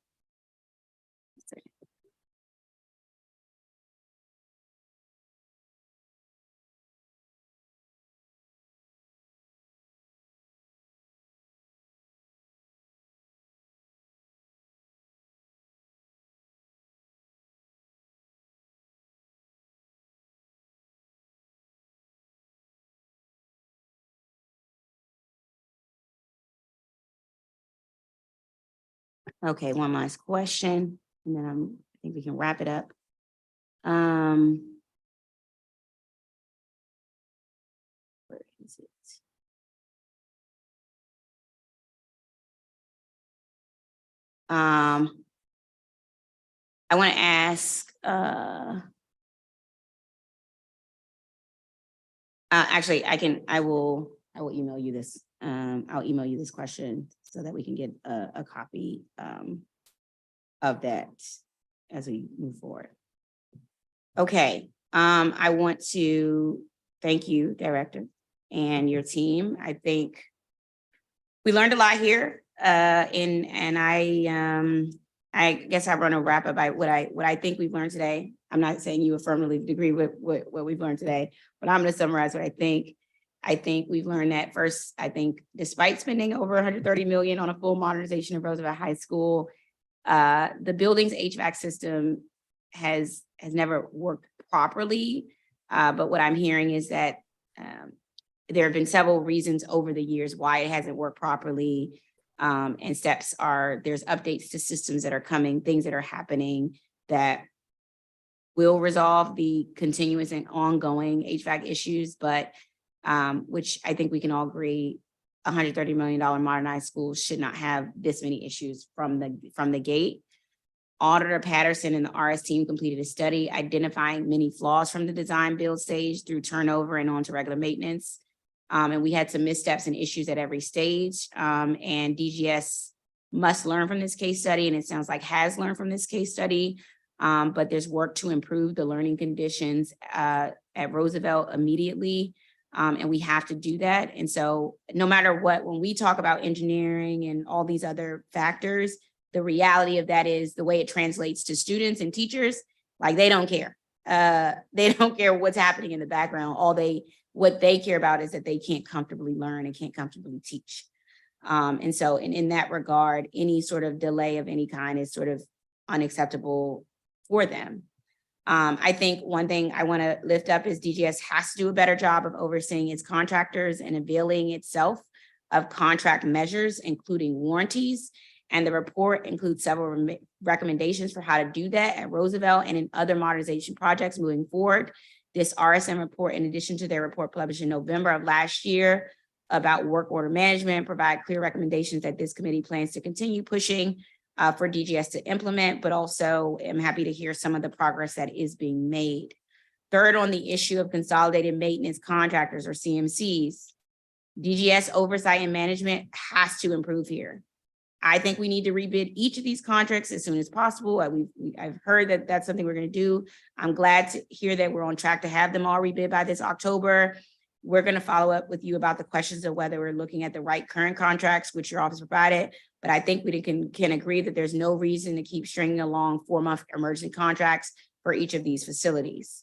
Okay, one last question, and then I think we can wrap it up. Where is it? I want to ask, actually, I will email you this. I'll email you this question so that we can get a copy of that as we move forward. Okay, I want to thank you, Director, and your team. I think we learned a lot here, and I guess I want to wrap up by what I think we've learned today. I'm not saying you affirmatively agree with what we've learned today, but I'm going to summarize what I think. I think we've learned that first, I think despite spending over $130 million on a full modernization of Roosevelt High School, the building's HVAC system has never worked properly. But what I'm hearing is that there have been several reasons over the years why it hasn't worked properly. And there's updates to systems that are coming, things that are happening that will resolve the continuous and ongoing HVAC issues, but which I think we can all agree, $130 million modernized schools should not have this many issues from the gate. Auditor Patterson and the RS team completed a study identifying many flaws from the design build stage through turnover and on to regular maintenance. And we had some missteps and issues at every stage. And DGS must learn from this case study, and it sounds like has learned from this case study. But there's work to improve the learning conditions at Roosevelt immediately. And we have to do that. And so no matter what, when we talk about engineering and all these other factors, the reality of that is the way it translates to students and teachers, like they don't care. They don't care what's happening in the background. What they care about is that they can't comfortably learn and can't comfortably teach. And so in that regard, any sort of delay of any kind is sort of unacceptable for them. I think one thing I want to lift up is DGS has to do a better job of overseeing its contractors and availing itself of contract measures, including warranties. And the report includes several recommendations for how to do that at Roosevelt and in other modernization projects moving forward. This RSM report, in addition to their report published in November of last year about work order management, provide clear recommendations that this committee plans to continue pushing for DGS to implement, but also am happy to hear some of the progress that is being made. Third, on the issue of Consolidated Maintenance Contractors or CMCs, DGS oversight and management has to improve here. I think we need to rebid each of these contracts as soon as possible. I've heard that that's something we're going to do. I'm glad to hear that we're on track to have them all rebid by this October. We're going to follow up with you about the questions of whether we're looking at the right current contracts, which your office provided. But I think we can agree that there's no reason to keep stringing along 4-month emergency contracts for each of these facilities.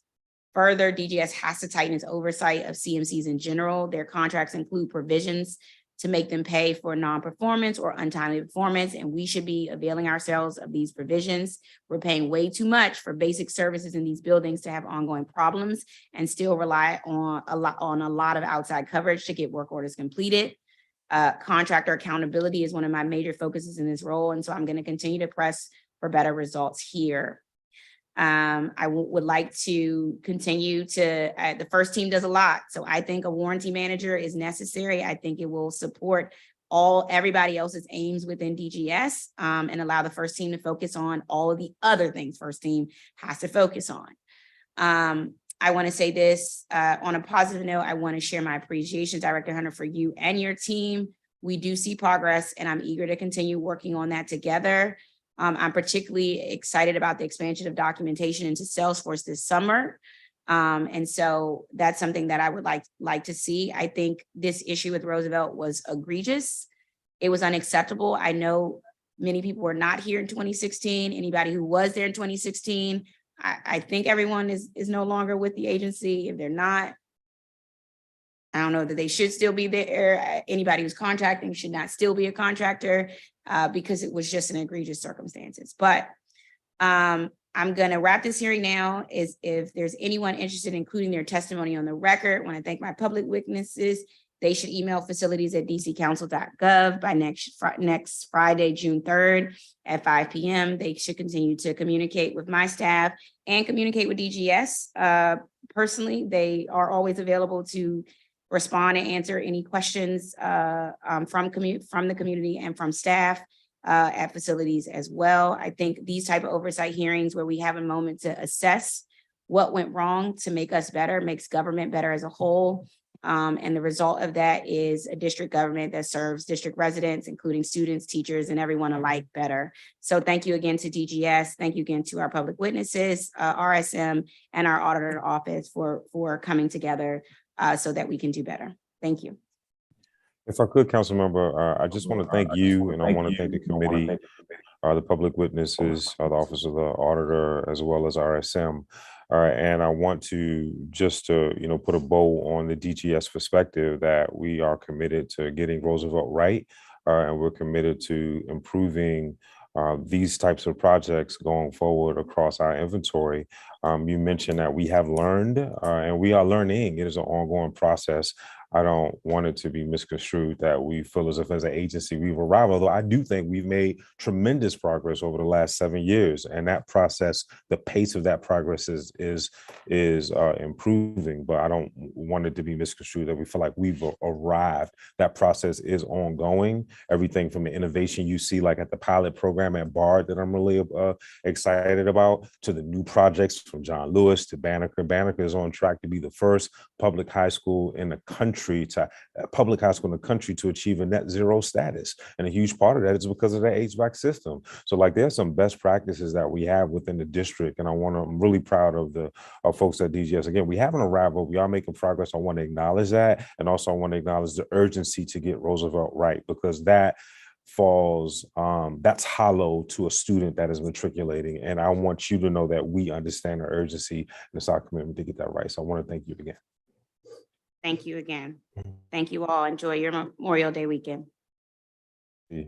Further, DGS has to tighten its oversight of CMCs in general. Their contracts include provisions to make them pay for non-performance or untimely performance, and we should be availing ourselves of these provisions. We're paying way too much for basic services in these buildings to have ongoing problems and still rely on a lot of outside coverage to get work orders completed. Contractor accountability is one of my major focuses in this role, and so I'm going to continue to press for better results here. I would like to continue to, the first team does a lot. So I think a warranty manager is necessary. I think it will support everybody else's aims within DGS and allow the first team to focus on all of the other things first team has to focus on. I want to say this on a positive note. I want to share my appreciation, Director Hunter, for you and your team. We do see progress, and I'm eager to continue working on that together. I'm particularly excited about the expansion of documentation into Salesforce this summer. And so that's something that I would like to see. I think this issue with Roosevelt was egregious. It was unacceptable. I know many people were not here in 2016. Anybody who was there in 2016, I think everyone is no longer with the agency. If they're not, I don't know that they should still be there. Anybody who's contracting should not still be a contractor because it was just an egregious circumstances. But I'm going to wrap this hearing now. If there's anyone interested in including their testimony on the record, I want to thank my public witnesses. They should email facilities@dccouncil.gov by next Friday, June 3rd at 5 p.m. They should continue to communicate with my staff and communicate with DGS. Personally, they are always available to respond and answer any questions from the community and from staff at facilities as well. I think these type of oversight hearings where we have a moment to assess what went wrong to make us better, makes government better as a whole. And the result of that is a district government that serves district residents, including students, teachers, and everyone alike better. So thank you again to DGS. Thank you again to our public witnesses, RSM, and our auditor office for coming together so that we can do better. Thank you. If I could, council member, I just want to thank you, and I want to thank the committee, the public witnesses, the Office of the Auditor, as well as RSM. And I want to just put a bow on the DGS perspective that we are committed to getting Roosevelt right, and we're committed to improving these types of projects going forward across our inventory. You mentioned that we have learned and we are learning. It is an ongoing process. I don't want it to be misconstrued that we feel as if as an agency we've arrived, although I do think we've made tremendous progress over the last 7 years. And that process, the pace of that progress is improving, but I don't want it to be misconstrued that we feel like we've arrived. That process is ongoing. Everything from the innovation you see like at the pilot program at Bard that I'm really excited about, to the new projects from John Lewis to Banneker. Banneker is on track to be the first public high school in the country to achieve a net zero status. And a huge part of that is because of the HVAC system. So like there's some best practices that we have within the district. And I'm really proud of the folks at DGS. Again, we haven't arrived, but we are making progress. I want to acknowledge that. And also I want to acknowledge the urgency to get Roosevelt right, because that falls, that's hollow to a student that is matriculating. And I want you to know that we understand the urgency and it's our commitment to get that right. So I want to thank you again. Thank you again. Thank you all. Enjoy your Memorial Day weekend. Yeah.